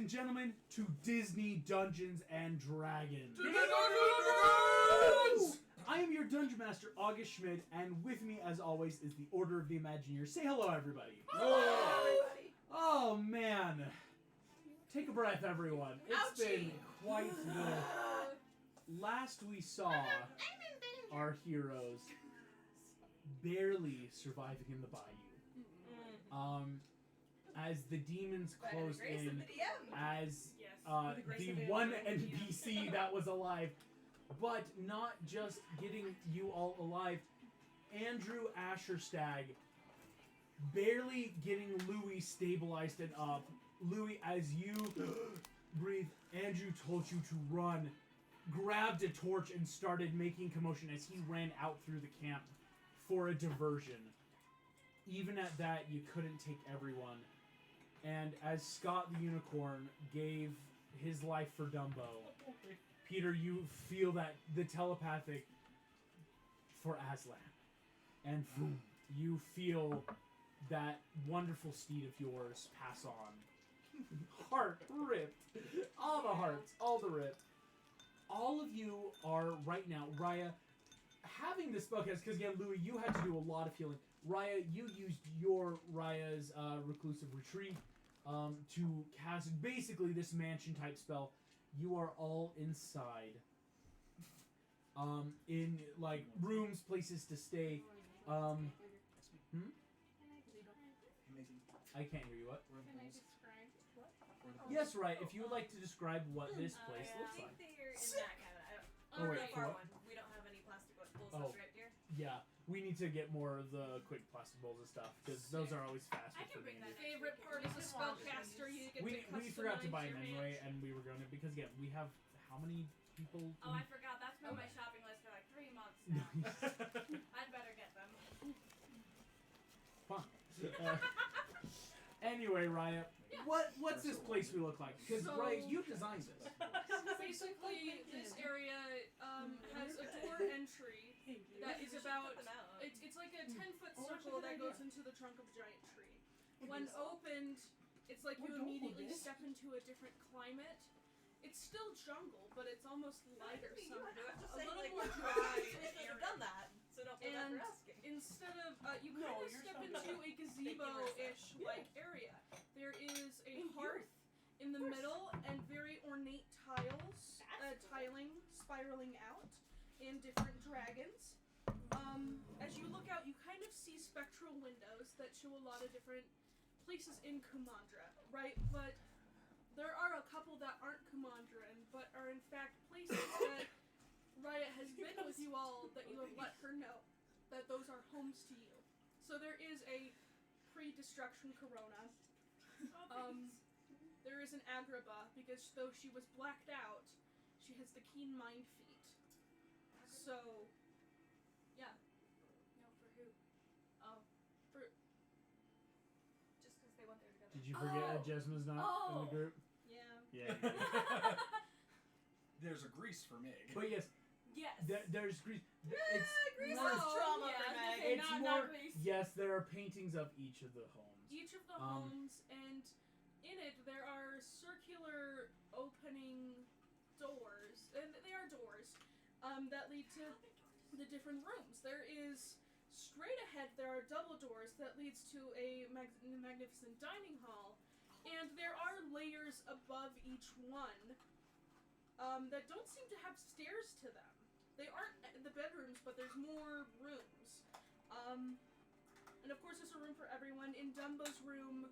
and gentlemen, to Disney Dungeons and Dragons. I am your Dungeon Master, August Schmidt, and with me, as always, is the Order of the Imagineers. Say hello, everybody. Hello, everybody. Oh, man. Take a breath, everyone. It's been quite the... Last we saw our heroes barely surviving in the bayou. As the demons closed in, as the one NPC that was alive, but not just getting you all alive, Andrew Asherstag barely getting Louis stabilized and up. Louis, as you breathe, Andrew told you to run, grabbed a torch and started making commotion as he ran out through the camp for a diversion. Even at that, you couldn't take everyone. And as Scott the Unicorn gave his life for Dumbo, Peter, you feel that the telepathic for Aslan. And you feel that wonderful steed of yours pass on. Heart ripped. All the hearts, all the ripped. All of you are right now, Raya, having this spellcast, because again, Louis, you had to do a lot of healing. Raya, you used Raya's Reclusive Retreat to cast basically this mansion-type spell. You are all inside. In, like, rooms, places to stay. I can't hear you, what? Can I describe what? Yes, right, if you would like to describe what this place looks I like. think they're in that cabinet. Oh, wait, far what? one. We don't have any plastic bowls right here. Yeah, we need to get more of the quick plastic bowls and stuff, because those are always faster I for can bring me. that. Favorite part is a spellcaster. You get We to forgot to buy customize them your anyway, mansion. and we were going to, because again, we have how many people? Oh, I forgot. That's been on my shopping list for like 3 months now. I'd better get them. Fun. Anyway, Raya, Yeah. what's this place we look like? Because Raya, you designed this. Basically, this area has a door entry that is about. It's like a 10-foot circle that goes into the trunk of a giant tree. When opened, it's like you immediately step into a different climate. It's still jungle, but it's almost lighter somehow. A little more dry. I've done that, so don't feel bad And for asking. instead of, you kind of step into a gazebo-ish like area. There is a hearth in the middle and very ornate tiles, tiling, spiraling out, and different dragons. As you look out, you kind of see spectral windows that show a lot of different places in Kumandra, right? But there are a couple that aren't Kumandran, but are in fact places that Raya has been with you all that you have let her know that those are homes to you. So there is a pre-destruction Corona. There is an Agrabah, because though she was blacked out, she has the keen mind feat. So, yeah. No, for who? Oh, for... Just because they went there together. Did you forget that Jesma's not in the group? Yeah. Yeah. There's a Grease for Mig. But yes, Yes. there's Greece. It's Grease more, is trauma for yeah, Meg. it's not more. Greece. Yes, there are paintings of each of the homes. Each of the homes, and in it there are circular opening doors, and they are doors, that lead to the different rooms. There is, straight ahead, there are double doors that leads to a magnificent dining hall, and there are layers above each one, that don't seem to have stairs to them. They aren't the bedrooms, but there's more rooms. And of course there's a room for everyone. In Dumbo's room,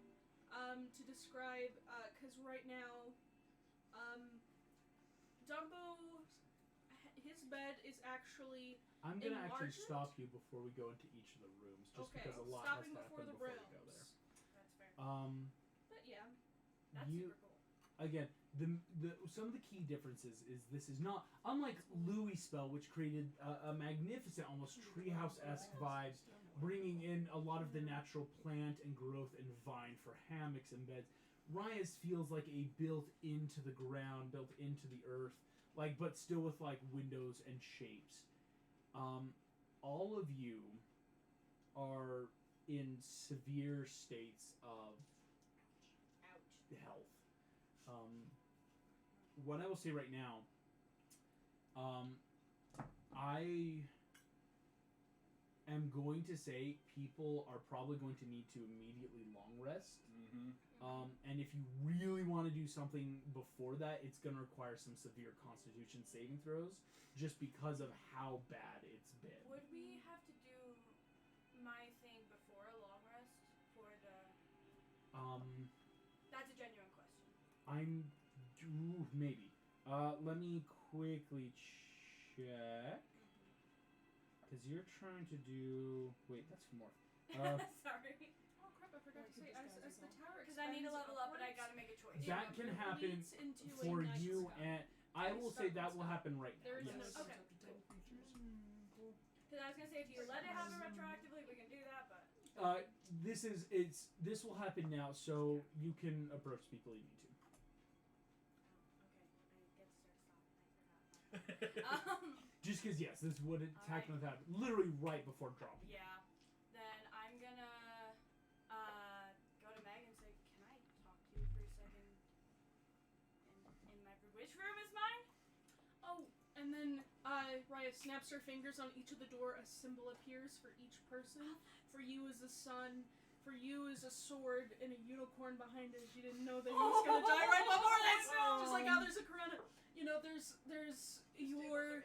to describe, because right now, Dumbo, his bed is actually I'm gonna actually enlarged? stop you before we go into each of the rooms, just okay, because a lot stopping has before happened the before rooms. we go there. That's fair. But yeah. That's you- super cool. Again, the some of the key differences is this is not unlike Louis' spell, which created a magnificent, almost treehouse-esque vibes, bringing in a lot of the natural plant and growth and vine for hammocks and beds. Raya's feels like a built into the ground, built into the earth, like but still with like windows and shapes. All of you are in severe states of Ouch. health. what I will say right now, I am going to say people are probably going to need to immediately long rest. And if you really want to do something before that, it's going to require some severe Constitution saving throws, just because of how bad it's been. Would we have to do my thing before a long rest for the? That's a genuine question. Maybe. Let me quickly check. Because you're trying to do. Wait, that's more. Sorry. Oh crap! I forgot to say as the tower. Because I need to level up, but I gotta make a choice. That can happen for you, and I will say that will happen right now. There is yes. no Okay. Because I was gonna say if you let it happen retroactively, we can do that, but. This will happen now, so you can approach people you need to. Okay, I get to start stopping. Just because, yes, this would attack with that literally right before dropping. Yeah. Then I'm gonna go to Meg and say, "Can I talk to you for a second?" In my which room is mine? Oh, and then Raya snaps her fingers on each of the door. A symbol appears for each person. For you is a sun. For you is a sword and a unicorn behind it. You didn't know that he was gonna die right before this. Just like how there's a corona. You know, there's your.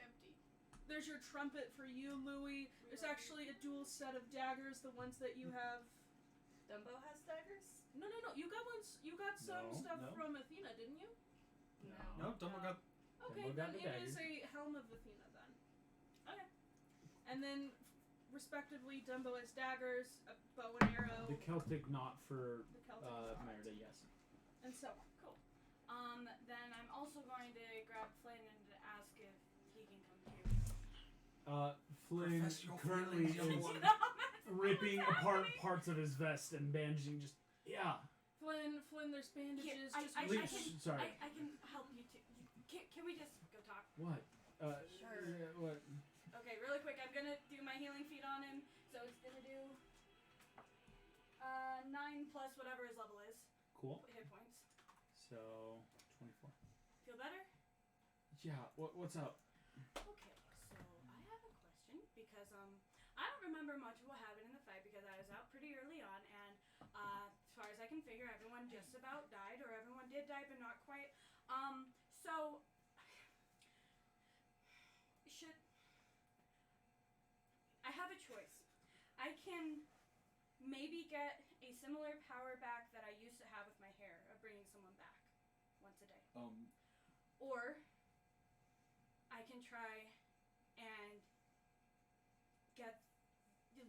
There's your trumpet for you, Louie. There's actually a dual set of daggers, the ones that you have. Dumbo has daggers? No. You got ones. You got some stuff from Athena, didn't you? No, Dumbo got. Okay, Dumbo got then the it is daggers. a helm of Athena then. Okay. And then, respectively, Dumbo has daggers, a bow and arrow. The Celtic knot for The Celtic knot. Merida, yes. And so on. Cool. Then I'm also going to grab Flynn and ask if he can come too. Flynn Profess your currently feelings, young is one. ripping apart parts of his vest and bandaging. Just Flynn, there's bandages. I sorry. can help you too. Can we just go talk? What? Sure. Yeah, what? Okay, really quick. I'm gonna do my healing feat on him. So it's gonna do 9 plus whatever his level is. Cool. Hit points. So 24. Feel better? Yeah. What's up? Okay, so I have a question because I don't remember much of what happened in the fight because I was out pretty early on, and as far as I can figure, everyone just about died, or everyone did die but not quite. So should I have a choice? I can maybe get a similar power back that I used to have with my hair of bringing someone back once a day. Or I can try and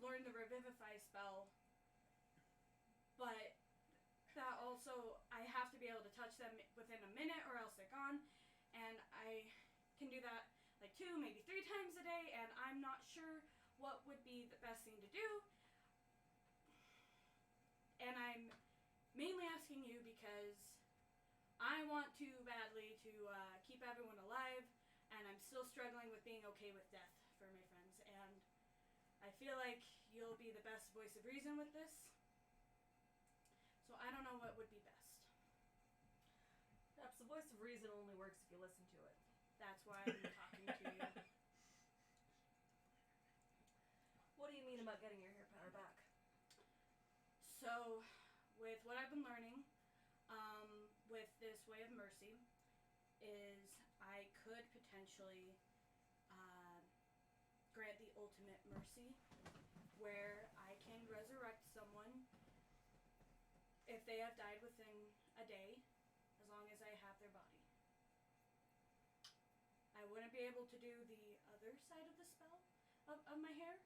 learn the Revivify spell, but that also, I have to be able to touch them within a minute or else they're gone, and I can do that like 2, maybe 3 times a day, and I'm not sure what would be the best thing to do. And I'm mainly asking you because I want to badly to keep everyone alive, and I'm still struggling with being okay with death for my friends, and I feel like you'll be the best voice of reason with this. So I don't know what would be best. Perhaps the voice of reason only works if you listen to it. That's why I'm talking to you. What do you mean about getting your hair power back? So, with what I've been learning, with this way of mercy, is I could potentially grant the ultimate mercy, where I can resurrect someone if they have died within a day, as long as I have their body. I wouldn't be able to do the other side of the spell of my hair.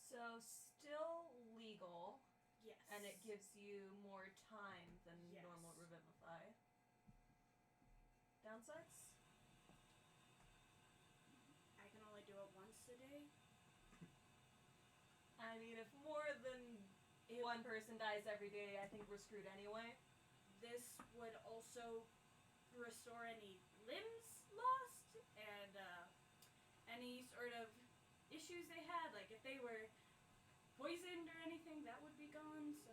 So, still legal. Yes. And it gives you more time than Yes. normal Revivify. Downsides? I can only do it once a day. I mean, if more than one person dies every day, I think we're screwed anyway. This would also restore any limbs lost and any sort of issues they had, like if they were poisoned or anything, that would be gone. So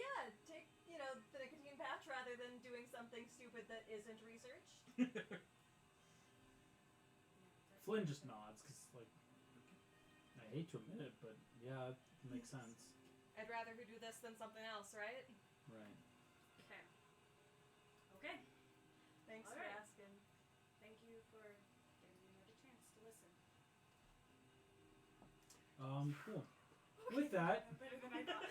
Yeah, take, the nicotine patch rather than doing something stupid that isn't researched. Flynn just nods because, like, I hate to admit it, but yeah, it makes sense. I'd rather her do this than something else, right? Right. Okay. Okay. Thanks All for right. asking. Thank you for giving me another chance to listen. Cool. With that, Better than I thought.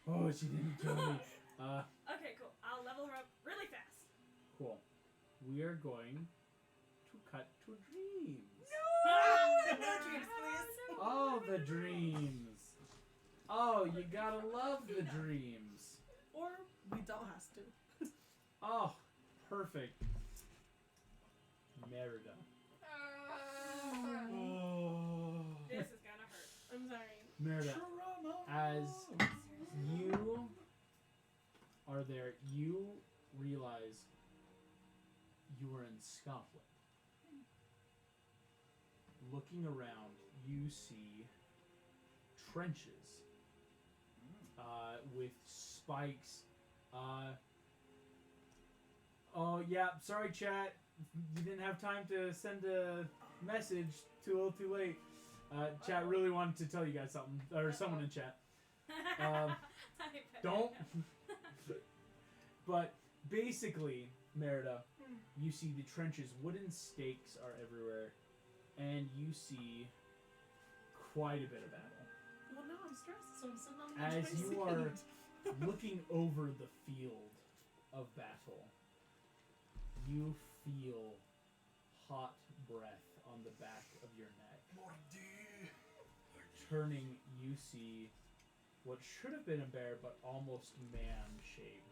oh, she didn't tell me. Okay, cool. I'll level her up really fast. Cool. We are going to cut to dreams. No dreams, please. Oh, the dreams. Oh, you gotta love the dreams. Or we don't have to. Oh, perfect. Merida. This is gonna hurt. I'm sorry. Merida, as you are there, you realize you are in Scotland. Looking around, you see trenches with spikes. Oh yeah, sorry chat, you didn't have time to send a message too late. Chat really wanted to tell you guys something, or someone in chat. Don't. But basically, Merida, you see the trenches, wooden stakes are everywhere, and you see quite a bit of battle. Well, now I'm stressed, so I'm sitting on the As edge of my you seat. are looking over the field of battle, you feel hot breath on the back of your neck. Turning, you see what should have been a bear, but almost man-shaped.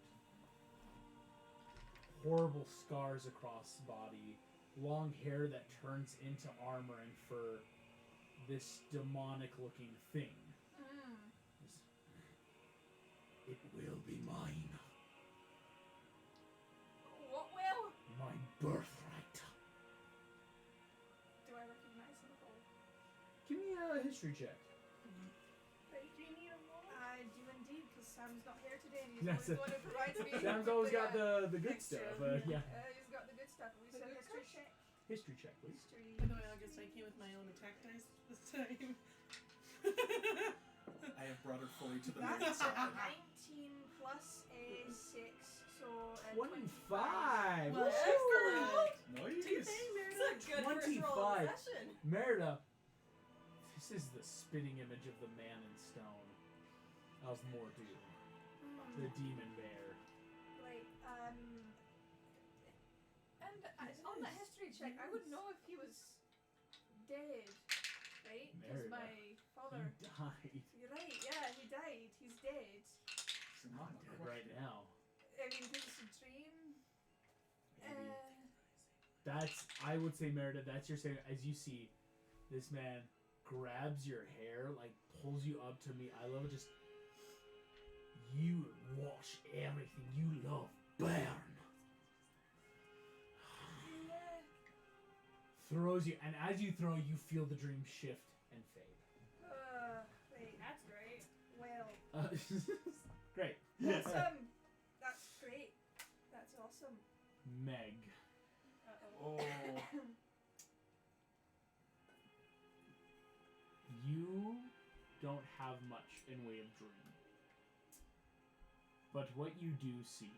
Horrible scars across the body, long hair that turns into armor and fur. This demonic-looking thing. It will be mine. What will? My birthright. Do I recognize him at all? Give me a history check. Do you need a roll? I do indeed, because Sam's not here today and he's That's always the one who provides me. Sam's always got the good extra. stuff. Yeah. He's got the good stuff. We said history check. History check, please. History. By the way, I guess I came with my own attack dice this time. I have brought her fully to the main That's a side. 19 plus a 6, so 25. Well, Woo! excellent. Nice. It's a good first roll of 25. the session. Merida, this is the spitting image of the man in stone. Of Mordu, the demon bear. Right, and on that history check, I would know if he was dead, right? Because Merida. my father... He died. You're right, yeah, he died. He's dead. It's Not dead right now. I mean, this is a dream. Maybe. I would say, Merida, that's your saying. As you see, this man grabs your hair, like pulls you up to me. I love it. Just, you wash everything you love burn. Throws you, and as you throw, you feel the dream shift and fade. Wait, That's great. well, Great. that's great. That's awesome. Meg. Oh. You don't have much in way of dream. But what you do see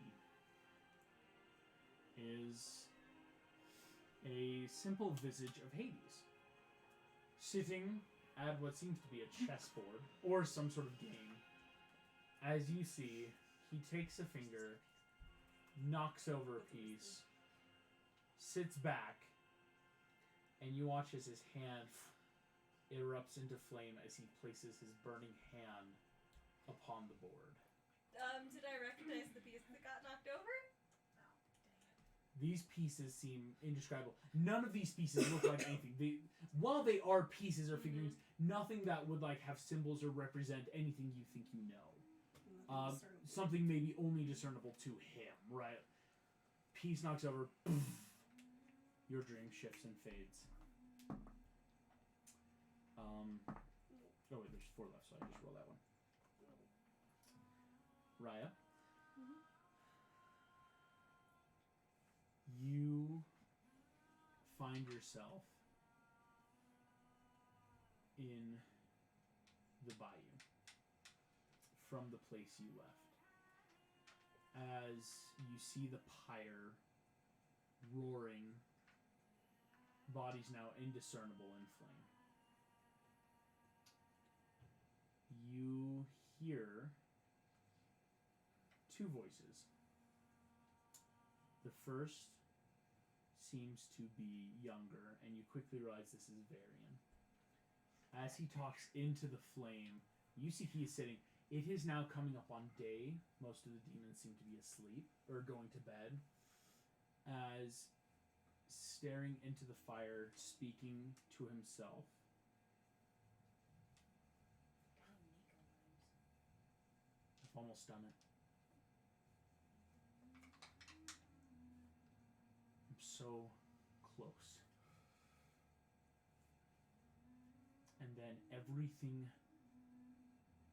is a simple visage of Hades, sitting at what seems to be a chessboard or some sort of game. As you see, he takes a finger, knocks over a piece, sits back, and you watch as his hand erupts into flame as he places his burning hand upon the board. Did I recognize the piece that got knocked over? These pieces seem indescribable. None of these pieces look like anything. While they are pieces or figurines, nothing that would like have symbols or represent anything you think you know. Something maybe only discernible to him, right? Piece knocks over, poof, your dream shifts and fades. Oh wait, there's 4 left, so I just roll that one. Raya? find yourself in the bayou from the place you left. As you see the pyre roaring, bodies now indiscernible in flame. You hear two voices. The first seems to be younger, and you quickly realize this is Varian. As he talks into the flame, you see he is sitting. It is now coming up on day. Most of the demons seem to be asleep or going to bed. As staring into the fire, speaking to himself. I've almost done it. I'm so close. And then everything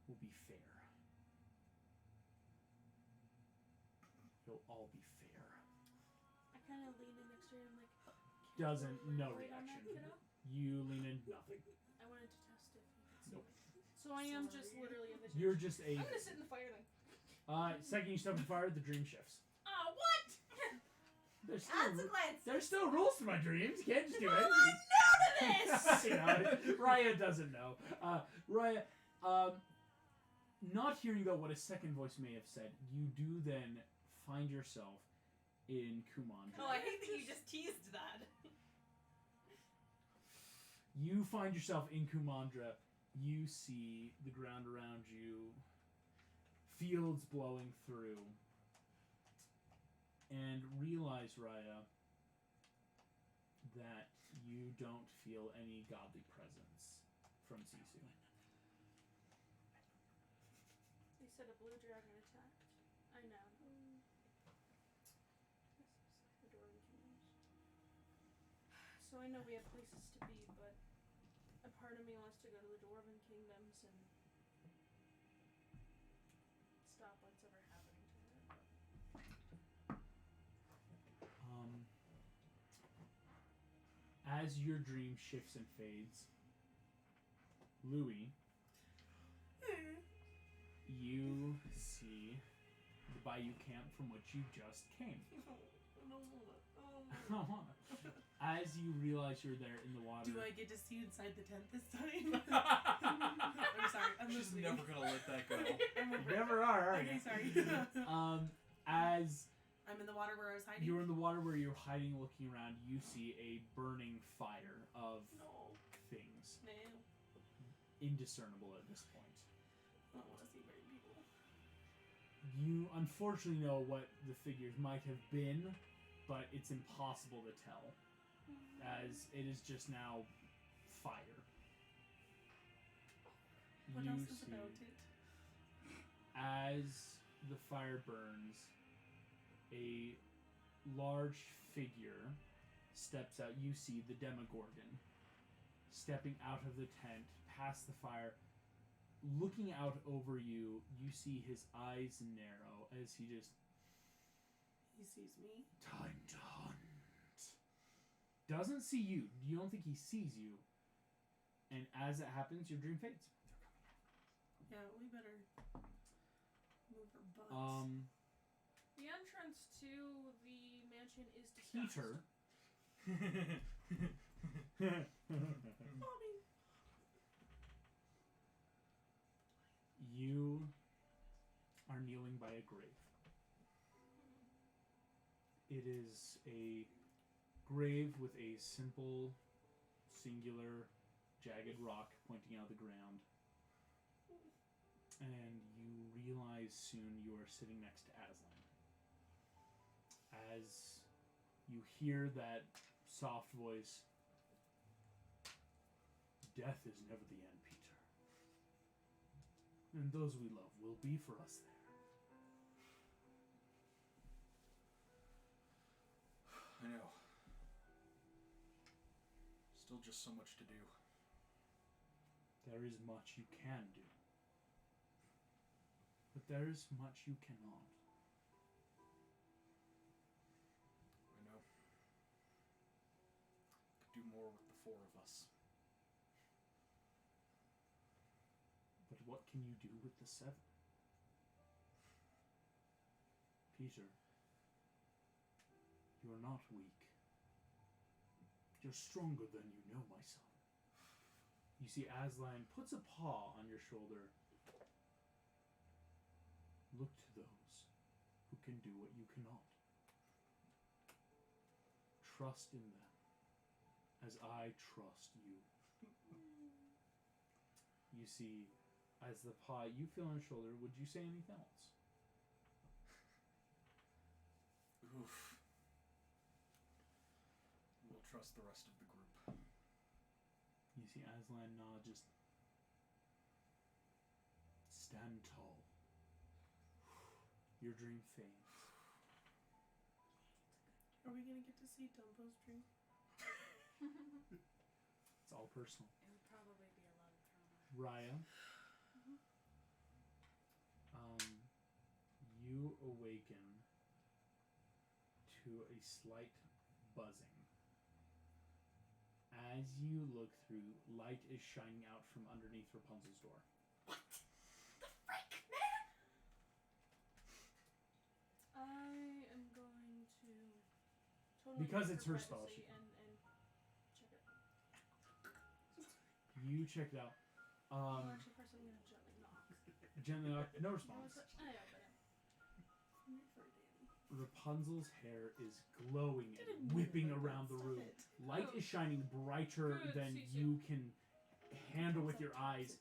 will be fair. It'll all be fair. I kind of lean in next to her and I'm like, Doesn't, no wait on that, reaction. kiddo? You lean in, nothing. I wanted to test if you could see Nope. me. So I am just literally in the You're just a. I'm gonna sit in the fire then. Second you step in fire, the dream shifts. Oh, what? There's Consequences! still rules to my dreams. You can't just do Well, anything. I know this! You know, Raya doesn't know. Raya, not hearing though what a second voice may have said, you do then find yourself in Kumandra. Oh, I hate that you just teased that. You find yourself in Kumandra. You see the ground around you, fields blowing through, and realize, Raya, that you don't feel any godly presence from Sisu. They said a blue dragon attacked. I know. The Dwarven Kingdoms. So I know we have places to be, but a part of me wants to go to the Dwarven Kingdoms and stop what's ever happening to her. As your dream shifts and fades, Louis, you see the Bayou camp from which you just came. As you realize you're there in the water. Do I get to see inside the tent this time? I'm sorry. I'm She's listening. never gonna let that go. You never are Okay, you? sorry. As I'm in the water where I was hiding. you're in the water where you're hiding, looking around, you see a burning fire of things. No. Indiscernible at this point. I don't want to see burning people. You unfortunately know what the figures might have been, but it's impossible to tell, as it is just now fire. What You else is see, about it? as the fire burns, a large figure steps out. You see the Demogorgon stepping out of the tent, past the fire, looking out over you. You see his eyes narrow as he just... He sees me. Time to hunt. Doesn't see you. You don't think he sees you. And as it happens, your dream fades. Yeah, we better move our butts. The entrance to the mansion is disguised. Peter. Mommy. You are kneeling by a grave. It is a grave with a simple, singular, jagged rock pointing out of the ground. And you realize soon you are sitting next to Aslan. As you hear that soft voice, death is never the end, Peter. And those we love will be for us there. I know. Still just so much to do. There is much you can do. But there is much you cannot. I know. 4 of us. But what can you do with the 7? Peter, you are not weak. You're stronger than you know, my son. You see Aslan puts a paw on your shoulder. Look to those who can do what you cannot. Trust in them, as I trust you. You see, as the paw you feel on your shoulder, would you say anything else? Oof. We'll trust the rest of the group. You see Aslan nod, just stand tall. Your dream fades. Are we gonna get to see Dumbo's dream? It's all personal. It would probably be a lot of trauma. Raya, you awaken to a slight buzzing. As you look through, light is shining out from underneath Rapunzel's door. What the frick, man? I am going to totally Because use it's her privacy spell, she can. and check it. You check it out. Well, actually, first I'm gonna gently knock. Gently knock, no No, response. it's yeah, but Rapunzel's hair is glowing and Didn't whipping move, around the stop room. it. Light is shining brighter Good, than see you can handle with your eyes.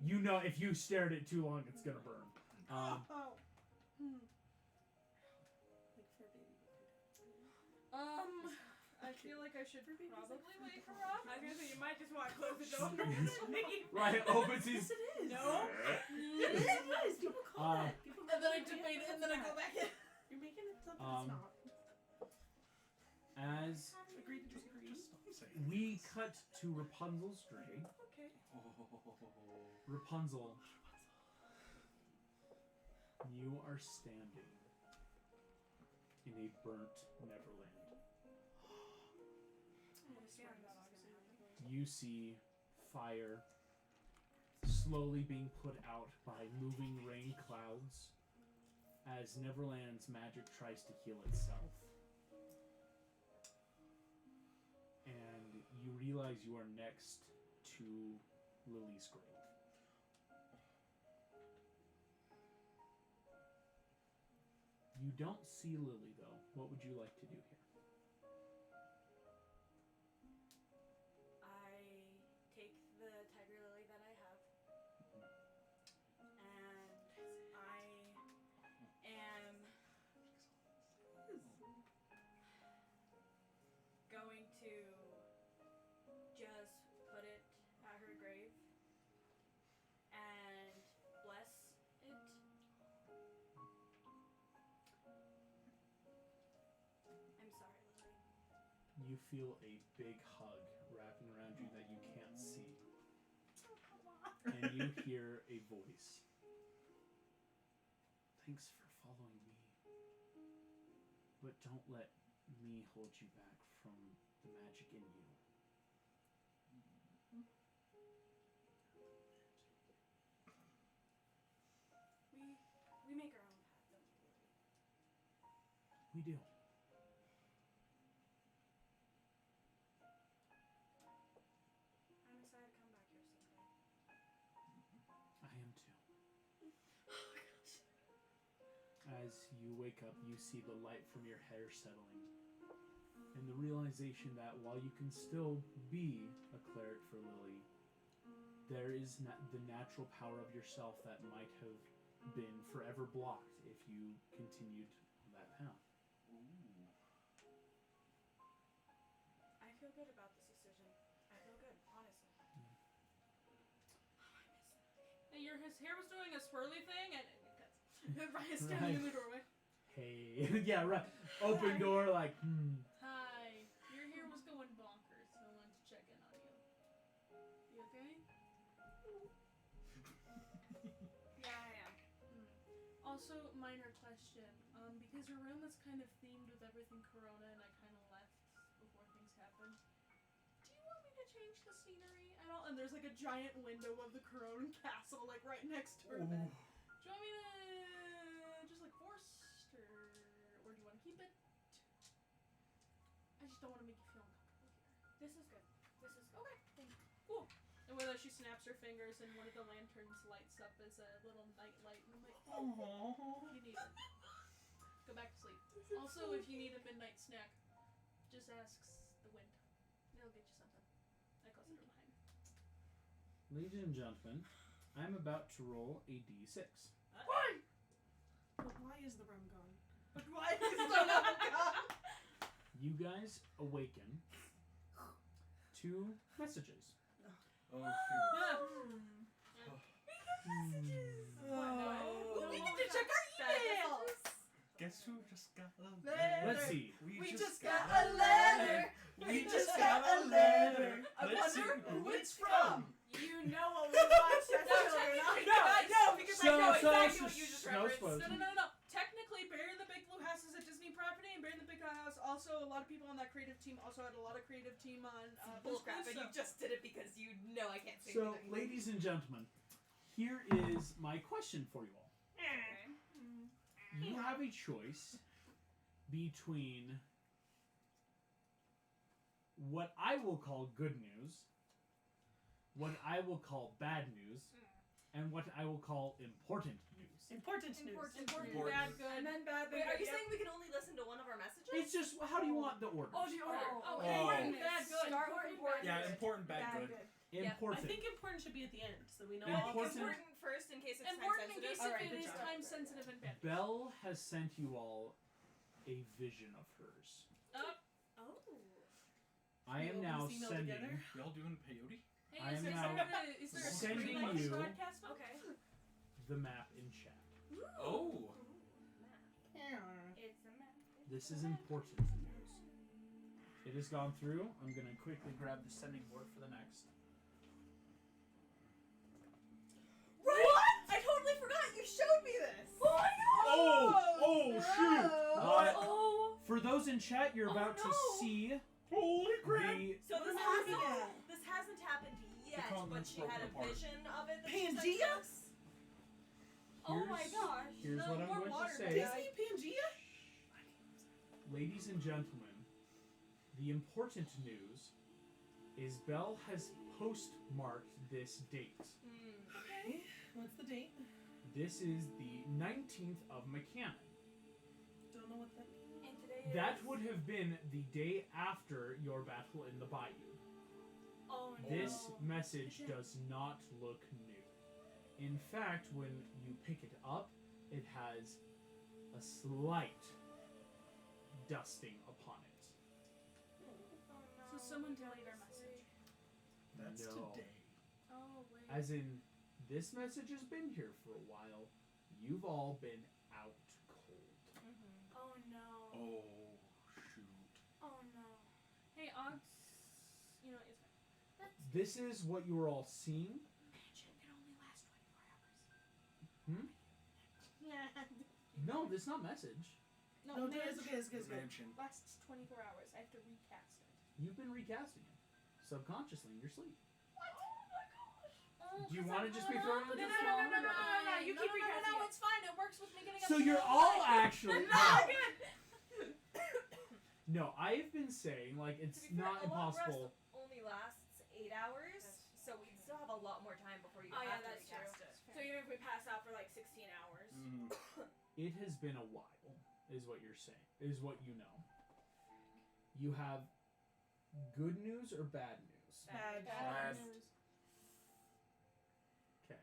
You know if you stare at it too long, it's gonna burn. Like for a baby. I feel like I should probably wake her up. I was gonna say, you might just want to close the door and leave. Ryan opens his. Yes, it is. No. It is. People call it. People And then I call it debate it, and then I go back in. You're making it something it's not. As Agree to disagree. Stop saying we this. cut to Rapunzel's dream, Okay. Rapunzel, you are standing in a burnt Neverland. You see fire slowly being put out by moving rain clouds as Neverland's magic tries to heal itself. And you realize you are next to Lily's grave. You don't see Lily though. What would you like to do here? I take the tiger lily that I have, and I am going to just put it at her grave and bless it. I'm sorry, Lily. You feel a big hug wrapping around you that you can't see. And you hear a voice. Thanks for following me. But don't let me hold you back from the magic in you. We make our own path, don't we, Lily? We do. I'm excited to come back here someday. I am too. As you wake up, you see the light from your hair settling. And the realization that while you can still be a cleric for Lily, there is the natural power of yourself that might have been forever blocked if you continued on that path. I feel good about this decision. I feel good, honestly. And his hair was doing a swirly thing, and Ryan's standing in the doorway. Hey, yeah, right. Open door, like, Hi. Your hair was going bonkers, so I wanted to check in on you. You okay? Yeah, I am. Also, minor question. Because your room is kind of themed with everything Corona, and I kind of left before things happened. Do you want change the scenery at all? And there's like a giant window of the Corone Castle, like right next to her bed. Do you want me to just like force, or do you want to keep it? I just don't want to make you feel uncomfortable here. This is good. This is good. Okay, thank you. Cool. And with that, she snaps her fingers, and one of the lanterns lights up as a little night light. And I'm like, oh, you need it. Go back to sleep. Also, if you need a midnight snack, just asks the wind. It'll get you something. I close the door behind me. Ladies and gentlemen, I'm about to roll a d6. Why? But why is the rum gone? But why is the rum gone? You guys awaken to messages. Oh, Oh. We need to check our emails! guess who just got a Letter. letter? Let's see. We just got a letter! We just got a letter! I Let's see wonder who who it's from! You know what we watched as children. No, because I know exactly what you just no referenced. spoilers. No. Technically, Bear in the Big Blue House is a Disney property, and Bear in the Big Blue House also, a lot of people on that creative team also had a lot of creative team on Bullcrap, and you just did it because you know I can't say So, anything. ladies and gentlemen, here is my question for you all. You have a choice between what I will call good news, what I will call bad news, and what I will call important news. Important news. Important, bad, good. And then bad. Wait, are you saying we can only listen to one of our messages? It's just, how do you want the order? Oh, the order. Oh, important, oh. bad, good. Start with Important, Yeah, bad, important, bad, good. Important. I think important should be at the end, so we know I all think Important. important first in case it's Important time in case sensitive. if Alright, it good is job. time sensitive and bad. Belle has sent you all a vision of hers. Oh. I am We open now this email sending together? Y'all doing peyote? Hey, I am is there now is there a sending screen you- broadcast? Okay. the map in chat. Oh! It's a map. This is important news. It has gone through. I'm going to quickly grab the sending board for the next. Right? What? I totally forgot. You showed me this. Oh, shoot! Oh. For those in chat, you're about to no. see Holy crap! the So this hasn't happened yet, but continent's she had a broken apart. vision of it. That she sent Pangea? us? Oh my Here's- gosh. Here's No, what I'm more going water, to say. Disney Pangea? Ladies and gentlemen, the important news is Belle has postmarked this date. Okay. What's the date? This is the 19th of Mechanic. Don't know what that means. And today That is... would have been the day after your battle in the bayou. Oh no. This message does not look new. In fact, when you pick it up, it has a slight dusting upon it. Oh, no. So someone delayed our message. That's No. today. Oh wait. As in, this message has been here for a while. You've all been out cold. Oh no. Oh, shoot. Oh no. Hey, Ox. You know it's fine. This is what you are all seeing. Magic can only last 24 hours. No, this is not message. No, it's okay, it's good. Mansion. Lasts 24 hours. I have to recast it. You've been recasting it subconsciously in your sleep. Oh, Do you want to just be throwing No, it? no. You keep recasting it. It's fine. It works with me getting up. So to you're the all light. actually. No, I've been saying like To it's be fair, not a long impossible. rest only lasts 8 hours, so we still have a lot more time before you Oh yeah, have to that's true. recast it. So even if we pass out for like 16 hours. Mm. It has been a while, is what you're saying. Is what you know. You have good news or bad news? Bad. Bad. news. Okay.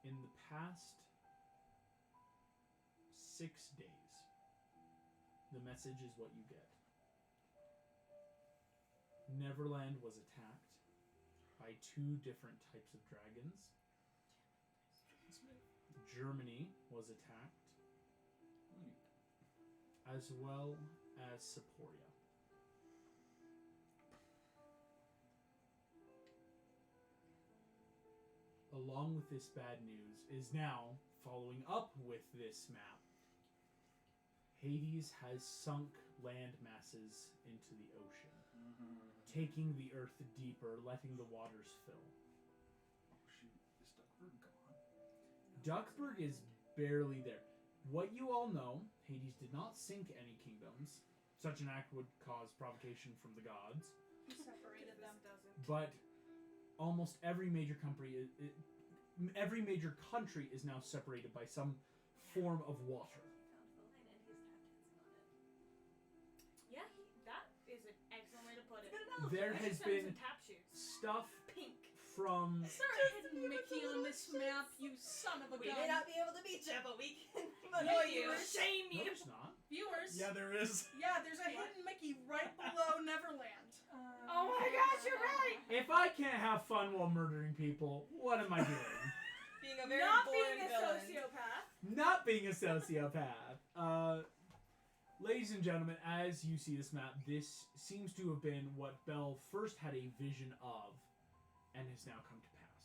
In the past 6 days, the message is what you get. Neverland was attacked by 2 different types of dragons. Germany was attacked, as well as Seporia. Along with this bad news is now following up with this map. Hades has sunk land masses into the ocean, taking the earth deeper, letting the waters fill. Oh shoot, is Duckburg gone? Duckburg is barely there. What you all know, Hades did not sink any kingdoms. Such an act would cause provocation from the gods. He separated them. But almost every major country is now separated by some form of water. Yeah, that is an excellent way to put it. There has been tap shoes. stuff Pink. from Is there a hidden Mickey on this map, you son of a We gun? may not be able to beat you, but we can Yeah, annoy you. Shame No, you. there's not. Viewers, Yeah, there is. yeah, there's a hidden Mickey right below Neverland. Oh my gosh, you're right. If I can't have fun while murdering people, what am I doing? Being a very Not boring being a villain. sociopath. Not being a sociopath. Ladies and gentlemen, as you see this map, this seems to have been what Belle first had a vision of, and has now come to pass.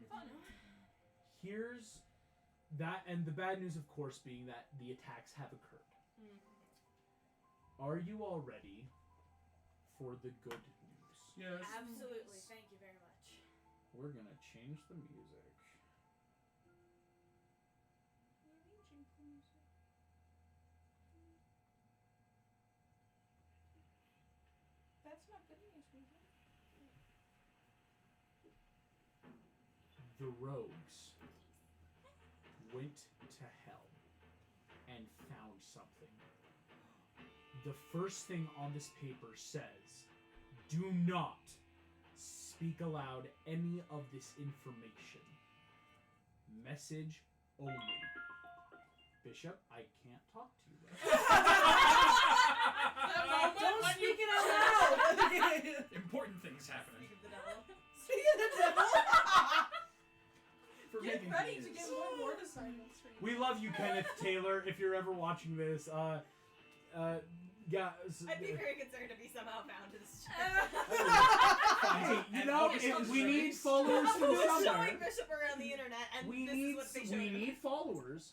Fun. Here's that, and the bad news, of course, being that the attacks have occurred. Are you all ready for the good news? Yes. Absolutely. Thank you very much. We're gonna change the music. That's not good news, music. The rogues went to hell and found something. The first thing on this paper says, do not speak aloud any of this information. Message only. Bishop, I can't talk to you right now. Don't speak it out loud! Important things happening. Speak of the devil. Speak of the devil! For Get making ready to things. get more word assignments for you. We love you, Kenneth Taylor, if you're ever watching this. Yeah. I'd be very concerned if he somehow found his Hey, you And know, all these if we need stories. followers from Who's somewhere. showing Bishop around the internet, and We this need is what they show we him. need followers.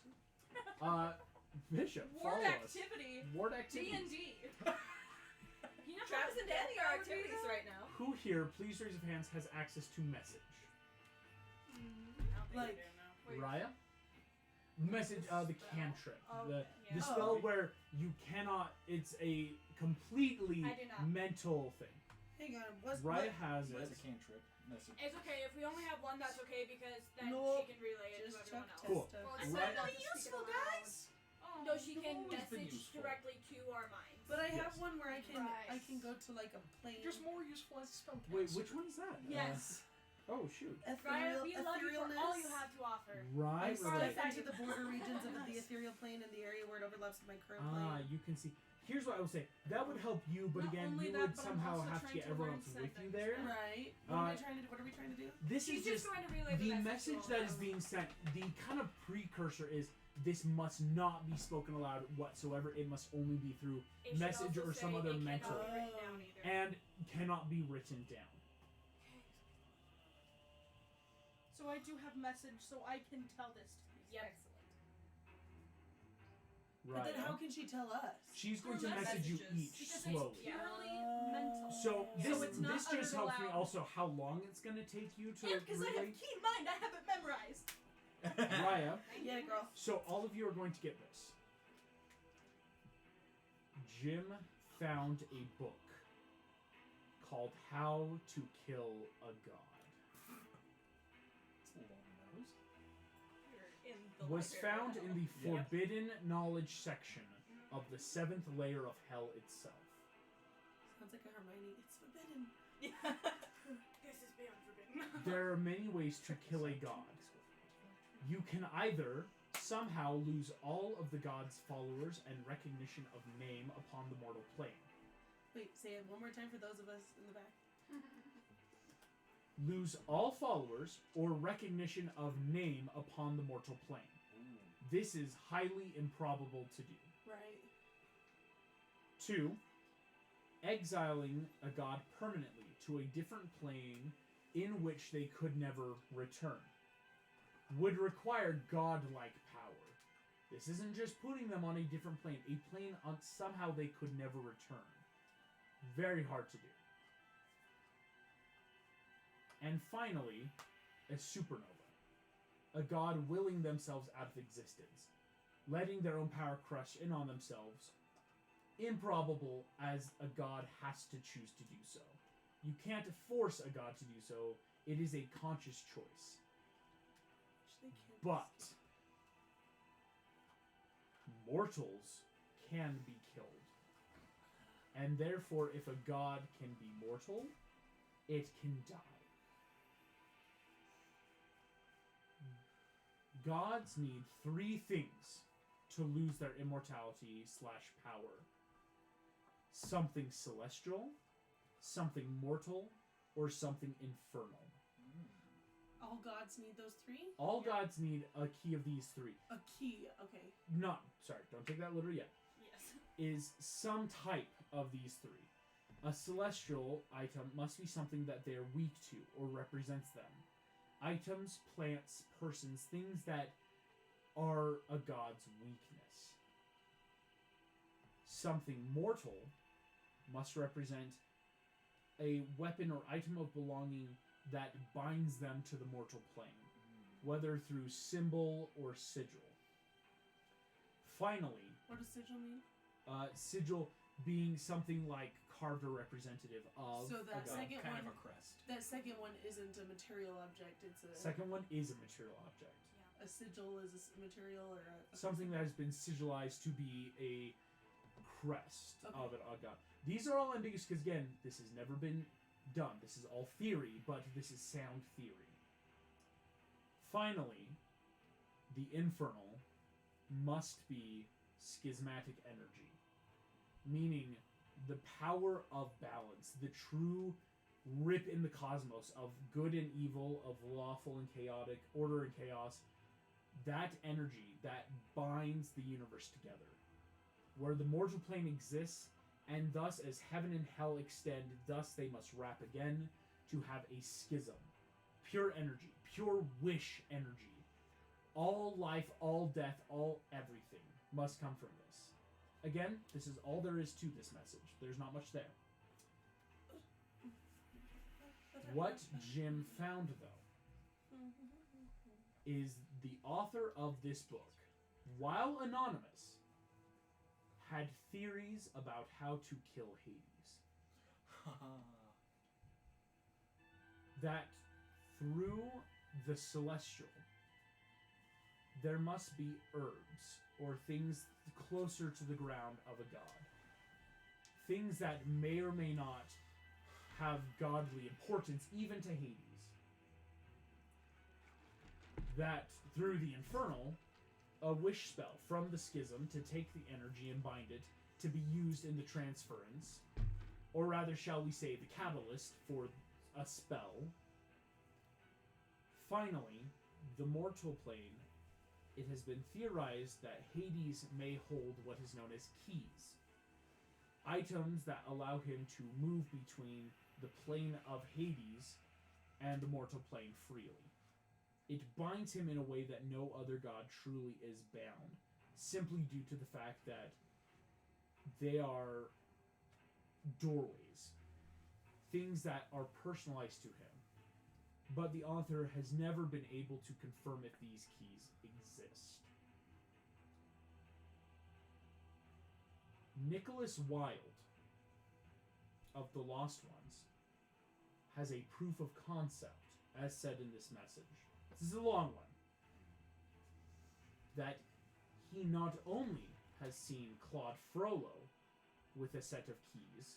Bishop, Ward follow us. activity. Ward activity. D&D. You know Travis and Danny are activities right now. Who here, please raise your hands, has access to message? Like, Raya? Message, the cantrip. The Yeah. spell where you cannot, it's a completely I do not. mental thing. hang on, what's Raya has That's it. a cantrip. Message. It's okay. If we only have one, that's okay because then No, she can relay it to just everyone check else. Cool. test. Well, test. it's Right. not Really useful, guys. No, she can always been message useful. directly to our minds. But I have Yes. one where I can Right. go to like a plane. There's more useful as a spellcaster. Wait, which one's that? Yes. Oh, shoot. Ryan, we love you for all etherealness. you have to offer. Right, I right, step right. into the border regions of the ethereal plane and the area where it overlaps with my current Ah, plane. you can see. Here's what I will say. That would help you, but Not again, only you that, would but I'm somehow also have to trying get to everyone learn else with you sending there. spells. Right. What am I Uh, trying to do? What are we trying to do? This She's is just just going to relay the the message to that all is of being sent. The kind of precursor is this must not be spoken aloud whatsoever. It must only be through us. It should message also or some say other it cannot mental. be written down either. And cannot be written down. So I do have message, so I can tell this to these. Yep. Excellent. But Right. then how can she tell us? She's going to Through message you messages. each Because slowly. it's purely Oh. mental. So Yeah. this So it's not this just uttered helps me aloud. also how long it's going to take you to Yeah, because I relay. have keen mind. I have it memorized. Raya. Yeah, girl. So all of you are going to get this. Jim found a book called How to Kill a God. It's a long nose. We're in the Was library found now. in the Yeah. forbidden knowledge section of the 7th layer of hell itself. Sounds like a Hermione. It's forbidden. Yeah. This is beyond forbidden. There are many ways to kill a god. You can either somehow lose all of the god's followers and recognition of name upon the mortal plane. Wait, say it one more time for those of us in the back. Lose all followers or recognition of name upon the mortal plane. Ooh. This is highly improbable to do. Right. 2. Exiling a god permanently to a different plane in which they could never return. Would require godlike power. This isn't just putting them on a different plane. A plane on somehow they could never return. Very hard to do. And finally, a supernova. A god willing themselves out of existence. Letting their own power crush in on themselves. Improbable as a god has to choose to do so. You can't force a god to do so. It is a conscious choice. But mortals can be killed. And therefore, if a god can be mortal, it can die. Gods need 3 things to lose their immortality / power. Something celestial, something mortal, or something infernal. All gods need those 3? All gods need a key of these 3. A key, okay. Not, sorry, don't take that literally yet. Yes. Is some type of these 3. A celestial item must be something that they're weak to or represents them. Items, plants, persons, things that are a god's weakness. Something mortal must represent a weapon or item of belonging that binds them to the mortal plane, whether through symbol or sigil. Finally, what does sigil mean? Sigil being something like carved or representative of. So that second kind one, of a crest. that second one isn't a material object. It's a second one is a material object. A sigil is a material or something that has been sigilized to be a crest of an odd god. These are all ambiguous because again, this has never been done. This is all theory, but this is sound theory. Finally, the infernal must be schismatic energy, meaning the power of balance, the true rip in the cosmos of good and evil, of lawful and chaotic, order and chaos, that energy that binds the universe together, where the mortal plane exists, and thus as heaven and hell extend, thus they must wrap again to have a schism. Pure energy, pure wish energy. All life, all death, all everything must come from this. Again, this is all there is to this message. There's not much there. What Jim found, though, is the author of this book, while anonymous, had theories about how to kill Hades. That through the celestial, there must be herbs or things closer to the ground of a god. Things that may or may not have godly importance, even to Hades. That through the infernal, a wish spell from the schism to take the energy and bind it to be used in the transference, or rather shall we say the catalyst for a spell. Finally, the mortal plane, it has been theorized that Hades may hold what is known as keys. Items that allow him to move between the plane of Hades and the mortal plane freely. It binds him in a way that no other god truly is bound, simply due to the fact that they are doorways, things that are personalized to him. But the author has never been able to confirm if these keys exist. Nicholas Wilde, of The Lost Ones, has a proof of concept, as said in this message. This is a long one. That he not only has seen Claude Frollo with a set of keys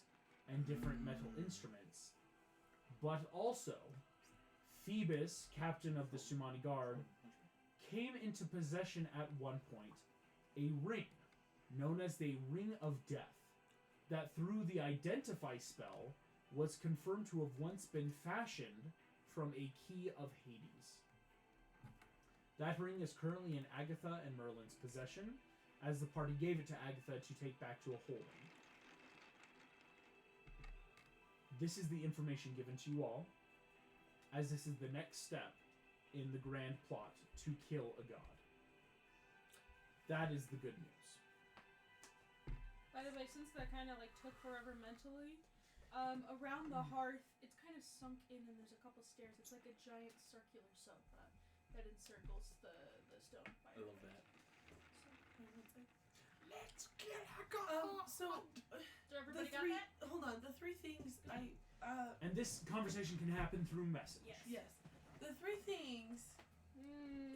and different metal instruments, but also Phoebus, captain of the Sumani Guard, came into possession at one point a ring known as the Ring of Death, that through the Identify spell was confirmed to have once been fashioned from a key of Hades. That ring is currently in Agatha and Merlin's possession, as the party gave it to Agatha to take back to a holding. This is the information given to you all, as this is the next step in the grand plot to kill a god. that is the good news. By the way, since that kind of like took forever mentally, around the hearth, it's kind of sunk in and there's a couple stairs. It's like a giant circular sofa that encircles the stone fire. I love that. Let's get a so Everybody the three. got that? Hold on. The three things And this conversation can happen through message. Yes. The three things.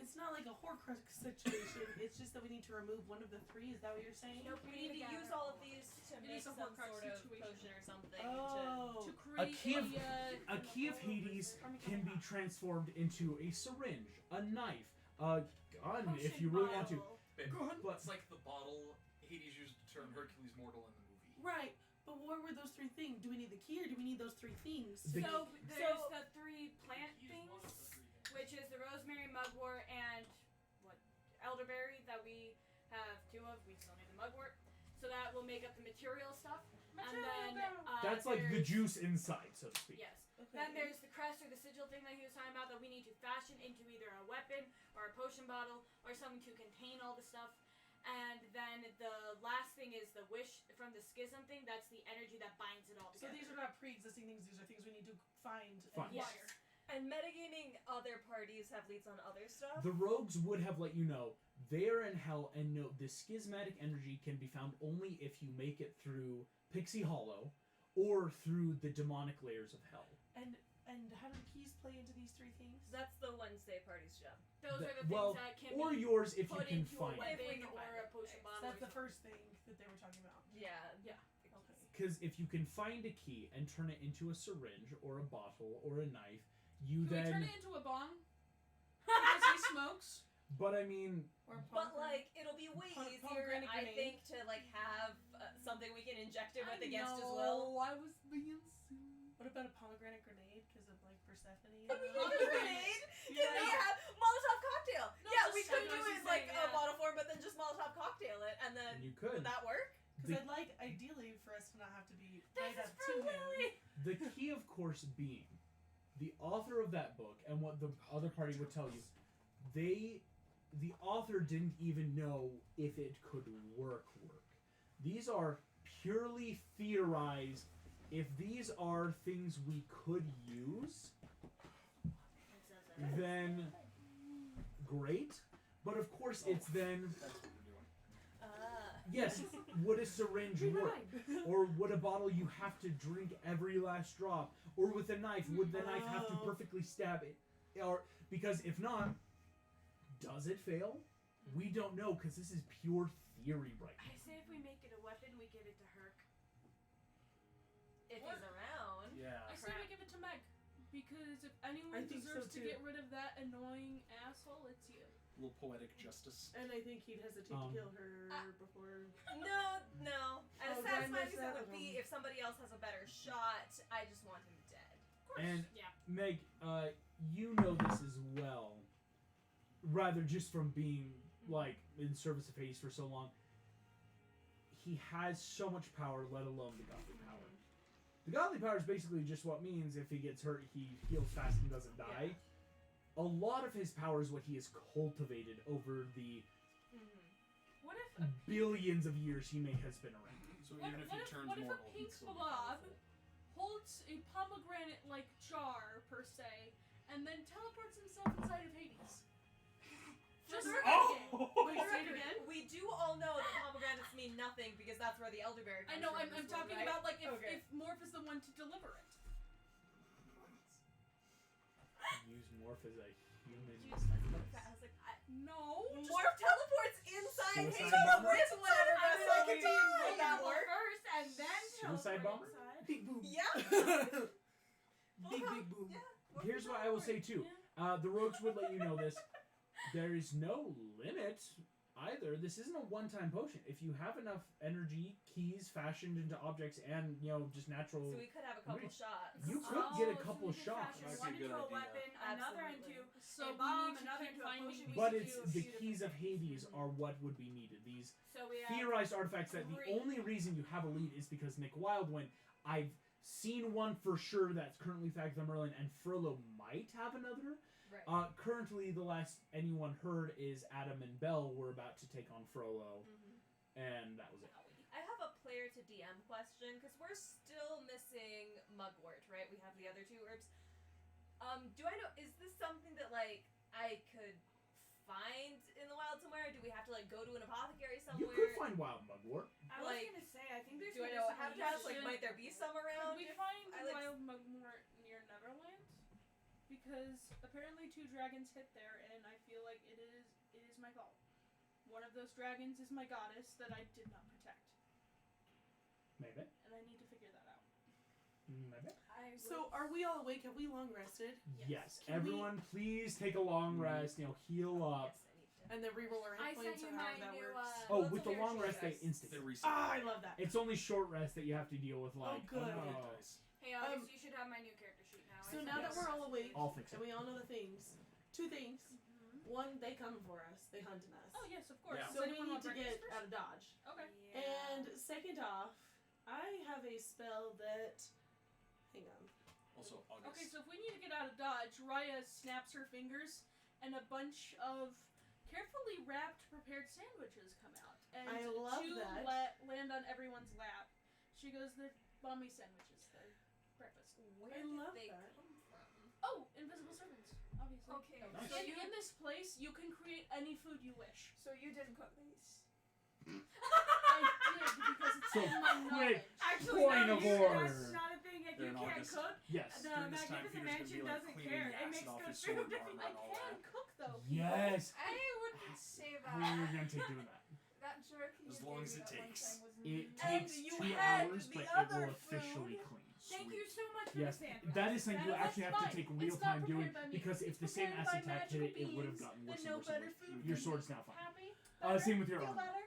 It's not like a Horcrux situation. It's just that we need to remove one of the three. Is that what you're saying? Nope, we need to use all of these to It make is a some Horcrux sort of situation. potion or something. Oh. To create A key of Hades can be transformed into a syringe, a knife, a gun if you really want to. Babe, But- it's like the bottle Hades used to turn Hercules mortal in the movie. Right. But what were those three things? Do we need the key or do we need those three things? The- So there's the three plant things, which is the rosemary, mugwort, and elderberry that we have two of. We still need the mugwort, so that will make up the material stuff. And then That's like the there's- juice inside, so to speak. Yes. Okay. Then there's the crest or the sigil thing that he was talking about that we need to fashion into either a weapon or a potion bottle or something to contain all the stuff. And then the last thing is the wish from the schism thing. That's the energy that binds it all So together. these are not pre-existing things. These are things we need to find and Find. Yes. acquire. And metagaming other parties have leads on other stuff. The rogues would have let you know they are in hell, and note the schismatic energy can be found only if you make it through Pixie Hollow or through the demonic layers of hell. And how do the keys play into these three things? That's the Wednesday party's job. Those are the things well, that can or be yours if you put can into find a it. If we weapon can find or it. a potion So bottle. So that's or the something. first thing that they were talking about. Yeah. Okay. Because if you can find a key and turn it into a syringe or a bottle or a knife, you Can we then. turn it into a bong? Because he smokes? But I mean, Or a But pomegranate. like, it'll be way easier, pomegranate I grenade. think, to like have something we can inject it with I against know, as well. I was being silly. What about a pomegranate grenade? Because of like Persephone. I mean, a grenade? Can Yeah. we have Molotov cocktail? No, yeah, just we could shotgun, do I was it like saying, a yeah. bottle form, but then just Molotov cocktail it, and then you would could. that work? Because The, I'd like, ideally, for us to not have to be This right is up for to him. Lily. the key, of course, being the author of that book and what the other party would tell you. The author didn't even know if it could work. These are purely theorized. If these are things we could use, then great. But of course, it's then That's what we're doing. yes. Would a syringe work, or would a bottle you have to drink every last drop, or with a knife, would the knife have to Oh. perfectly stab it, or because if not, does it fail? We don't know because this is pure theory right I now. say if we make it a weapon, we give it to Herc. If What? he's around. Yeah. I say we give it to Meg. Because if anyone I think so, deserves to too. get rid of that annoying asshole, it's you. A little poetic justice. And I think he'd hesitate to kill her before. No. As Oh, satisfying then as it there's would that be one. if somebody else has a better shot, I just want him dead. Of course. And yeah. Meg, you know this as well. Rather, just from being like in service of Hades for so long, he has so much power. Let alone the godly power. The godly power is basically just what means if he gets hurt, he heals fast and doesn't die. A lot of his power is what he has cultivated over the What if billions of years he has been around. So even if he turns what if mortal, a pink he'd still be blob powerful. holds a pomegranate-like jar, per se, and then teleports himself inside of Hades? Just for Oh! Wait, say it again? We do all know that pomegranates mean nothing because that's where the elderberry comes I know, from. I'm this one, talking right? about, like, Okay. if Morph is the one to deliver it. Use Morph as a human. I was like, No. Morph teleports inside Suicide Hades bomber? with whatever vessel I can mean, do. Would that roll work? first and then Suicide teleport bomber? inside. Big boom. Yeah. Big boom. Yeah. Here's what I will say too. The rogues would let you know this. There is no limit either. This isn't a one-time potion. If you have enough energy, keys fashioned into objects, and just natural, So we could have a couple Wait. shots. you could get a so couple we could shots. fashion Might one be a good into a idea. weapon, another Absolutely. into So a we bomb, need to another keep into a finding potion. these We But could it's do a the few keys of different things. Hades are what would be needed. These So we have theorized artifacts that the three. only reason you have a lead is because Nick Wildwin. I've seen one for sure that's currently Thagtha Merlin, and Furlough might have another. Right. Currently, the last anyone heard is Adam and Belle were about to take on Frollo, and that was it. I have a player to DM question, because we're still missing Mugwort, right? We have the other 2 herbs. Do I know, is this something that, like, I could find in the wild somewhere? Or do we have to, like, go to an apothecary somewhere? You could find wild Mugwort. I was gonna say, I think there's. Do I know habitats? Like, might there be some around? Could we find wild Mugwort near Neverland? Because apparently 2 dragons hit there, and I feel like it is my fault. One of those dragons is my goddess that I did not protect. Maybe. And I need to figure that out. Maybe. So, are we all awake? Have we long rested? Yes. Can Everyone, please take a long rest. Heal up. Yes, I need to. And then reroll our I hit sent points you or my however that new. works. Oh, Well, with it's the a long fair rest, they choice. instant. They reset. Ah, I love that. It's only short rest that you have to deal with. Like, good. oh. Hey, August, you should have my new character sheet now. So now that we're all awake, I'll fix and it. we all know the things, 2 things. One, they come for us. They hunt us. Oh yes, of course. Yeah. Does So we anyone need want to breakfast get first? out of Dodge. Okay. And second off, I have a spell that. Hang on. Also, August. Okay, so if we need to get out of Dodge, Raya snaps her fingers, and a bunch of carefully wrapped, prepared sandwiches come out. And I love 2 that. land on everyone's lap. She goes, "They're bummy sandwiches. They're breakfast." Where I did love they that. come from? Oh, invisible servants, obviously. Okay. Nice. So In this place, you can create any food you wish. So you didn't cook these? I did because it's So in my quick. knowledge. Actually, Point no, of that's order. not a thing. If They're you in can't August. cook, Yes. the During this time, Magnificent Peter's gonna Mansion be, like, doesn't cleaning care. the It acid makes off good his sword food. and armor I and all can that. cook though. Yes. I wouldn't say How are you that. going to take doing that? That jerk you As long gave as me it that one takes. time was It And takes you 2 had hours, the but it other will officially food. clean. Thank Sweet. you so much for Yes, the sandwich. that is something you That's actually have to fine. take It's real not time doing, prepared by me. because if It's the same prepared acid by attack hit it, magical it would have beings gotten that worse know and worse and better worse. food Your than sword's you. now fine. Happy? Same with your Feel armor. better?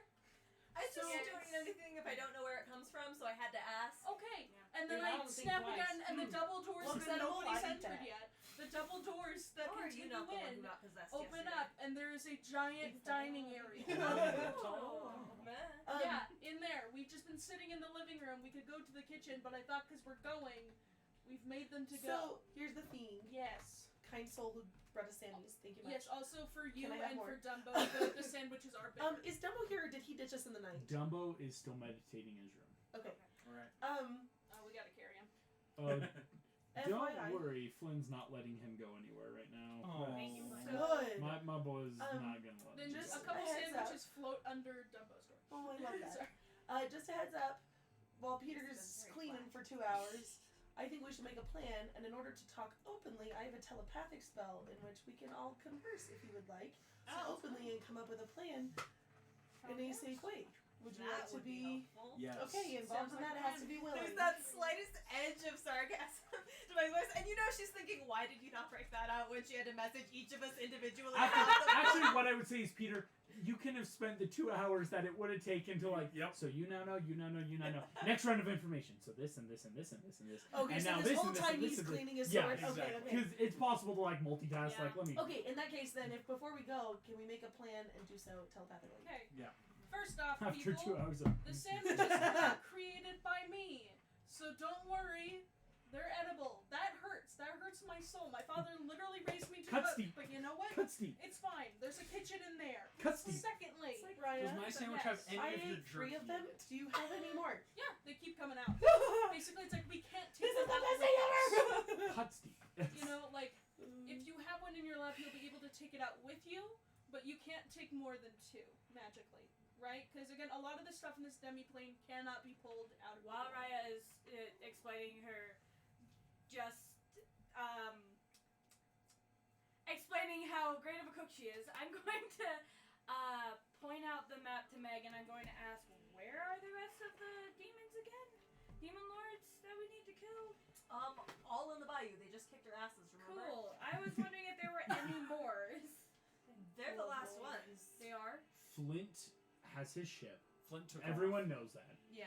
I just So- don't eat anything if I don't know where it comes from, so I had to ask. Okay. Yeah. And then Yeah, I I don't think snap twice. again, and the double doors Well, that then nobody's nobody entered that. yet. The double doors that Or are you continue not the one who in got possessed open yesterday? up, and there is a giant dining area. Oh, man. Yeah, in there. We've just been sitting in the living room. We could go to the kitchen, but I thought because we're going, we've made them to go. So, here's the thing. Yes. Kind soul who brought us Sammy's. Thank you much. Yes, also for you Can I have and more? for Dumbo, the sandwiches are bigger. Is Dumbo here or did he ditch us in the night? Dumbo is still meditating in his room. Okay. Alright. Oh, we gotta carry him. Don't FYI. worry, Flynn's not letting him go anywhere right now. Oh. Thank you, Flynn. Good. My boy's not gonna let Then him just go. a couple a heads up. sandwiches float under Dumbo's door. Oh, I love Sorry. that. Just a heads up, while This Peter's is very cleaning flat. for 2 hours, I think we should make a plan, and in order to talk openly, I have a telepathic spell in which we can all converse if you would like, openly and come up with a plan in a safe way. Would you like That to would be... helpful. Yes. Okay, involved in that has to be willing. There's that slightest edge of sarcasm to my voice, and you know she's thinking, why did you not break that out when she had to message each of us individually? Actually, what I would say is, Peter, you can have spent the 2 hours that it would have taken to Yep. so you now know, you now know, you now know. Next round of information. So this and this and this and this and this. Okay, and so now this whole and this time and this he's and this. cleaning his Yeah, sword. exactly. Okay, okay. Because it's possible to like multitask. Yeah. Like, let me. Okay, in that case then, if before we go, can we make a plan and do so telepathically? Okay. Yeah. First off, After 2 people, hours of. the sandwiches were created by me, so don't worry. They're edible. That hurts. That hurts my soul. My father literally raised me to Cut cook, Steve. but you know what? Cut Steve. It's fine. There's a kitchen in there. Cut Steve. Secondly, Raya, Does my sandwich have any I of your ate jerky? 3 of them. Do you have any more? yeah, they keep coming out. this Basically, it's like we can't is take the them out. best with thing us. ever! Cut Steve. You know, like if you have one in your lap, you'll be able to take it out with you, but you can't take more than 2 magically, right? Because again, a lot of the stuff in this demi-plane cannot be pulled out of. While the Raya is explaining her, explaining how great of a cook she is, I'm going to point out the map to Meg, and I'm going to ask, where are the rest of the demons again? Demon lords that we need to kill? All in the bayou. They just kicked our asses, remember? Cool. I was wondering if there were any more. They're the last ones. They are? Flint has his ship. Flint took Everyone knows that. Yeah.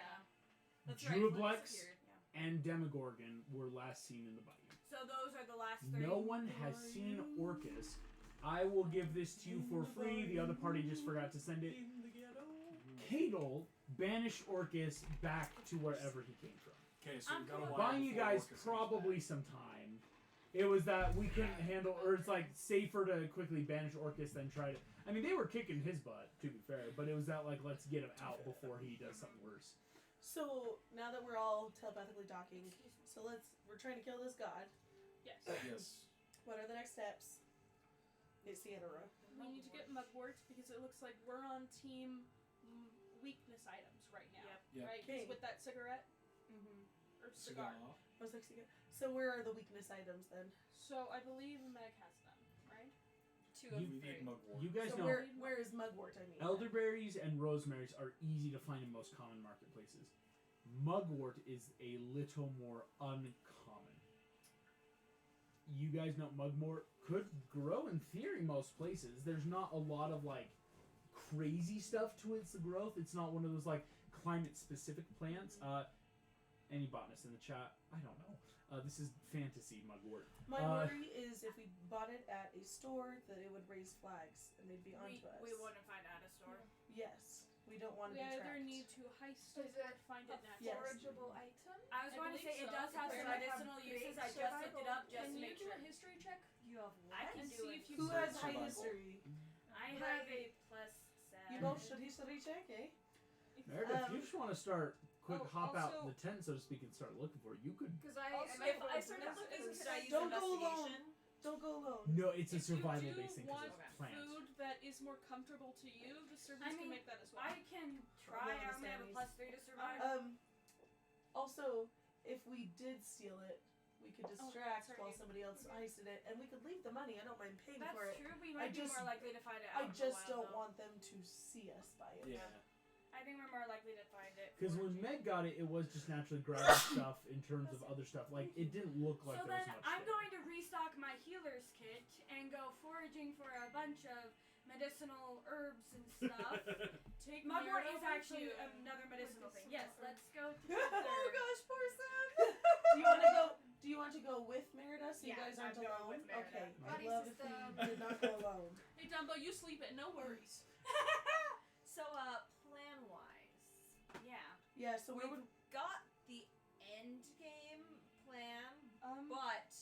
That's right. Drew Flint Blex disappeared. and Demogorgon were last seen in the bayou. So those are the last 3. No one has seen Orcus. I will give this to you for free. The other party just forgot to send it. Cadle banished Orcus back to wherever he came from. Okay, so I'm we got a cool with while Buying you before guys Orcus comes probably back. some time. It was that we couldn't handle, or it's like safer to quickly banish Orcus than try to. I mean, they were kicking his butt, to be fair, but it was that like let's get him out before he does something worse. So now that we're all telepathically talking, so we're trying to kill this god. Yes. Yes. What are the next steps? Etc. We need to get Mugwort because it looks like we're on team weakness items right now. Yep. Right? Okay. With that cigarette or cigar. I was like, so where are the weakness items then? So I believe Meg has them, right? 2 of We 3. need Mugwort. You guys So know where is Mugwort? I mean, elderberries and rosemaries are easy to find in most common marketplaces. Mugwort is a little more uncommon. You guys know Mugwort could grow in theory most places. There's not a lot of like crazy stuff to its growth. It's not one of those like climate specific plants. Any botanists in the chat? I don't know. This is fantasy Mugwort. my worry is if we bought it at a store that it would raise flags and they'd be onto us. We wouldn't find it at a store. Yes, we don't want to We be either tracked. need to heist it Is or it find a it naturally. forageable item? I was I going to say believe it so. does have Does some it have medicinal great uses. I just looked it survival? up just Can to you make do sure. a history check? You have I what? can And do see it. if you Who has high Survival. history? I have a +7. You both should history check, eh? Meredith, if you just want to start quick hop out also- the tent, so to speak, and start looking for it, you could. Because Also, If I started looking, is- could I use Don't go alone. investigation? Don't go alone. No, it's a If survival you do based thing because want it's plant. food that is more comfortable to you, the servants I can mean, make that as well. I can try. I only have a +3 to survive. Also, if we did steal it, we could distract sorry. while somebody else heisted it, and we could leave the money. I don't mind paying That's for it. true. We I might be just- more likely to find it out I in the just wild, don't though. want them to see us buy it. Yeah. I think we're more likely to find it. Because when foraging. Meg got it, it was just naturally grabbing stuff in terms of other stuff. Like, it didn't look like So there was then much I'm there. going to restock my healer's kit and go foraging for a bunch of medicinal herbs and stuff. Take Mugwort Mira is with actually you. another medicinal thing. Yes, let's go Oh together. gosh, poor Sam. Do you want to go with Merida so you Yeah, guys aren't I'm going alone? with Merida. Okay. I'd Buddy love if system. we did not go alone. Hey Dumbo, you sleep it, no worries. So, plan-wise, Yeah. Yeah, so we we've would got the end game plan, but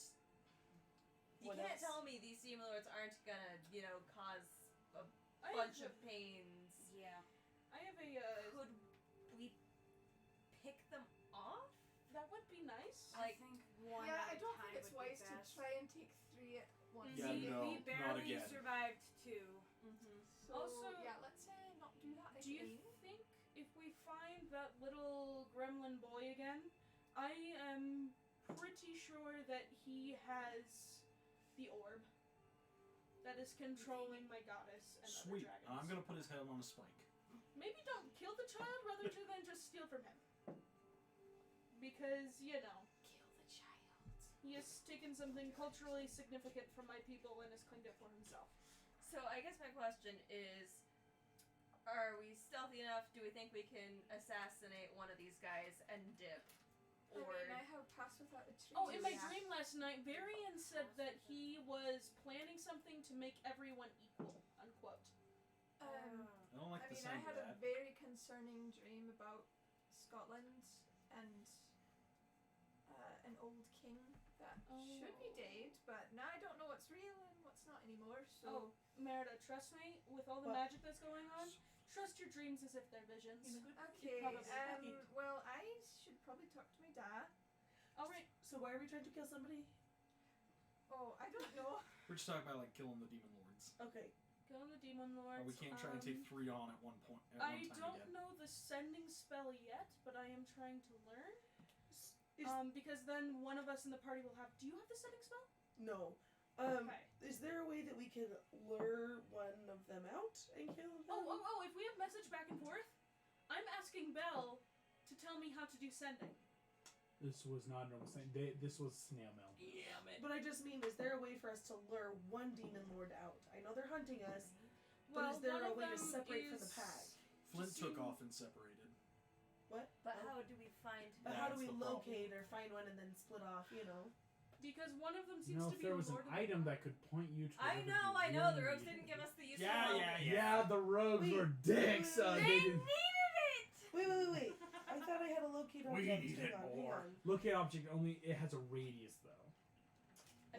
you What can't else? tell me these demon lords aren't gonna, cause a I bunch have, of pains. Yeah. I have a Could we pick them off? that would be nice. I think one Yeah, at I a don't time think it's would be wise best. to try and take 3 at once. Yeah, we, no, we not barely again. survived 2. So, Also, yeah, let's not do that Do you again. think if we find that little gremlin boy again, I am pretty sure that he has the orb that is controlling my goddess and Sweet. other dragons. I'm gonna put his head on a spike. Maybe don't kill the child rather than just steal from him. Because, Kill the child. he has taken something culturally significant from my people and has claimed it for himself. So I guess my question is, are we stealthy enough? Do we think we can assassinate one of these guys and dip? I Or mean, I have passed without a trace. Oh, in my dream last night, Varian said that he was planning something to make everyone equal, unquote. Um, I don't like I the mean, I sound had of a that. very concerning dream about Scotland and an old king that should be dead, but now I don't know what's real and what's not anymore, so... Merida, trust me, with all the What? magic that's going on, trust your dreams as if they're visions. Okay, Probably. well, I should probably talk to my dad. Alright, So why are we trying to kill somebody? Oh, I don't know. We're just talking about like killing the demon lords. Okay. kill the demon lords. Or we can't try and take 3 on at one point. At I one time don't again. know the sending spell yet, but I am trying to learn. Is- Because then one of us in the party will have. Do you have the sending spell? No. Okay. Is there a way that we can lure one of them out and kill them? Oh, if we have message back and forth, I'm asking Belle to tell me how to do sending. This was not normal thing. This was snail mail. damn it. But I just mean, is there a way for us to lure one demon lord out? I know they're hunting us, but Well, is there one a of way to them separate from the is- pack? Flint Just took seem- off and separated. What? But how do we find? But how do That's we the problem. locate or find one and then split off, you know? Because one of them You seems know, to if be there a was an lord of the item dark. that could point you to. I wherever know. you The really rogues needed didn't to give be. us the useful. Yeah, the rogues Wait, were dicks. wait, They didn't. needed it. Wait. I thought I had a locate We object. need Hang it on, hang more. on. Locate object only. It has a radius though.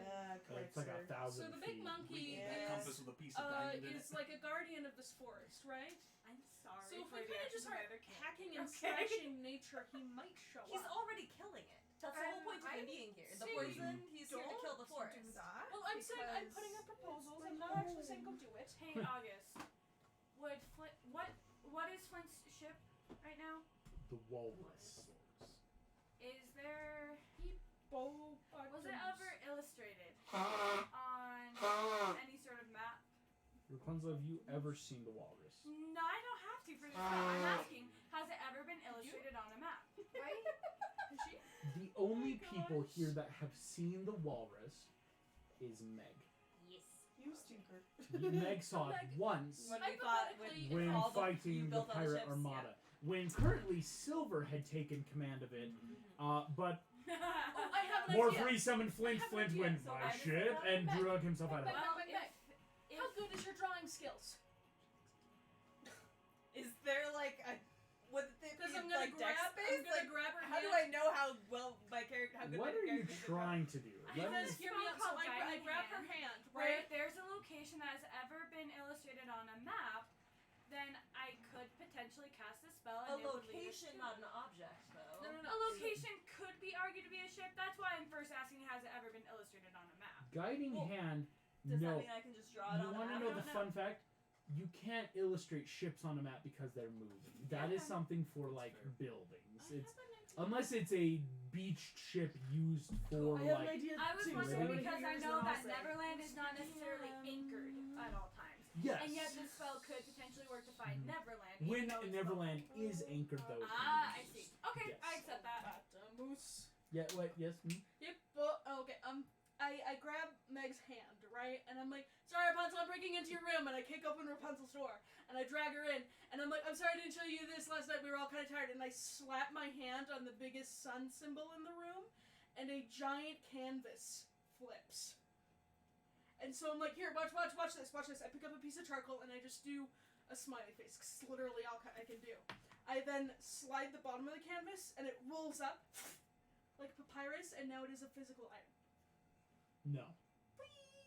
Correct, It's like sir. 1,000 So the big feet. monkey Compass with a piece of diamond in is it. like a guardian of this forest, right? I'm sorry. So if for we the kind of just actions of start other characters. hacking and Okay. slashing nature, he might show He's up. already killing it. That's the whole point of him I being here. The say poison, he's here to kill the Do forest. that. Well, I'm saying I'm because putting up proposals. I'm it's not actually saying go do it. Hey, August. Would Flint? What is Flint's ship right now? The walrus. Is there? Was it ever illustrated on any sort of map? Rapunzel, have you ever seen the walrus? No, I don't have to for this spell. I'm asking, has it ever been illustrated on a map? Right? The only my people gosh. here that have seen the walrus is Meg. Yes. You stinker. Meg saw it once When we fought with Hypothetically, when all you fighting the built on pirate ships, armada. When currently Silver had taken command of it, but Oh, I have an idea. Morphery summoned Flint. I have an Flint idea. went So my I just shit said, and Meg, drug himself out of it. Meg, Well, Meg, Meg. if How good is your drawing skills? Is there like a would it be Because I'm gonna like dex grab. I'm based? gonna Like, grab her how hand. do I know how well my character? How good What my are you character is? trying to do? Let me, Because hear me out. So Spell called I Guiding grab her Hand. hand, Where right? if there's a location that has ever been illustrated on a map, then I could potentially cast a spell A and it would lead us location, to not it. an object, though. No, no, no. A location could be argued to be a ship. That's why I'm first asking, has it ever been illustrated on a map? guiding Well, hand. Does No. that mean I can just draw it You on want to the map? know I the don't fun fact? You can't illustrate ships on a map because they're moving. That is Yeah. something for That's like fair. buildings. I It's have an idea. unless it's a beached ship used for I have an like. idea I was too. wondering Really? because I Yours know and that I'll say. Neverland is not necessarily anchored at all times. Yes. And yet this spell could potentially work to find Mhm. Neverland. When even though it's Neverland is anchored, though. it can Ah, be I see. used. Okay, Yes. I accept that. Moose. Yeah. What? Yes. Yep. But okay. I grab Meg's hand, right, and I'm like, "Sorry, Rapunzel, I'm breaking into your room," and I kick open Rapunzel's door, and I drag her in, and I'm like, "I'm sorry I didn't show you this last night. We were all kind of tired," and I slap my hand on the biggest sun symbol in the room, and a giant canvas flips. And so I'm like, "Here, watch this. I pick up a piece of charcoal and I just do a smiley face, 'cause it's literally all I can do. I then slide the bottom of the canvas, and it rolls up like papyrus, and now it is a physical item. No.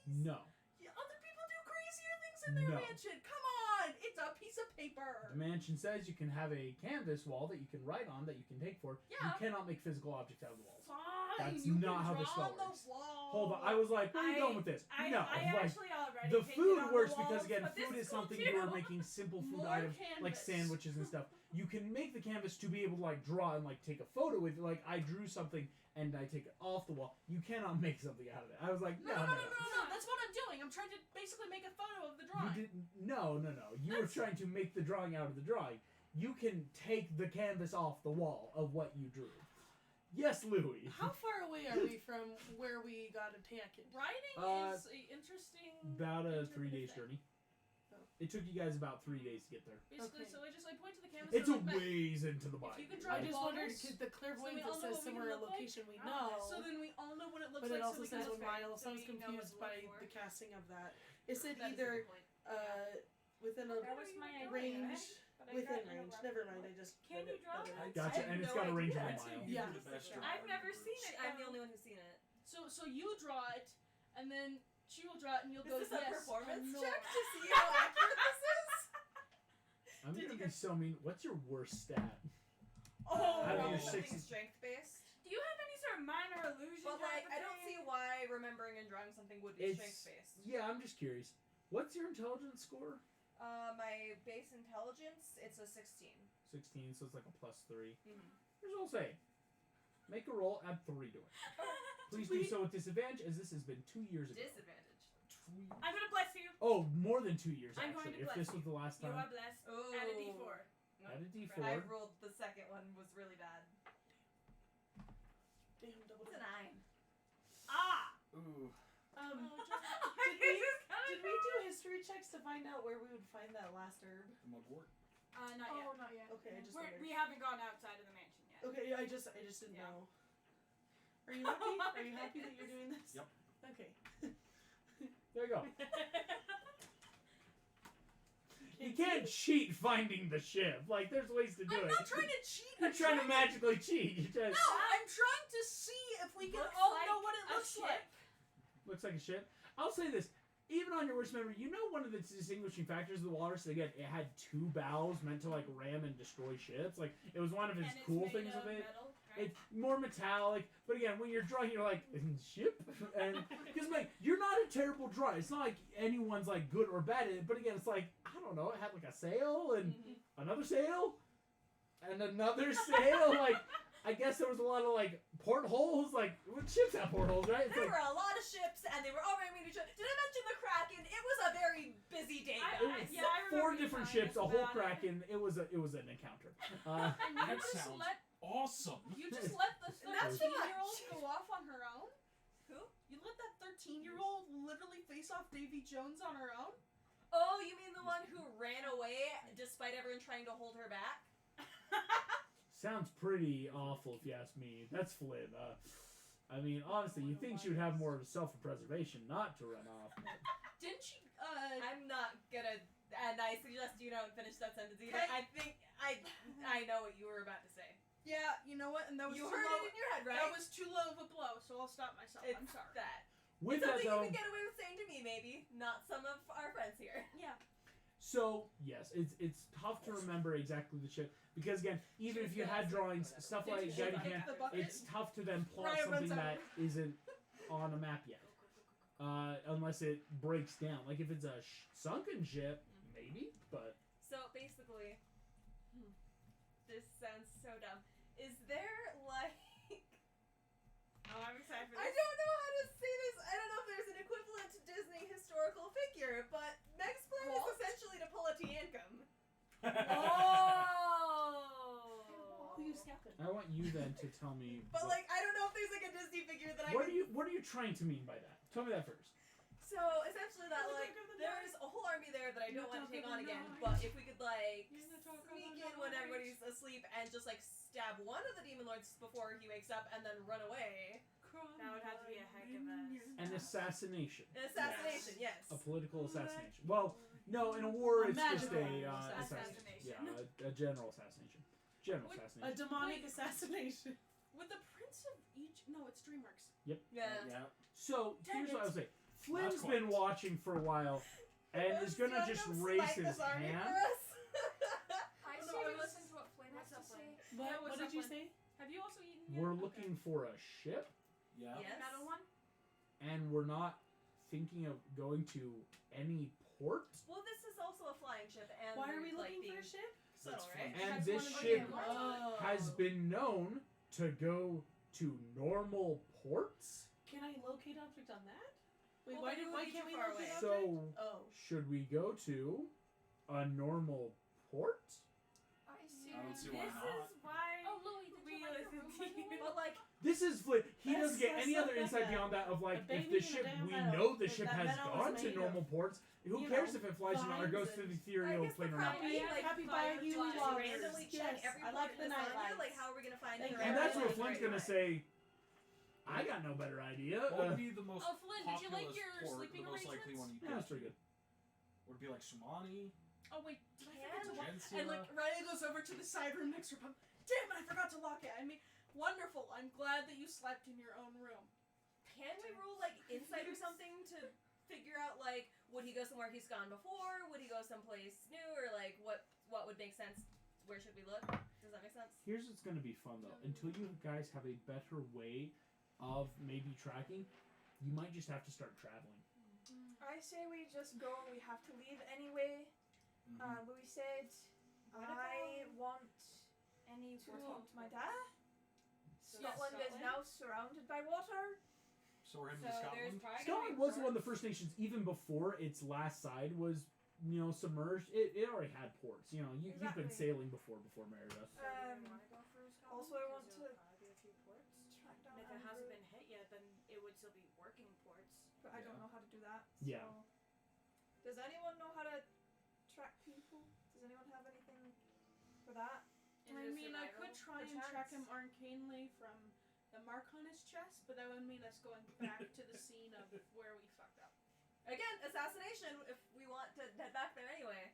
No. Yeah, other people do crazier things in their No. mansion. Come on, it's a piece of paper. The mansion says you can have a canvas wall that you can write on that you can take for. Yeah. You cannot make physical objects out of the walls. Fine, That's you not can how draw this spell on the works. wall. Hold on. I was like, where are you going with this? I no. I like, actually already the painted food on works the because walls, again, but this food is cool something too. you are making simple food More items like canvas. sandwiches and stuff. You can make the canvas to be able to like draw and like take a photo with. Like I drew something and I take it off the wall. You cannot make something out of it. I was like, No, that's what I'm doing. I'm trying to basically make a photo of the drawing. You didn't. No. You were trying to make the drawing out of the drawing. You can take the canvas off the wall of what you drew. Yes, Louis. How far away are we from where we got attacked? Writing is a interesting. About a interpretive 3 days thing. journey. It took you guys about 3 days to get there. Basically, Okay. so I point to the canvas. It's a and I'm like, ways into the Bible. you could draw I just wondered walrus, because the so clairvoyance we all it know says what we somewhere a look like? location we Oh, know. So then we all know what it looks but it like. also so we says can when Miles, so I was we know what confused to by look for. the casting of that. It said That is a either good point. within a That was my idea, range, but I within got in a range. rough Never spot. mind, I just Can read you it draw better. that? Gotcha, I have and it's no got a range of idea. a mile. Yeah. You're the best drawer I've in never the seen group. it. I'm the only one who's seen it. So you draw it, and then she will draw it, and you'll go, Is this a yes, performance or no. check to see how accurate this is? I'm Did gonna you be guys- so mean. What's your worst stat? Oh, Out of probably your something 60 strength based. Do you have any sort of minor illusion? But like, type I of don't see thing? why remembering and drawing something would be It's strength based. yeah. I'm just curious. What's your intelligence score? My base intelligence, it's a 16. 16, so it's like a +3. Mm-hmm. Here's what I'll say. Make a roll, add 3 to it. Please do we- so with disadvantage, as this has been 2 years ago. Disadvantage. I'm gonna bless you. Oh, more than 2 years I'm going actually. to If bless this you. was the last You time. are blessed. Oh. Add a D4. Add a D4. I rolled the second one was really bad. Damn, double It's a down. 9. Ah! Ooh. Did we do history checks to find out where we would find that last herb? The mugwort. Not Oh, yet. not yet. Okay, I just We're, wondered. we haven't gone outside of the mansion yet. Okay, yeah, I just didn't Yeah. know. Are you happy? Are you happy that you're doing this? Yep. Okay. There you go. You can't cheat finding the ship. Like, there's ways to do I'm it. not trying to cheat. You're I'm trying to magically cheat. You just No, I'm trying to see if we can Looks all like know what it a looks ship. like. looks like a ship. I'll say this. Even on your worst memory, you know one of the distinguishing factors of the Walrus, again, it had 2 bows meant to, like, ram and destroy ships. Like, it was one of his And it's cool made things of with it. metal, right? It's more metallic, but again, when you're drawing, you're like, ship? And, because, like, you're not a terrible drawer. It's not like anyone's, like, good or bad at it, but again, it's like, I don't know, it had, like, a sail, and another sail, and another sail, like... I guess there was a lot of, like, portholes, like, ships have portholes, right? It's There like, were a lot of ships, and they were all ramming each other. Did I mention the Kraken? It was a very busy day, I- guys. yeah, I remember 4 you different telling ships, us a whole about it. Kraken. It was an encounter. And you That just sounds let awesome. you just let the Not so 13-year-old much. go off on her own. Who? You let that 13-year-old literally face off Davy Jones on her own. Oh, you mean the one who ran away despite everyone trying to hold her back? Sounds pretty awful, if you ask me. That's Flynn. I mean, honestly, you think she would have more self-preservation not to run off. Didn't she? I'm not gonna, and I suggest you don't finish that sentence either. Okay. I think I know what you were about to say. Yeah, you know what? And that was You too heard low. it in your head, right? That was too low of a blow, so I'll stop myself. It's I'm sorry. that. With It's that, something though, you can get away with saying to me, maybe. Not some of our friends here. Yeah. so, yes, it's tough to remember exactly the ship. Because, again, even if you had drawings, stuff Did like you Daddy kick Can, the bucket? it's tough to then plot Ryan runs something out. that isn't on a map yet. Unless it breaks down. Like, if it's a sunken ship, maybe, but... So basically, this sounds so dumb. Is there like Oh, I'm excited for I this. don't know how to say this. I don't know if there's an equivalent to Disney historical figure, but Meg's plan is essentially to pull a Tiancum. Oh! Who you scalping? I want you then to tell me... But like, I don't know if there's like a Disney figure that I What can. are you trying to mean by that? Tell me that first. So essentially, that like there's a whole army there that I don't want to take on again. But if we could like sneak in when everybody's asleep and just like stab one of the demon lords before he wakes up and then run away. That would have to be a heck of a... An assassination. An assassination, yes. A political assassination. Well, no, in a war A it's just a magical assassination. assassination. Yeah, a general assassination. General Wait, A assassination. demonic assassination. With the Prince of Egypt. No, it's DreamWorks. Yep. Yeah. So Dang here's what I it. would say. Flynn's quite. been watching for a while, and is gonna just raise his hand. I Oh, no, say I we was- listen to what Flynn has What's to up, say. Yeah, What what's did up, you Lynn? say? Have you also eaten yet? We're Okay. looking for a ship, Yeah. Yes. Metal one? and we're not thinking of going to any port. Well, this is also a flying ship, and Why are they're, we like, looking for being a ship? subtle, That's right? fine. And That's this one of ship the- Oh. has been known to go to normal ports. Can I locate object on that? Wait, Well, why then it would why be can't too we far locate away. object? So Oh. should we go to a normal port? I see. I don't see This why not. is why Oh, Louie, did we you like your listen room, to by the you. way? But like, This is Flynn. He That's- doesn't get that's any stuff other like insight that. beyond that of like A if baby the in a ship damn we meadow. know the If ship that has meadow was gone to made normal of, ports. Who you cares know, if it flies or not or vines goes to the and- ethereal I guess the plane or not? problem is, like, Happy fire Bayou flies Walrus. randomly check Yes, every I port like in the this area. nightlights. Like, how are we gonna find Thank her? you. And that's where Right, Flynn's right, gonna right. say, I got no better idea. What would be the most Oh, Flynn, did you like populous your port, sleeping the most likely one arrangements? you Yeah, go that's to? pretty good. Would it be like Sumani? Oh wait, did I forget to Can- lock? Gensula? And like Riley goes over to the side room next to her. Damn it, I forgot to lock it. I mean, wonderful. I'm glad that you slept in your own room. Can we roll like insight or something to figure out like would he go somewhere he's gone before? Would he go someplace new or like what would make sense? Where should we look? Does that make sense? Here's what's gonna be fun though. Until you guys have a better way of maybe tracking, you might just have to start traveling. I say we just go. We have to leave anyway. Louis said, I want Any to portal? talk to my dad. So Scotland is now surrounded by water. So we're heading So to there's Scotland? probably Scotland was one of the first nations, even before its last side was, submerged. It already had ports. You've been Exactly. sailing before Meredith. So do we wanna go for Scotland? also I want 'Cause to there'll probably be a few ports. track down And if it Andrew, hasn't been hit yet, then it would still be working ports. but I don't know how to do that. Yeah. So. Does anyone know how to track people? Does anyone have anything for that? Is I it mean, I survival? could try and track him Perchance. arcanely from the mark on his chest, but that would mean us going back to the scene of where we fucked up. Again, assassination if we want to head back there anyway.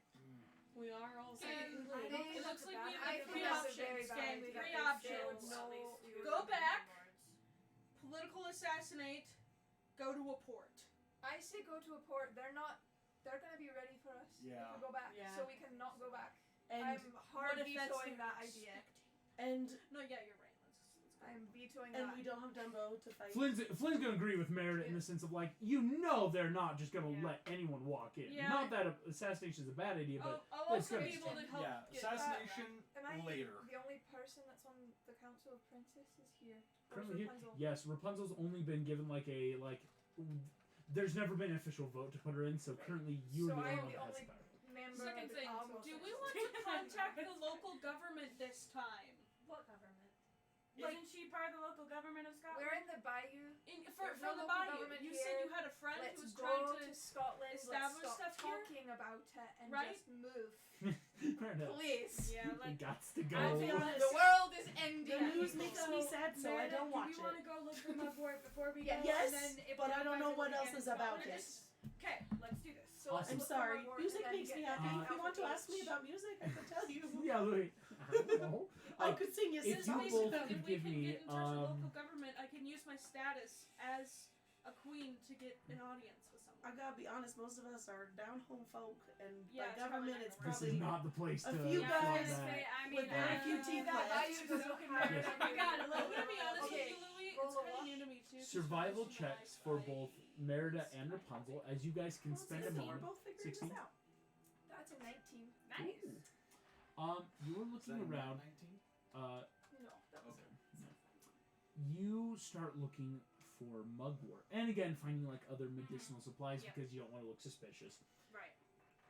We are all Okay, saying I don't it looks like we I have think three that's a very options. bad Gang, idea. three They options. still At least two Go of the back. lords. Political assassinate, go to a port. I say go to a port. They're gonna be ready for us Yeah. if we go back. Yeah. So we can not go back. And I'm hard what if that's vetoing the that idea. and No, yeah, you're right. Let's go. I'm vetoing and that. we don't have Dumbo to fight. Flynn's gonna agree with Merida in the sense of like, they're not just gonna let anyone walk in. Yeah. Not that assassination is a bad idea, but I'll it's also gonna be able to help Yeah, get assassination Am I later. the only person that's on the Council of Princesses here? Or is currently here, Rapunzel? yes, Rapunzel's only been given there's never been an official vote to put her in, so currently you're So the I'm only the one that only has power. member Second of the thing, Council. do we want to contact the local government this time? What government? Isn't she part of the local government of Scotland? We're in the Bayou. For There's no the local bayou. government You here. said you had a friend Let's who was go trying to Scotland. establish Let's stop stuff here. talking about it and Right? just move, Merida, please. Yeah, it like. gots to go. I'll be honest. The world is ending. The news people. makes me sad, so I Meredith, don't watch do we want it. to go look for Mugwort before we Yes. go? Yes, and then if but we I don't know find what it else again, is about Scotland, it. Okay, let's do this. So let's Awesome. I'm look sorry. for Mugwort Music and then makes me get happy. back If you out want to of ask me H. about music, I could tell you. Yeah, Louis. I don't know. I could sing you if some you songs. both If could we give can me, get in touch with local government, I can use my status as a queen to get an audience with someone. I gotta be honest, most of us are down home folk, and Yeah, by it's government, probably it's not This probably is not the place a to few Yeah, I flaunt was guys gonna say, that. I mean, with very few teeth That left. Bayou doesn't matter. Yes. I got it. I'm gonna be honest Okay. with you, Louis. Roll It's a kind of what? new to me too. 'cause Survival most of checks my for life both I- Merida and Rapunzel, as you guys can Well, spend a 16, moment. We're both figuring 16? this out. That's a 19. Nice. You were looking around. 19? No, that was Okay. You start looking for mugwort, and again finding like other medicinal supplies Yep. because you don't want to look suspicious. Right.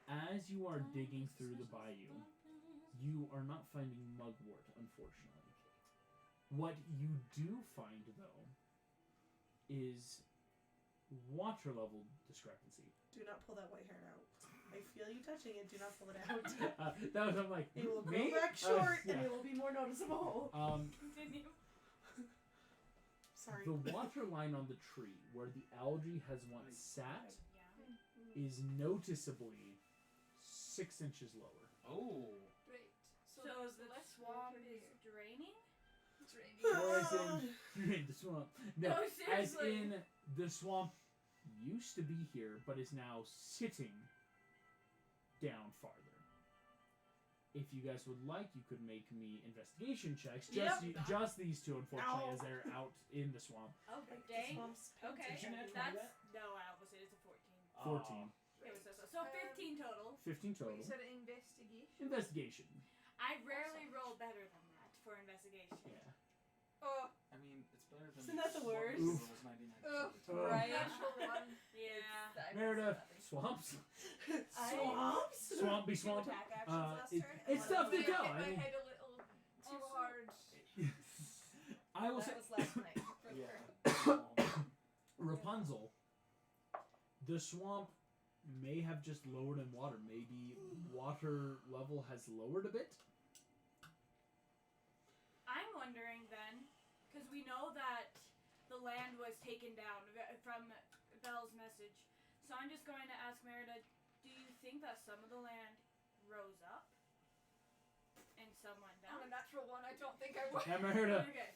As you are digging through the bayou, you are not finding mugwort, unfortunately. What you do find, though, is water level discrepancy. Do not pull that white hair out. I feel you touching it. Do not pull it out. That was I'm like, It will me? grow back short, Yeah. and it will be more noticeable. Continue. Sorry. The water line on the tree where the algae has once sat Yeah. is noticeably 6 inches lower. Oh. great. So there's the less swamp water is here. draining? Draining. Or as in, you're in the swamp. No, No, as seriously. in the swamp used to be here, but is now sitting down farther. If you guys would like, you could make me investigation checks. Just these two, unfortunately, Ow. as they're out in the swamp. Oh, Like the dang. swamp's Okay, painted. that's... No, I almost said it's a 14. 14. It was so 15 total. 15 Wait, total. you said investigation? Investigation. I rarely roll better than that for investigation. Yeah. Oh, I mean, it's better than. Isn't that the swamp worst? Oof. rolls 99% Ugh. of the time. Right. natural one. Yeah. Merida, swamps. Swamps? Swamp be swamp. Attack actions last It- turn. it's and tough to one Hit tell. my I mean, head a little too hard. I will That say, was last night. For Yeah. Rapunzel, the swamp may have just lowered in water. Maybe water level has lowered a bit. I'm wondering then, because we know that the land was taken down from Belle's message. So I'm just going to ask Merida, do you think that some of the land rose up and some went On down? a natural one, I don't think I would. Yeah, Merida, Okay.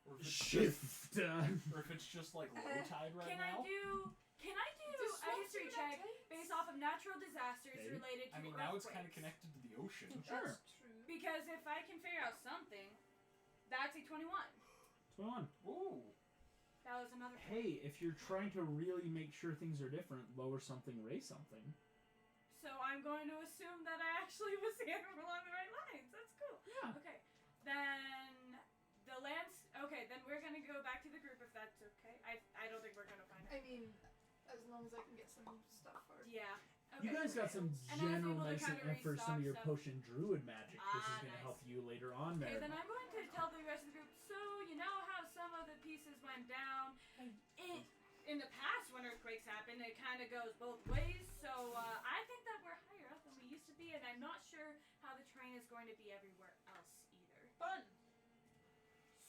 Or if it's shift. or if it's just like low tide right Can I now. do Does a swamps history do check that based off of natural disasters Maybe. related to I mean, now it's kind of earthquakes? connected to the ocean. Sure. That's true. Because if I can figure out something, that's a 21. 21. Ooh. That was another. Hey, if you're trying to really make sure things are different, lower something, raise something. So I'm going to assume that I actually was here along the right lines. That's cool. Yeah. Okay. Then the lands. Okay. Then we're gonna go back to the group if that's okay. I don't think we're gonna find I it. mean, as long as I can get some stuff for Yeah. You Okay. guys got some And I was general able to medicine kinda and for some of your restock potion druid magic. This is Ah, going to nice. help you later on, Okay, Merida. then I'm going to tell the rest of the group. So you know how some of the pieces went down. In the past, when earthquakes happen, it kind of goes both ways. So I think that we're higher up than we used to be, and I'm not sure how the terrain is going to be everywhere else either. Fun.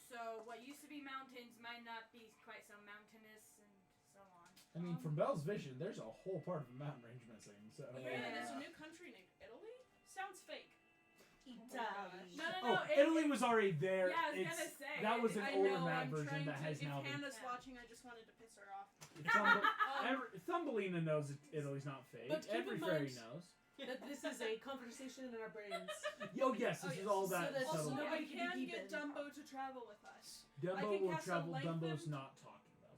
So what used to be mountains might not be quite so mountainous, and so on. I mean, from Belle's vision, there's a whole part of the mountain range missing. So Yeah. There's a new country named Italy. Sounds fake. Italy. No, Italy was already there. Yeah, I was It's, gonna say. that was an I older know, map I'm version trying that has to, now if been. Hannah's watching, I just wanted to piss her off. Thumbelina knows Italy's not fake. But keep Every in fairy mind- knows. That this is a conversation in our brains. Oh yes, this is all So that. that Also, subtle. nobody I can can be get keeping. Dumbo to travel with us. Dumbo can will cast a travel. lengthened- Dumbo's not talking though.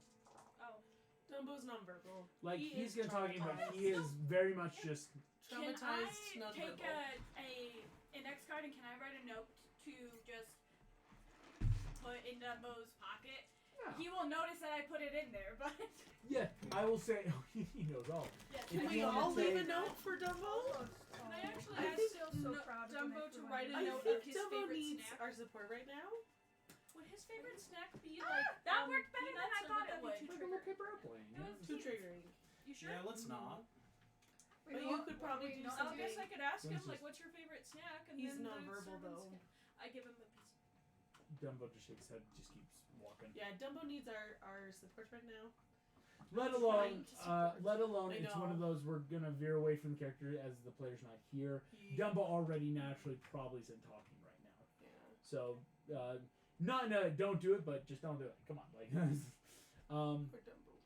Oh. Dumbo's nonverbal. Like He he's is gonna talking about. traumatized. He is very much just. Can Traumatized, I nonverbal. take an X card and can I write a note to just put in Dumbo's pocket? Yeah. He will notice that I put it in there, but Yeah, I will say. He knows all. yes, If Can you we wanna all leave a take- note for Dumbo? Can I actually I ask think Dumbo to write a I note think of his Dumbo favorite needs snack? our support right now. Would his favorite snack be like that worked better than peanuts, I or thought that it be would. too Like a little triggering? paper airplane. It was Too triggering. You sure? Yeah, let's not. But you could probably do I something. guess I could ask him What's like, this? "What's your favorite snack?" And He's then nonverbal, serve him though. snack. I give him a piece. Dumbo just shakes his head, just keeps walking. Yeah, Dumbo needs our support right now. Let trying alone, to support. let alone, I it's one know. of those we're gonna veer away from the character as the player's not here. Dumbo already naturally probably isn't talking right now, Yeah. so no, don't do it, but just don't do it. Come on, like, Poor Dumbo.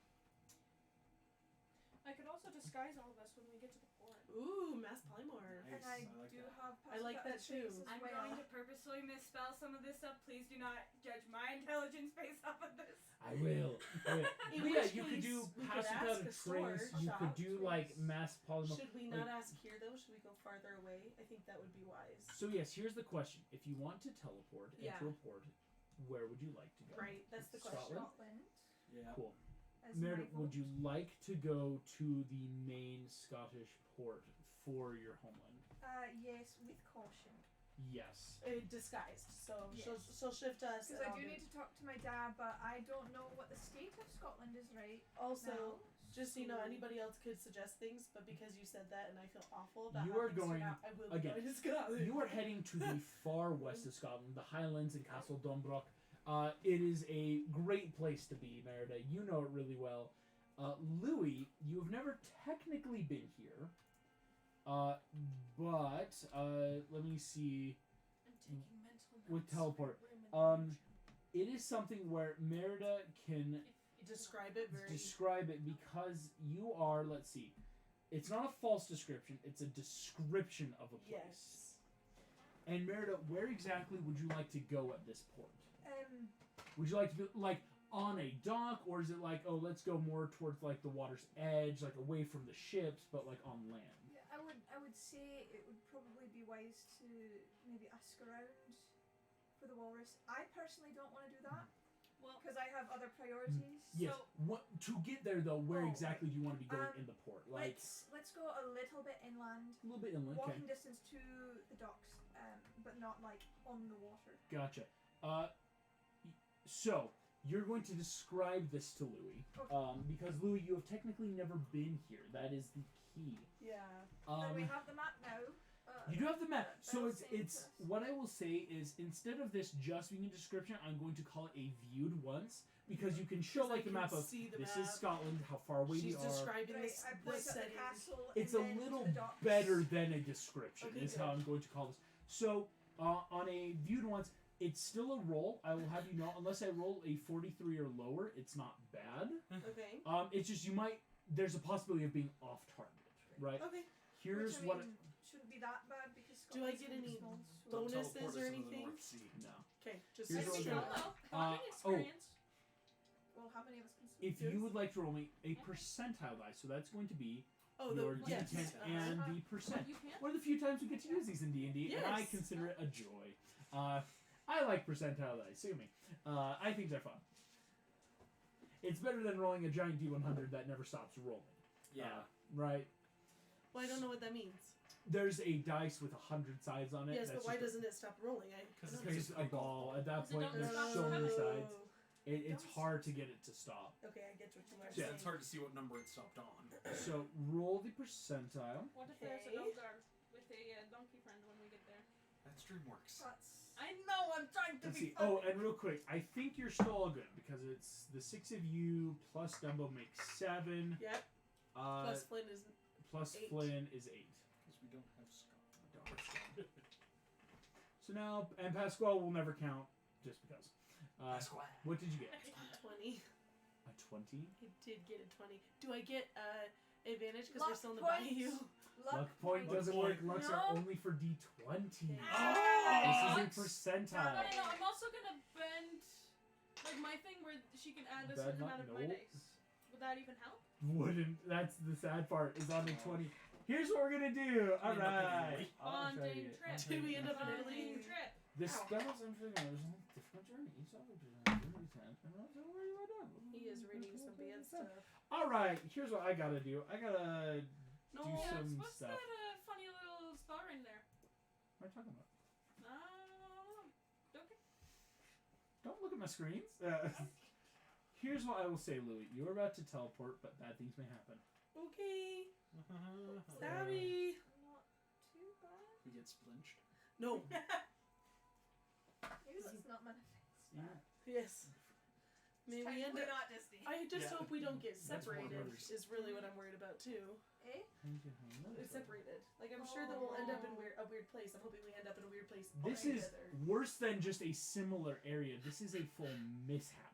I could also disguise all of us when we get to the port. Ooh, mass polymorph. Nice. And I I like do that. have I like that passive too. traits as I'm well. going to purposely misspell some of this stuff. Please do not judge my intelligence based off of this. I will. In But yeah, which you could case, do we could passive ask without a store trace. You shop could do like trace. mass polymorph. Should we not ask here though? Should we go farther away? I think that would be wise. So yes, here's the question: if you want to teleport Yeah. and to a port, where would you like to go? Right, that's the question. Scotland? Scotland. Yeah. Cool. As Meredith, my would vote. you like to go to the main Scottish port for your homeland? Yes, with caution. Yes. Disguised, so Yes. she'll shift us. Because I do need to talk to my dad, but I don't know what the state of Scotland is right Also, now. just so you know, so- anybody else could suggest things, but because you said that and I feel awful about You how are things turned going- out, I will be again, going to Scotland. You are heading to the far west of Scotland, the Highlands and Castle Dunbrook. It is a great place to be, Merida. You know it really well. Louis, you have never technically been here, but let me see. I'm taking mental notes. With teleport. for room and It is something where Merida can Describe it very. describe it because you are, let's see, it's not a false description, it's a description of a place. Yes. And Merida, where exactly would you like to go at this port? Um, Would you like to be like on a dock, or is it like, oh, let's go more towards like the water's edge, like away from the ships, but like on land? yeah, I would say it would probably be wise to maybe ask around for the walrus. I personally don't want to do that Well, because I have other priorities. Yes. So- What to get there though? Where Oh, exactly do you want to be going um, in the port? Like Let's go a little bit inland, a little bit inland. Okay. walking distance to the docks, but not like on the water. Gotcha. So you're going to describe this to Louis, Okay. because Louis, you have technically never been here. That is the key. Yeah. Then we have the map now. You do have the map. So that'll it's save it's us. what I will say is instead of this just being a description, I'm going to call it a viewed once because you can show 'Cause I like the can map of see the this map. is Scotland, how far away She's we are. describing Right, this, I the point at the setting. castle. It's and a then little to the docks. better than a description. Okay, is good. how I'm going to call this. So on a viewed once, it's still a roll. I will have you know, unless I roll a 43 or lower, it's not bad. Okay. It's just you might. There's a possibility of being off target, right? Okay. Here's Which, I what. mean, shouldn't be that bad because Do I Scotland's get kind of any small, so- Don't bonuses teleport us or into the anything? North Sea. No. Okay. Just Here's I what think we're I'll gonna- know. How many experience? Well, how many of us can If swim? you would like to roll me a percentile die, so that's going to be Oh, your the yes. D10 and the percent. You can? One of the few times we get to use these in D&D, and I Yes. consider it a joy. I like percentile dice. Sue me. I think they're fun. It's better than rolling a giant D100 that never stops rolling. Yeah. Right? Well, I don't know what that means. There's a dice with 100 sides on it. Yes, that's but why just doesn't it stop rolling? Because Because it's a ball. At that Because it point, don't there's stop so many coming. sides. It's hard to get it to stop. Okay, I get what you are Yeah. saying. It's hard to see what number it stopped on. So roll the percentile. What if there's a Okay. Dolgar with a donkey friend when we get there? That's DreamWorks. That's I know, I'm trying to Let's be see. funny. Oh, and real quick, I think you're still all good because it's the 6 of you plus Dumbo makes 7. Yep. Plus, Plus Flynn is plus 8. Flynn is 8. Because we don't have Scott. Don't have Scott. So now, and Pasquale will never count, just because. What did you get? 20. A 20? I did get a 20. Do I get advantage because Luck we're still in the point. bayou? Luck point doesn't work. Lucks are only for D20. This is a percentile. No. I'm also gonna bend like my thing where she can add a certain amount of my dice. Would that even help? Wouldn't. That's the sad part. Is on the 20. Here's what we're gonna do. All right. Bonding trip. Did we end up in Bonding Italy? trip. The spells I'm figuring out is a different journey. Each of He is reading some bad stuff. All right. Here's what I gotta do. I gotta No, do some what's stuff. that funny little spell ring there? What are you talking about? Okay. Don't look at my screens. Here's what I will say, Louis. You're about to teleport, but bad things may happen. Okay. Sorry. Not too bad. We get splinched. No. Maybe let's not manifest that. Yes. May we end Technically up. not Disney. I just Yeah. hope we don't get That's more separated. murders. Is really what I'm worried about too. Eh? It's separated. Like I'm sure that we'll end up in a weird place. I'm hoping we end up in a weird place. This all is together. worse than just a similar area. This is a full mishap.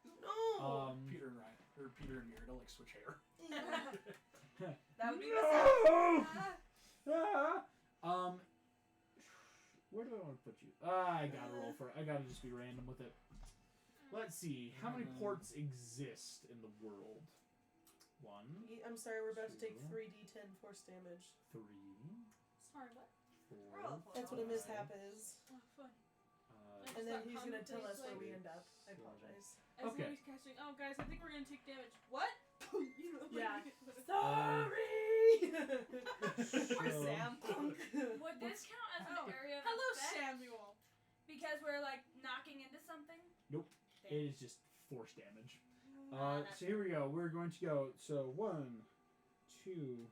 No. Peter and Ryan, or Peter and Miranda like switch hair. That would be No! Ah. Where do I want to put you? I gotta roll for it. I gotta just be random with it. Let's see. How many ports exist in the world? 1, I'm sorry. We're about to take 2, 3d10 force damage. 3, Sorry, what? 4. That's what a mishap is. Oh, fun. And then he's gonna tell us where we end up. I apologize. As Okay. though he's casting. Oh, guys, I think we're gonna take damage. What? You know, Yeah. Sorry. Poor Sam. Would this count as an area of Hello, effect? Samuel. Because we're like knocking into something? It is just force damage. That's So here we go. We're going to go. So 1, 2,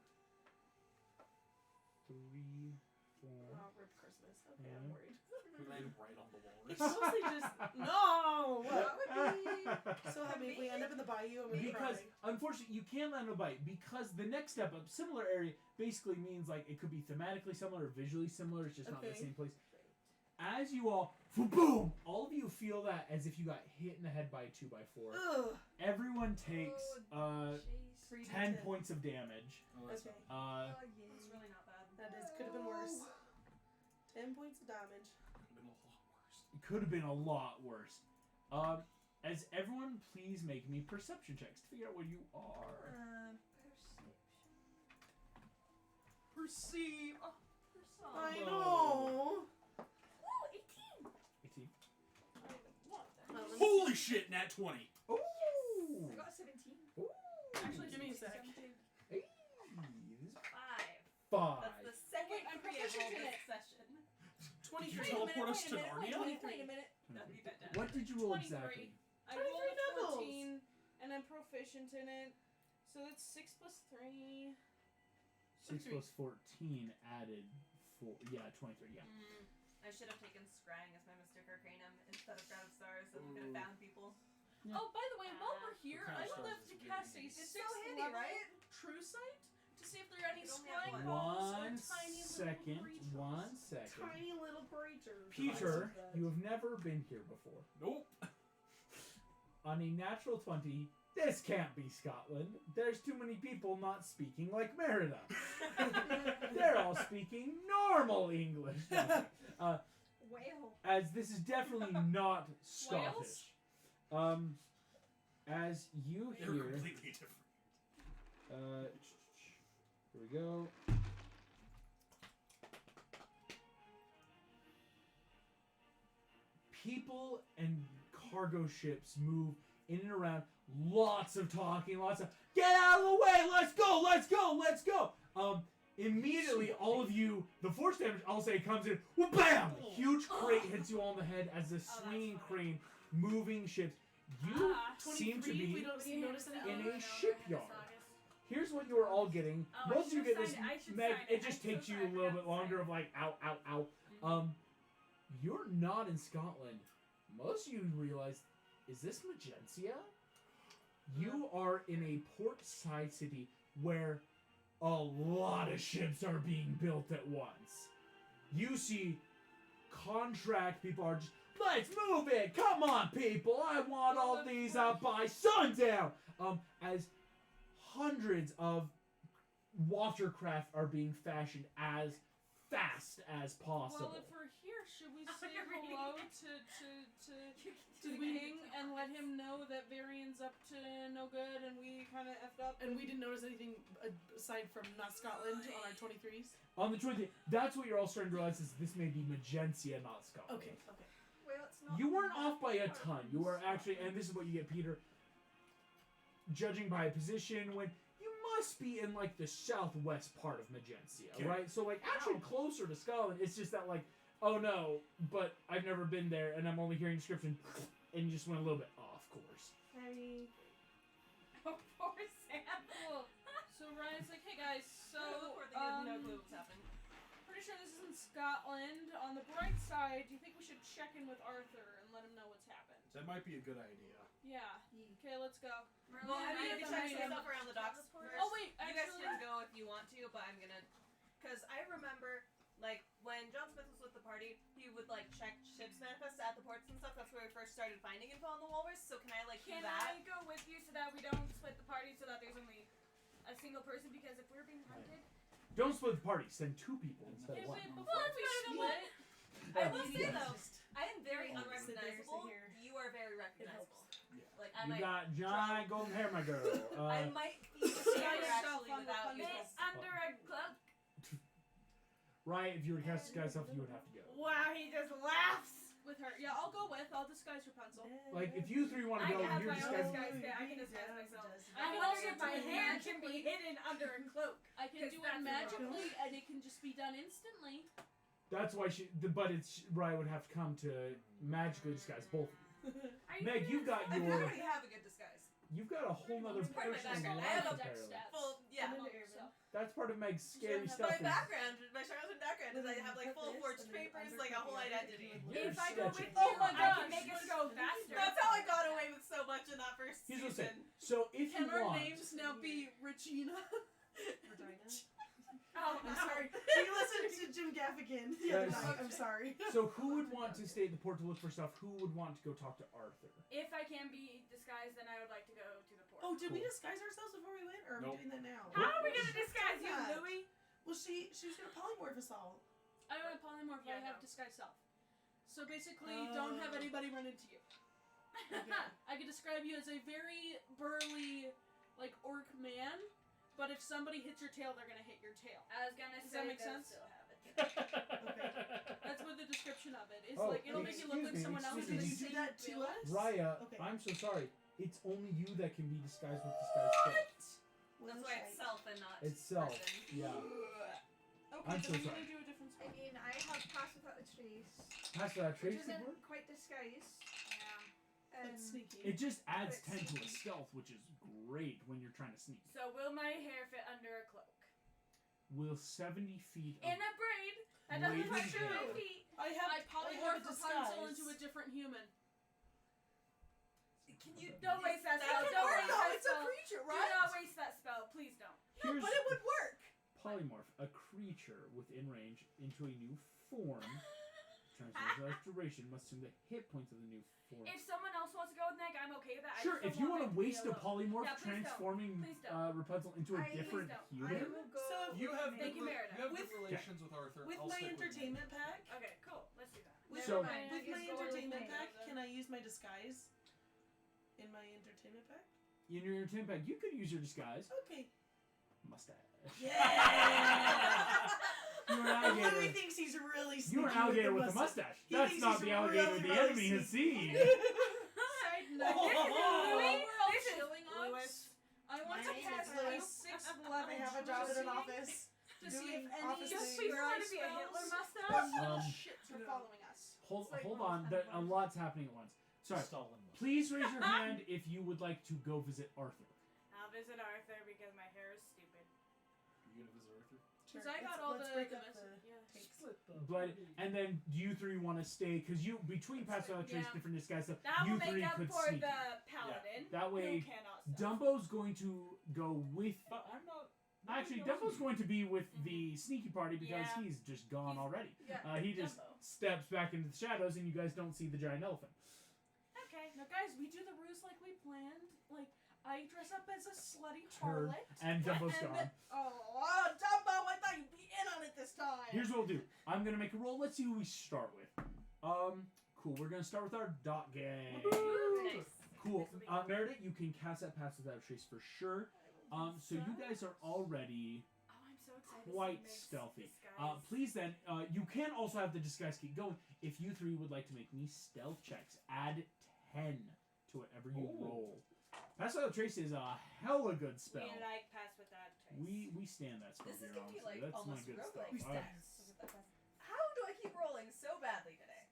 3, 4. Oh, rip Christmas. Okay, I'm worried. We landed right on the It's walrus. mostly just no. That would be. So happy if we end up in the bayou. I'm gonna Because cry. unfortunately you can land a bite because the next step up, similar area, basically means like it could be thematically similar or visually similar. It's just not in the Okay. same place. As you all, boom! All of you feel that as if you got hit in the head by a 2x4. Ugh. Everyone takes Jeez. 10 points of damage. Oh, that's Okay. Oh, That's yeah. really not bad. That is could have been worse. 10 points of damage. been a lot worse. It could have been a lot worse. As everyone, please make me perception checks to figure out where you are. Perception. Perceive. Oh, I know. Ooh, 18! 18. Holy shit, nat 20. Ooh! I got a 17. Ooh! Actually, give me a sec. Hey, 5. 5. That's the second Wait, I'm critical proficient in this it. session. Did you 23. teleport us to wait Narnia? a minute. That'd be fantastic. What did you roll 23. exactly? I rolled 23 a doubles. 14, and I'm proficient in it. So that's 6 plus 3. 6 plus 14 added 4. Yeah, 23. Yeah. I should have taken Scrying as my Mystic Arcanum instead of God of Stars, so we could have found people. Yeah. Oh, by the way, while we're here, What kind I of would stars love is to it cast a giving you? 6th It's so handy, level right? True Sight to see if there are any We only have scrying one. balls or One tiny second. little creatures. 1 second. Tiny little creatures. Peter, you have never been here before. Nope. On a natural 20, this can't be Scotland. There's too many people not speaking like Merida. They're all speaking normal English. Whale. As this is definitely not Scottish. As you They're hear, completely different. here we go. People and cargo ships move in and around. Lots of talking, lots of get out of the way, let's go, let's go, let's go. Immediately, all of you, the force damage, I'll say, comes in. Well, bam! Huge crate hits you all in the head as the swinging crane, moving ships. You seem to 23, we be don't see notice in anything. a shipyard. Here's what you are all getting. Oh, Most of you get this. I should Meg, sign it it. just I'm so takes you sorry, a I little forgot bit to longer sign of like, ow, ow, ow. You're not in Scotland. Most of you realize, is this Magencia? You are in a port-side city where a lot of ships are being built at once. You see contract people are just, let's move it! Come on, people! I want all these out by sundown! As hundreds of watercraft are being fashioned as fast as possible. Well, if we're here, should we say hello to the king and let him know that Varian's up to no good and we kind of effed up? And we didn't notice anything aside from not Scotland on our 23s? On the 20th, that's what you're all starting to realize is this may be Magencia, not Scotland. Okay. Well, it's not. You weren't off by a ton. You were actually, and this is what you get, Peter, judging by position, when you must be in, like, the southwest part of Magencia, right? So, like, actually closer to Scotland. It's just that, like, oh no, but I've never been there, and I'm only hearing description, and you just went a little bit off course. Very. Oh, poor Sam. Cool. So Ryan's like, hey guys, so Before they have no clue what's happening. pretty sure this is in Scotland. On the bright side, do you think we should check in with Arthur and let him know what's happened? That might be a good idea. Yeah. Okay, let's go. Well, I mean, you can check some stuff around the docks. Oh wait, You guys actually, can go if you want to, but I'm gonna, because I remember, like, when John Smith was with the party, he would, like, check ships manifests at the ports and stuff. That's where we first started finding info on the walrus. So can I, like, do Can that? I go with you so that we don't split the party so that there's only a single person? Because if we're being hunted, Don't split the party. Send 2 people instead okay, of 1. wait, before we split, I will say Yeah. though, I am very Sit there, unrecognizable. sit here. You are very recognizable. Yeah. Like I You might, got giant golden hair, my girl. I might be Disguise here yourself actually on without you. Rapunzel. under a cloak. Right, if you were to cast disguise self, you would have to go. Wow, he just laughs. with her. Yeah, I'll go with. I'll disguise Rapunzel. Like, if you 3 want to I go, have you're my own disguising. disguise kit. I can disguise myself. I I can wonder also if my do it hair can be magically. hidden under a cloak. I can 'Cause do that's it a magically, and it can just be done instantly. That's why but it's Ryan would have to come to magically disguise both of you. Are you Meg, you've got I your, already have a good disguise. you've got a whole nother It's part of my person background. in I have life a apparently. stats. Full, yeah. So, That's part of Meg's scary have stuff. My is- background, my Charlotte background is I have like full forged papers, like a whole identity. You're If I go with sketchy. you, Oh my I gosh. can make us go faster. That's how I got away with so much in that first Here's what I'm saying. season. So if can you our want, names now be Regina? Oh, I'm sorry. We listened to Jim Gaffigan the other Yes. night. I'm sorry. so who would want to stay at the port to look for stuff? Who would want to go talk to Arthur? If I can be disguised, then I would like to go to the port. Oh, did we Cool. disguise ourselves before we went, or are Nope. we doing that now? How are we gonna disguise you, Yeah. Louie? Well, she was gonna polymorph us all. I want polymorph. Yeah, I have no. disguise self. So basically, don't have anybody run into you. I could describe you as a very burly, like orc man. But if somebody hits your tail, they're gonna hit your tail. I was gonna Does say that make they'll sense? still have it. That's what the description of it is. Oh, Like it'll make you look like excuse me, someone else. excuse in me. the Did you do same that to build. us? Raya, Okay. I'm so sorry. It's only you that can be disguised with disguise self. That's why it's self and not Itself. person. Yeah. Okay, I'm then so we sorry. need to do a different I spell. mean, I have Pass Without a Trace, Pass that which trace isn't work? quite disguise. That's sneaky. It just adds It's 10 to a sneaky. stealth, which is great when you're trying to sneak. So will my hair fit under a cloak? Will 70 feet of In a braid that doesn't Braided touch hair. my feet. I I have polymorph a Rapunzel disguise. into a different human. Can you Don't waste that spell. can Don't work. waste No, that it's a spell. creature, Do right? not waste that spell. Please don't. Here's But it would work. polymorph, a creature within range into a new form. Transformation restoration must assume the hit points of the new form. If someone else wants to go with Meg, I'm okay with that. I Sure, just if don't you want Meg to be waste a alone. polymorph Yeah, please don't. transforming Please don't. Rapunzel into a I- different Please don't. I human, will go. So You have Thank you, Meredith. you have With- good relations with Arthur. With I'll my stick with you. entertainment pack, Okay, cool. Let's do that. with, So- with Just my go with entertainment me. pack, can I use my disguise in my entertainment pack? in your entertainment bag, you could use your disguise. Okay. Mustache. Yeah. You're an Louis alligator. thinks he's really sneaky. You're an alligator with a mustache. mustache. He That's thinks not he's the alligator really, the really enemy has seen. Side This note. is While Louis. we're all This is chilling on, Louis. I want My to name cast is Louis. a 6th I level have a job in an tracing office. to see doing if any office Just things. please dry want to be a Hitler spells mustache. or little Um, shits are following us. Hold, It's like hold one on. of There, the a lot's happening at once. Sorry. Stalin was. Please raise your hand if you would like to go visit Arthur. I'll visit Arthur because my hair is stupid. You gonna visit Arthur? Because I got all let's the break the up message. the Yeah. takes. But and then you 3 want to stay because you between Pass Without a Trace, Yeah. different disguise stuff. That you will 3 make up could for sneak. the paladin. That way, who cannot stealth. Dumbo's going to go with. But I'm not Actually, Dumbo's going to be with the sneaky party because Yeah. he's just gone already. Yeah. He just Dumbo. steps back into the shadows, and you guys don't see the giant elephant. Okay. Now, guys, we do the ruse like we planned. Like, I dress up as a slutty Turd. harlot. And Dumbo's and gone. Oh, Dumbo! I thought you'd be in on it this time. Here's what we'll do. I'm gonna make a roll. Let's see who we start with. Cool. We're gonna start with our dot gang. Nice. Cool. Meredith, you can cast that pass without a trace for sure. So you guys are already Oh, I'm so excited. quite to see Meg's stealthy. disguise. Please then, you can also have the disguise keep going. If you three would like to make me stealth checks, add 10 to whatever you roll. Pass without a trace is a hella good spell. We like pass without trace. We stand that spell This is here, gonna be honestly. like That's my almost good stuff. roguelike Alright. stats. How do I keep rolling so badly today?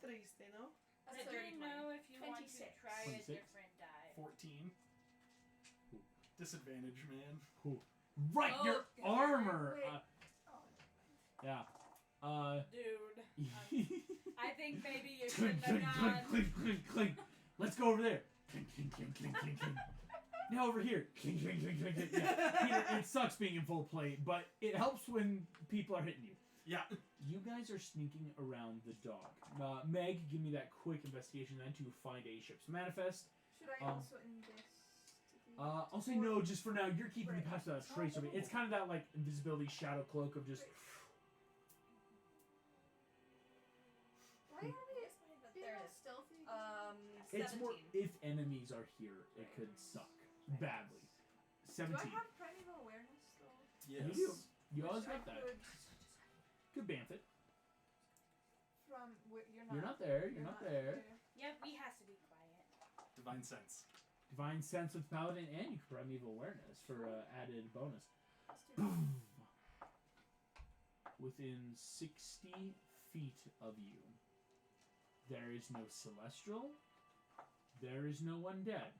Triste, ¿no? I That's a don't know if you want to 26. try a 26? different die. 14. Disadvantage, man. Right, Oh, your God. armor! Wait. Yeah. Dude, I think maybe you Clink, shouldn't have clink, gone. clink, clink, clink. Let's go over there. Clink, clink, clink, clink, clink, clink. Now over here. Clink, clink, clink, clink, clink. Yeah. Peter, it sucks being in full play, but it helps when people are hitting you. Yeah. You guys are sneaking around the dog. Meg, give me that quick investigation then to find a ship's manifest. Should I also investigate? I'll say no, just for now. You're keeping the Right. pass without a trace of it. It's kind of that like invisibility shadow cloak of just. Why are we But being there all it is. stealthy? 17. It's more if enemies are here, it could suck badly. Do 17. I have primeval awareness though? Yes. You do. You always Which I got that. could Good Bamfit. From you're You're not there. You're not there. Yep, he has to be quiet. Divine sense. Divine Sense with Paladin, and you can Primeval Awareness for added bonus. Let's do that. Within 60 feet of you, there is no celestial. There is no undead.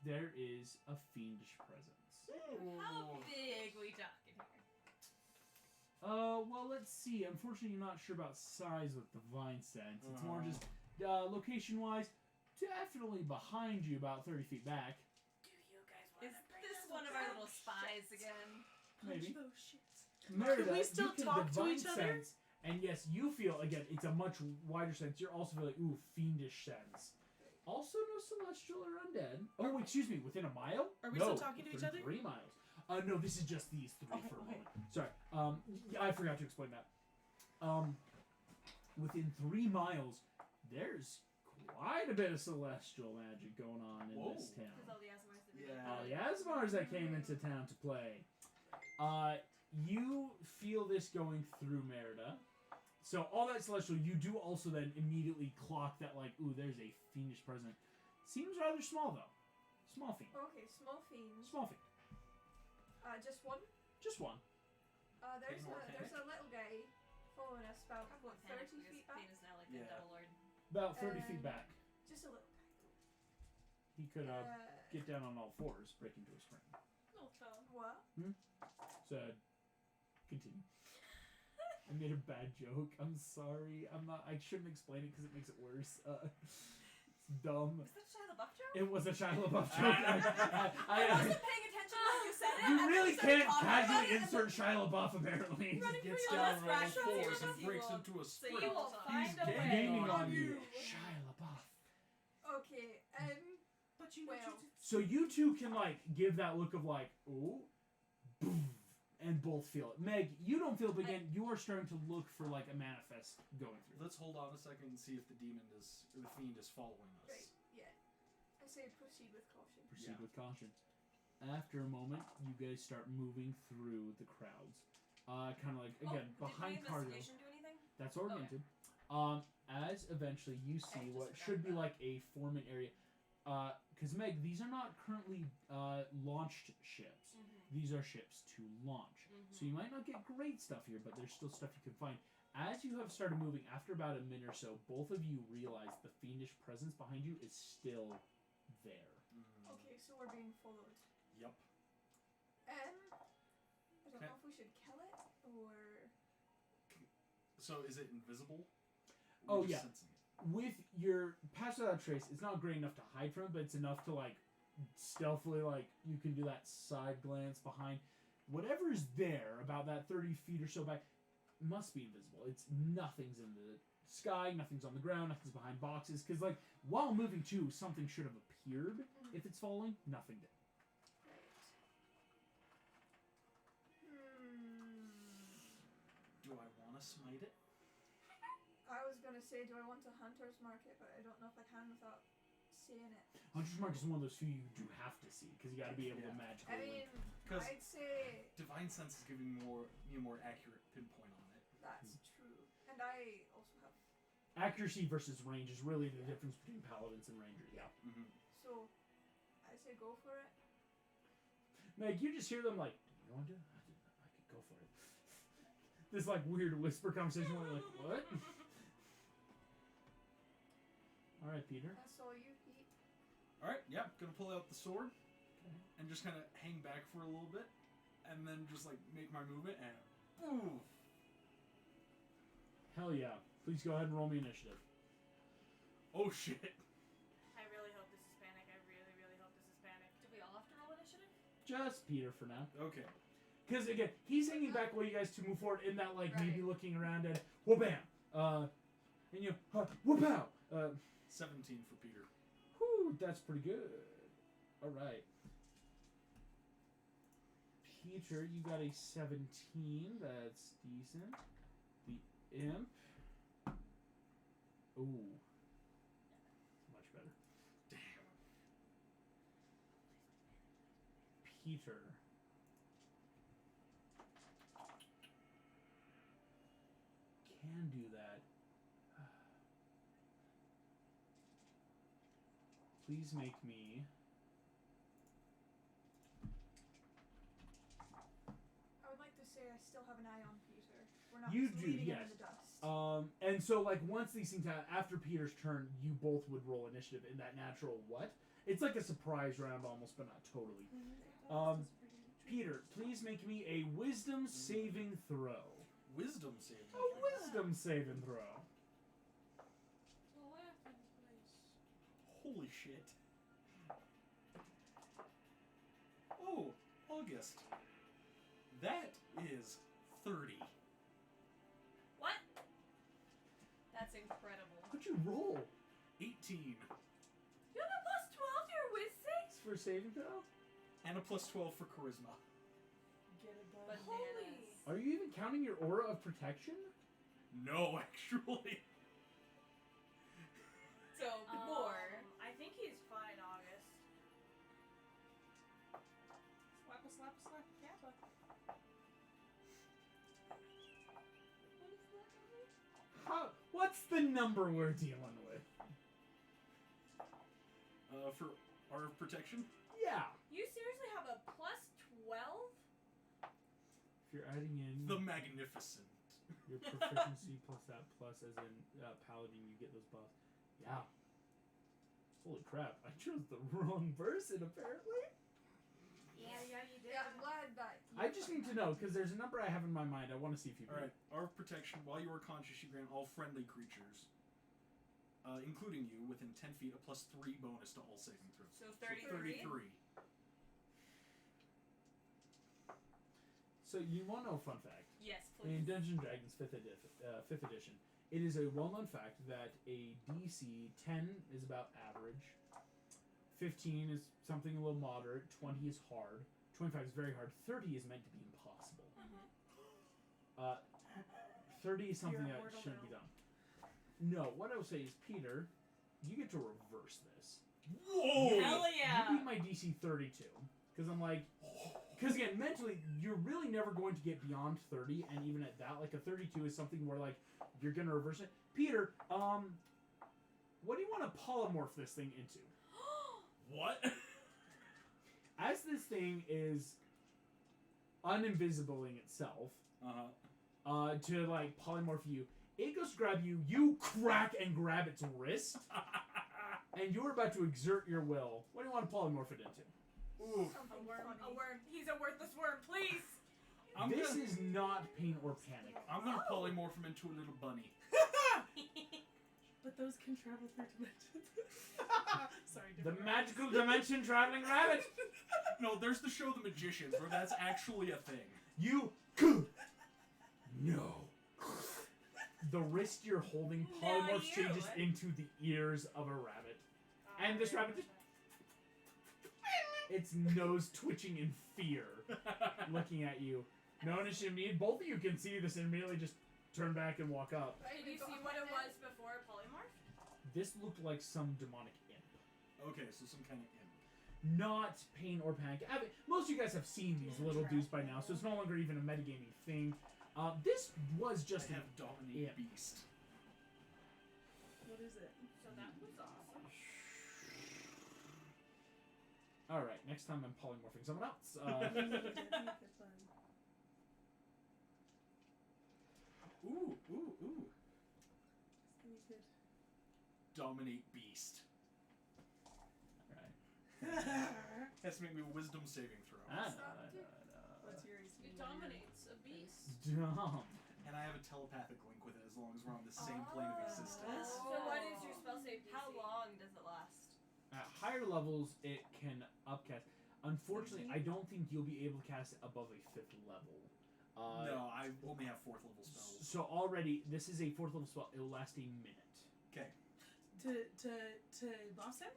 There is a fiendish presence. How big we talking here? Well, let's see. Unfortunately, you're not sure about size with Divine Sense. It's more just location-wise, definitely behind you, about 30 feet back. Do you guys Is want to this one of our little spies again? Maybe. Those shits. Merida, Can we still you can talk to Divine each other? Sense, and yes, you feel, again, it's a much wider sense. You're also feeling, ooh, fiendish sense. Also, no celestial or undead. Oh, excuse me, within a mile? Are we No, still talking to each within other? 3 miles. No, this is just these three Okay, for a okay. moment. Sorry. Yeah, I forgot to explain that. Within 3 miles, there's quite a bit of celestial magic going on in Whoa. this town. Because all the Asmars that we Yeah. All the Asmars that came into town to play. You feel this going through Merida. So all that celestial, you do also then immediately clock that like, ooh, there's a fiendish present. Seems rather small though. Small fiend. Okay, small fiends. Small fiend. Just one. Just one. There's more a little guy following us about what 30 feet back. Thane is now like Yeah. the Devil Lord. About 30 feet back. Just a little He could guy. get down on all fours, break into a spring. No, so. What? So continue. I made a bad joke. I'm sorry. I shouldn't explain it because it makes it worse. It's dumb. Was that Shia LaBeouf joke? It was a Shia LaBeouf joke. I wasn't paying attention when you said it. You and really then started can't talking about casually it, and insert Shia LaBeouf, apparently. Running Gets for your down last on all rations, fours you and breaks will- into a so sprint. you will He's find a way. Gaming on on you. you. Shia LaBeouf. Okay, But you know, Well. So you two can like give that look of like, ooh, boom, and both feel it. Meg, you don't feel it, but again, you are starting to look for like a manifest going through. Let's hold on a second and see if the demon is, or the fiend is following us. Right, yeah. I say proceed with caution. Proceed Yeah. with caution. After a moment, you guys start moving through the crowds. Kind of like, again, behind did my cargo. investigation do anything? That's oriented. As eventually you see just what forgot should be about like a foreman area. Because Meg, these are not currently launched ships. These are ships to launch. So you might not get great stuff here, but there's still stuff you can find. As you have started moving, after about a minute or so, both of you realize the fiendish presence behind you is still there. Okay, so we're being followed. Yep. I don't Okay. know if we should kill it or. So is it invisible? Oh, We're just yeah. sensing it. With your pass without trace, it's not great enough to hide from it, but it's enough to like stealthily, like, you can do that side glance behind. Whatever is there about that 30 feet or so back must be invisible. Nothing's in the sky, nothing's on the ground, nothing's behind boxes. Because, like, while moving too, something should have appeared. If it's falling, nothing did. Do I want to smite it? I was gonna say, do I want to Hunter's Mark it, but I don't know if I can without seeing it. Hunter's Mark is one of those few you do have to see, because you got to be able to magically I mean, Because I'd say Divine Sense is giving me a more accurate pinpoint on it. that's true. And I also have, accuracy versus range is really the difference between paladins and rangers. Yeah. Mm-hmm. so I say go for it. Meg, you just hear them like, "You want to? I could go for it." This like weird whisper conversation where you're like, "What?" All right, Peter. That's all you, Pete. Alright, yeah, gonna pull out the sword Okay. and just kind of hang back for a little bit, and then just like make my movement and boom! Hell yeah! Please go ahead and roll me initiative. Oh shit! I really hope this is panic. I really, really hope this is panic. Do we all have to roll initiative? Just Peter for now. Okay. Because again, he's hanging back while you guys two move forward in that like Right. maybe looking around and whoop bam, and you whoop out. 17 for Peter. Whew, that's pretty good. All right. Peter, you got a 17. That's decent. The imp. Ooh. Much better. Damn. Peter. Can do that. Please make me. I would like to say I still have an eye on Peter. We're not You just do, leaving yes. him in the dust. And so like once these things happen, after Peter's turn, you both would roll initiative in that natural what? It's like a surprise round almost, but not totally. Peter, please make me a wisdom saving throw. Wisdom saving. A wisdom saving throw. Holy shit. Oh, August. That is 30. What? That's incredible. What'd you roll? 18. You have a plus 12 to your whiz save? For saving throw? And a plus 12 for charisma. Get it done. Bananas. Are you even counting your aura of protection? No, actually. So, more. I think he's fine, August. Slap a kappa. What's the number we're dealing with? For our protection? Yeah. You seriously have a plus 12? If you're adding in The Magnificent. your proficiency plus that plus as in paladin, you get those buffs. Yeah. Holy crap! I chose the wrong person apparently. Yeah, you did. Yeah, I'm glad that. I just need to know because there's a number I have in my mind. I want to see if you. Alright, our protection, while you are conscious, you grant all friendly creatures, including you, within 10 feet, a plus 3 bonus to all saving throws. So 33? 33. So you want to know a fun fact? Yes, In please. Dungeons & Dragons 5th edition, it is a well-known fact that a DC 10 is about average, 15 is something a little moderate, 20 is hard, 25 is very hard, 30 is meant to be impossible. 30 is something You're that immortal shouldn't be now. done. No, what I would say is, Peter, you get to reverse this. Whoa! Hell yeah! You beat my DC 32. Because I'm like... Because again, mentally, you're really never going to get beyond 30, and even at that, like a 32 is something where like you're gonna reverse it. Peter, what do you want to polymorph this thing into? What? As this thing is uninvisibling itself, to like polymorph you, it goes to grab you. You crack and grab its wrist, and you're about to exert your will. What do you want to polymorph it into? Oof. Something A worm. funny. A worm. He's a worthless worm, please! This is not pain or panic. I'm gonna polymorph him into a little bunny. But those can travel through dimensions. Sorry. The magical dimension traveling rabbit. No, there's the show The Magicians, where that's actually a thing. You no. The wrist you're holding polymorphs changes into the ears of a rabbit. And this rabbit just... its nose twitching in fear, looking at you. No initiative needed. Both of you can see this and immediately just turn back and walk up. Did you see what it was before polymorph? This looked like some demonic imp. Okay, so some kind of imp. Not pain or panic. Most of you guys have seen these little dudes by now, so it's no longer even a metagaming thing. This was just I have Dominate imp. Beast. What is it? So that was awesome. Alright, next time I'm polymorphing someone else. Ooh. It's gonna be good. Dominate Beast. Alright. Has to make me a wisdom saving throw. What's your AC? It dominates a beast. Dumb. And I have a telepathic link with it as long as we're on the same plane of existence. So what is your spell save DC? How long does it last? At higher levels, it can upcast. Unfortunately, I don't think you'll be able to cast it above a 5th level. No, I only have 4th level spells. So already, this is a 4th level spell. It will last a minute. Okay. To boss him?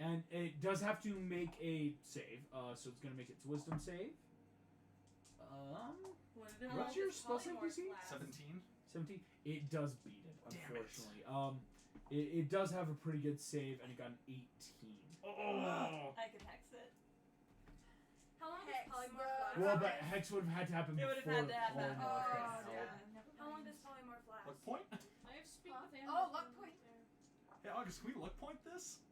And it does have to make a save. So it's going to make its wisdom save. What did it What's your spell save DC? 17? 17? It does beat it, Damn it. unfortunately. It does have a pretty good save, and it got an 18. Oh! I could hex it. How long does Hex polymorph the- last? Well, but Hex would have had to happen It before would have had to happen. polymorph got Oh, out. yeah. How long does polymorph last? Luck point? I have speak with Oh, animals. luck point. Hey, August, can we luck point this?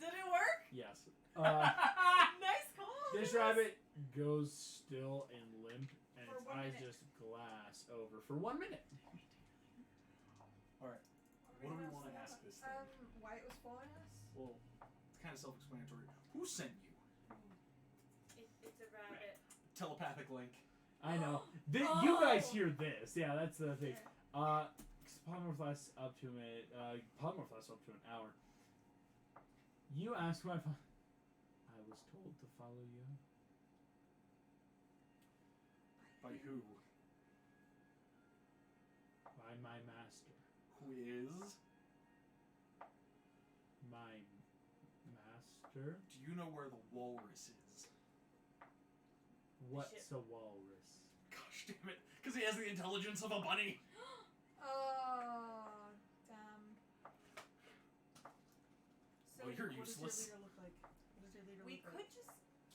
Did it work? Yes. Nice call. This rabbit goes still and limp, and For its 1 eyes minute. just glass over for 1 minute. Alright, what do we want to ask this thing? Why it was following us? Well, it's kind of self-explanatory. Who sent you? It's a rabbit. Telepathic link. I know. You guys hear this. Yeah, that's the thing. Polymorph lasts up to a minute. Polymorph lasts up to an hour. You ask my I was told to follow you. By who? By my master. Who is? My master? Do you know where the walrus is? What's a walrus? Gosh damn it. Because he has the intelligence of a bunny. Oh, damn. So Oh, you're What does useless. your leader look like? What does your leader we look could like? just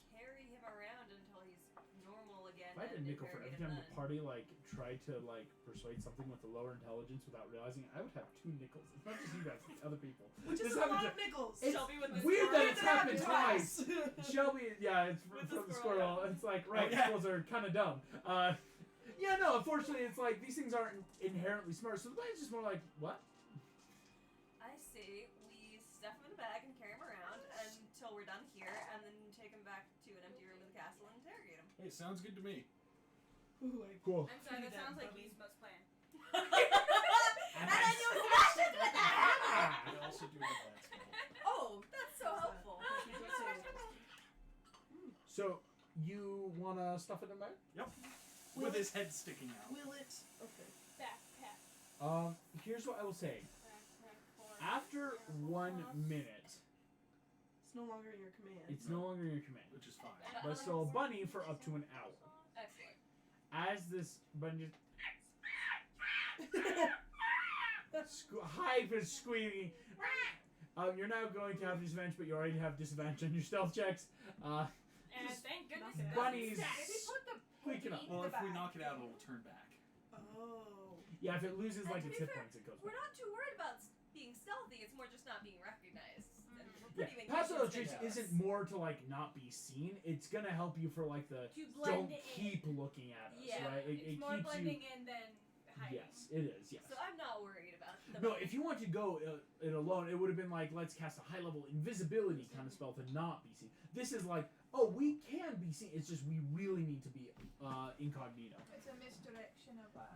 carry him around until he's normal again. If I had a and nickel for interrogate every him time the then. party tried to persuade something with a lower intelligence without realizing it, I would have 2 nickels. It's not just you guys, the other people. Which is This a lot happened of nickels. It's Shelby with the weird that squirrel. it's happened twice. Shelby, yeah, it's With from the the squirrel, squirrel. It's like, right, Oh, yeah. squirrels are kind of dumb. Yeah, no, unfortunately, it's like these things aren't inherently smart. So the plan's just more like, what? I see. We stuff him in a bag and carry him around until we're done here, and then take him back to an empty room in the castle and interrogate him. Hey, sounds good to me. Ooh, Cool. I'm sorry, that Pretty sounds damn like funny. Yusma's plan. And then you smash it with the hammer! I also do have that spell. Oh, that's so helpful. So you wanna stuff it in there? Yep. Will With it- his head sticking out. Will it? Okay. Backpack. Here's what I will say. Backpack for After animal 1 boss. minute, It's no longer in your command. it's no longer in your command. Which is fine. But still a bunny for up to an hour. Excellent. As this bunny just high-pitched squealing. You're now going to have disadvantage, but you already have disadvantage on your stealth checks. And thank goodness it doesn't Bunnies stack. Did he put the squeaking up. piggy Well, in if the we bag? knock it out, it'll turn back. Oh. Yeah, if it loses And like to its be hit fair, points, it goes We're back. not too worried about being stealthy. It's more just not being recognized. And we're Yeah, pretty passive vacation tricks space. isn't more to not be seen. It's gonna help you for the To blend don't it keep looking at us, Yeah, right? it's It more keeps blending you. in than hiding. Yes, it is. Yes. So I'm not worried about the No, if you want to go it alone, it would have been let's cast a high-level invisibility kind of spell to not be seen. This is we can be seen. It's just we really need to be incognito. It's a misdirection of a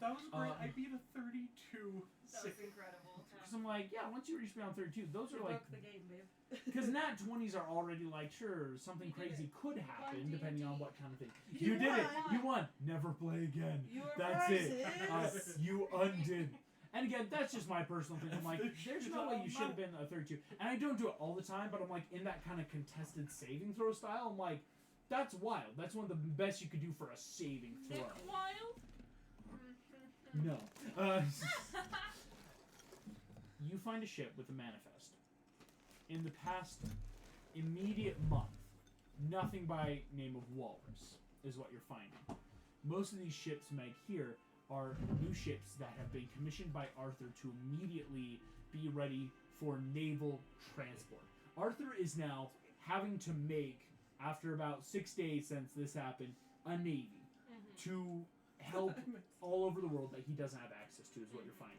That was great. I Um, beat a 32. That was incredible. Because I'm like, yeah, once you reach beyond 32, those are like... broke the game, babe. Because nat 20s are already like, sure, something You did crazy could happen D&D. depending on what kind of thing. You You did it. won. You won. Never play again. You were That's it. versus. You undid. And again, that's just my personal thing. I'm like, there's no way you should have been a 32. And I don't do it all the time, but I'm like, in that kind of contested saving throw style, I'm like, that's wild. That's one of the best you could do for a saving throw. Nick Wild? No. You find a ship with a manifest. In the past immediate month, nothing by name of Walrus is what you're finding. Most of these ships, Meg, here are new ships that have been commissioned by Arthur to immediately be ready for naval transport. Arthur is now having to make, after about 6 days since this happened, a navy to help all over the world that he doesn't have access to, is what you're finding.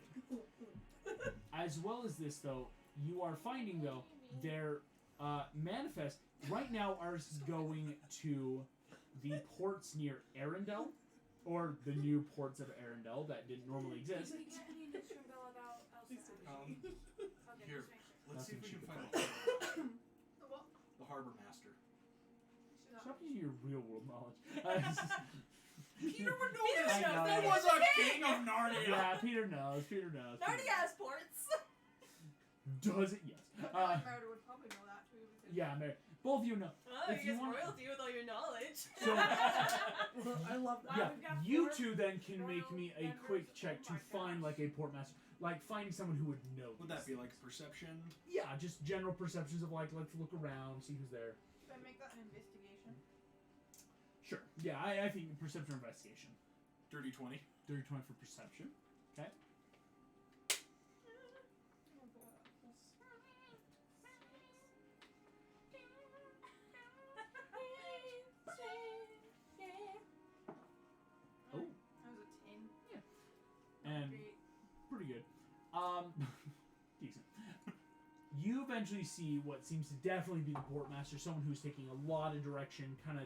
As well as this, though, you are finding, though, their manifest right now are going to the ports near Arendelle, or the new ports of Arendelle that didn't normally exist. Did you get any news from Bill about Elsa? Here, Just make sure. let's see if we can find What? the harbor master. Stop using your real world knowledge. Peter would know Peter this. knows There that. was a king of Narnia. Yeah, Peter knows. Peter knows. Narnia has ports. Does it? Yes. Murder would probably know that too. Because Yeah, Mary. Both of you know. Oh, If you you guys want- royalty with all your knowledge. So, I love that. yeah, we've got you 4 two then can make me a members. quick check Oh to my find gosh. like a port master, like finding someone who would know. Would these that be like things. perception? Yeah, just general perceptions of like, let's look around, see who's there. should I make that an investigation? Sure. Yeah, I think perception or investigation. Dirty 20. Dirty 20 for perception. Okay. Oh, That was a 10. and Great. pretty good. Decent. You eventually see what seems to definitely be the portmaster, someone who's taking a lot of direction, kind of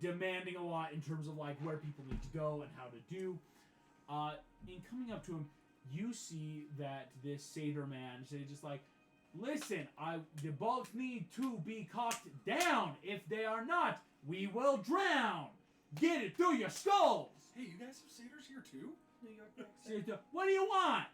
demanding a lot in terms of like where people need to go and how to do. In coming up to him, you see that this satyr man is just like, listen, the boats need to be cocked down. If they are not, we will drown. Get it through your skulls. Hey, you guys have satyrs here too? New York next. Satyr, what do you want?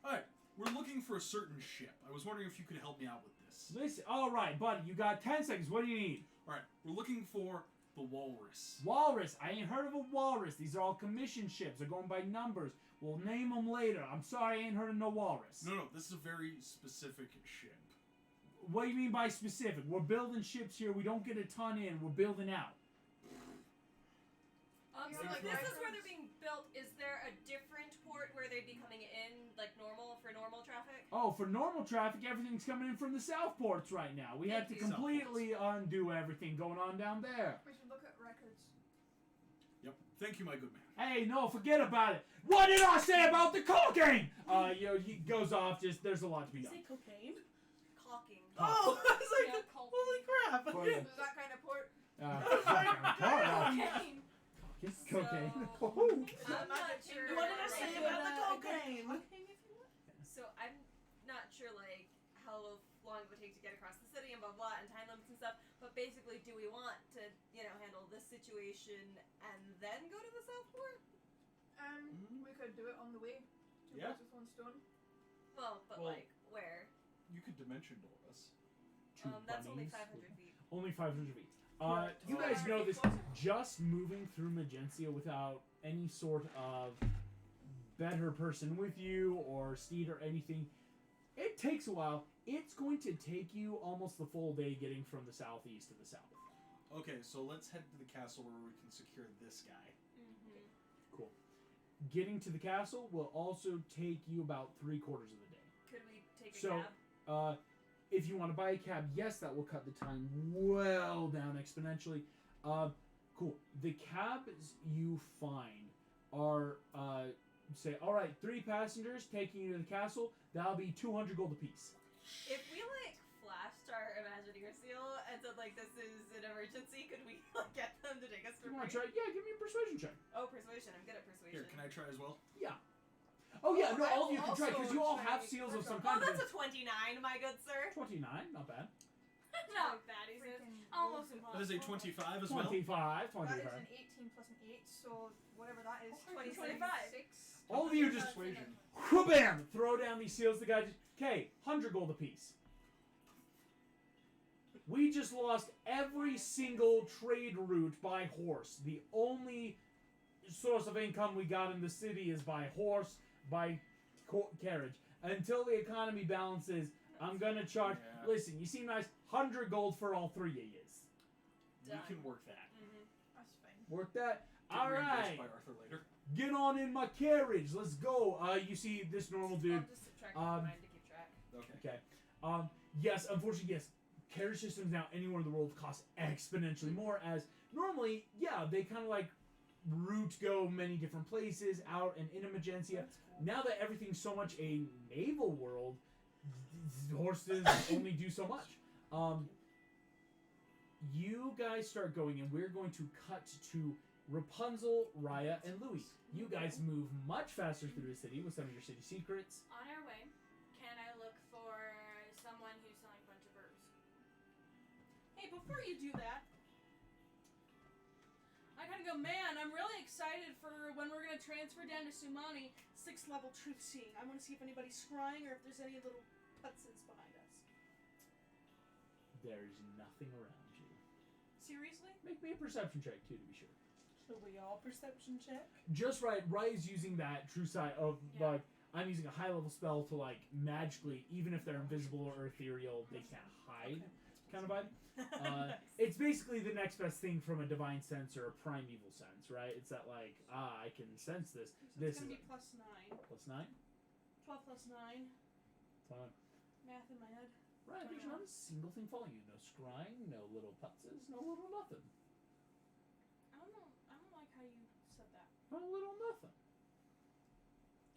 Alright, we're looking for a certain ship. I was wondering if you could help me out with this. Listen, all right, buddy, you got 10 seconds. What do you need? Alright, we're looking for the walrus. Walrus. I ain't heard of a walrus. These are all commission ships. They're going by numbers. We'll name them later. I'm sorry, I ain't heard of no walrus. No, this is a very specific ship. What do you mean by specific? We're building ships here. We don't get a ton in. We're building out. So Like this is where records. they're being built. Is there a different port where they'd be coming in, like normal for normal traffic? Oh, for normal traffic, everything's coming in from the south ports right now. We have to Thank you. completely undo everything going on down there. We should look at records. Yep. Thank you, my good man. Hey, no, forget about it. What did I say about the cocaine? He goes off. Just there's a lot to be You done. say cocaine? Caulking. Oh, I was like, Yeah, caulking. holy crap! Oh, yeah. Is that kind of port? Cocaine. Cocaine. So, Woohoo. I'm not sure. What did I say like, about the cocaine? So I'm not sure like how long it would take to get across the city and blah blah and time limits and stuff. But basically, do we want to handle this situation and then go to the Southport? We could do it on the way. Two Yeah. birds with one stone. Well, but Well- like where? You could dimension door us. That's only bunnies. 500 feet. Only 500 feet. Yeah. You So guys are know we this. closer? Just moving through Magencia without any sort of better person with you or steed or anything, it takes a while. It's going to take you almost the full day getting from the southeast to the south. Okay, so let's head to the castle where we can secure this guy. Cool. Getting to the castle will also take you about 3/4 of the day. Could we take a So, cab? if you want to buy a cab, yes, that will cut the time well down exponentially. Cool. The cabs you find are, say, all right, 3 passengers taking you to the castle. That'll be 200 gold apiece. If we like flashed our Imagineer seal and said like this is an emergency, could we like, get them to take us for want to try? Yeah, give me a persuasion check. Oh, persuasion. I'm good at persuasion. Here, can I try as well? Oh yeah, no, I all of you will can try because also you all try have seals of some Oh, kind. that's a 29, my good sir. 29, not bad. Not bad, he says. Almost impossible. That is a 25 as well. 25, 25. That is an 18 plus an 8, so whatever that is. 25. 26. All of you just Persuasion. bam, throw down these seals. The guy just, okay, 100 gold apiece. We just lost every single trade route by horse. The only source of income we got in the city is by horse, by carriage. Until the economy balances, I'm gonna charge. Yeah. Listen, you seem nice. 100 gold for all three of yous. We can work that. That's fine. Work that. Get All reimbursed right. by Arthur later. Get on in my carriage. Let's go. You see this normal dude. I'll just subtract from mine to keep track. Okay. Okay. Yes, unfortunately, yes. Carriage systems now anywhere in the world cost exponentially more. As normally, yeah, they kind of like route go many different places out and in Emergencia. Now that everything's so much a naval world, horses only do so much. You guys start going, and we're going to cut to Rapunzel, Raya, and Louis. You guys move much faster through the city with some of your city secrets. On our way, can I look for someone who's selling a bunch of herbs? Hey, before you do that, I kind of go, man, I'm really excited for when we're going to transfer down to Sumani, 6th level truth seeing. I want to see if anybody's scrying or if there's any little putzes behind us. There's nothing around you. Seriously? Make me a perception check, too, to be sure. Should we all perception check? Just right. Raya's using that true side of, Yeah. like, I'm using a high-level spell to, like, magically, even if they're invisible or ethereal, they can't hide, kind of vibe. It's basically the next best thing from a divine sense or a primeval sense, right? It's that, like, I can sense this. So This it's going to is be plus 9. plus 9. 12 plus 9. Fine. Math in my head. Right, there's not a single thing following you. No scrying, no little putzes, no little nothing. I don't like how you said that. No little nothing.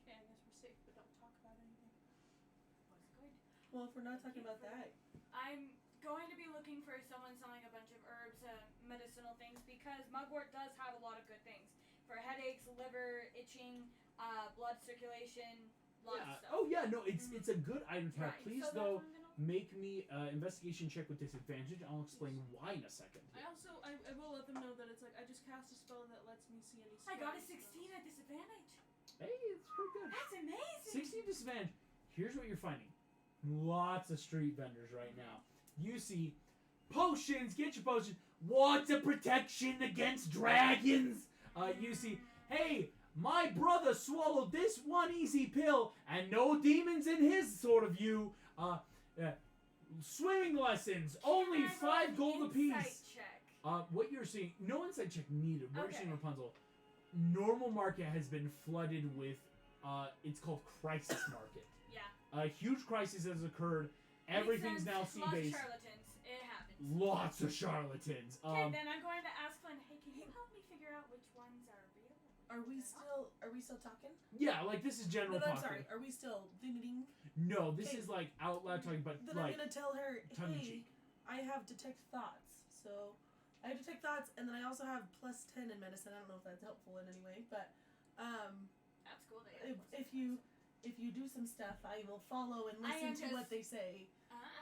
Okay, I guess we're safe, but don't talk about anything. Was good. Well, if we're not talking about that, I'm going to be looking for someone selling a bunch of herbs, medicinal things, because Mugwort does have a lot of good things. For headaches, liver, itching, blood circulation, lots of stuff. Oh yeah, no, it's a good item to have. Right, Please so though, that's what I'm gonna- make me investigation check with disadvantage. I'll explain why in a second. I also, I will let them know that it's like, I just cast a spell that lets me see any I got a spells. 16 at disadvantage. Hey, it's pretty good. That's amazing. 16 disadvantage. Here's what you're finding. Lots of street vendors right now. You see potions, get your potions. Water protection against dragons. You see, hey, my brother swallowed this one easy pill and no demons in his sort of view. Swimming lessons, only Can I roll 5 gold an apiece. insight check? What you're seeing, no insight check needed. What you're Okay. seeing, Rapunzel, normal market has been flooded with, it's called crisis market. Yeah. A huge crisis has occurred. Everything's now Makes sense. sea-based. Lots of charlatans. It happens. Lots of charlatans. Okay, then I'm going to ask Flynn, hey, can you help me figure out which ones are real? are we still talking? Yeah, like this is general No, I'm talking. sorry. Are we still limiting? No, this Okay. is like out loud talking, but Then like I'm gonna tell her, tongue in hey, cheek. I have detect thoughts. So I have detect thoughts, and then I also have plus 10 in medicine. I don't know if that's helpful in any way, but That's cool. They have if you do some stuff, I will follow and I am listen to what just- they say.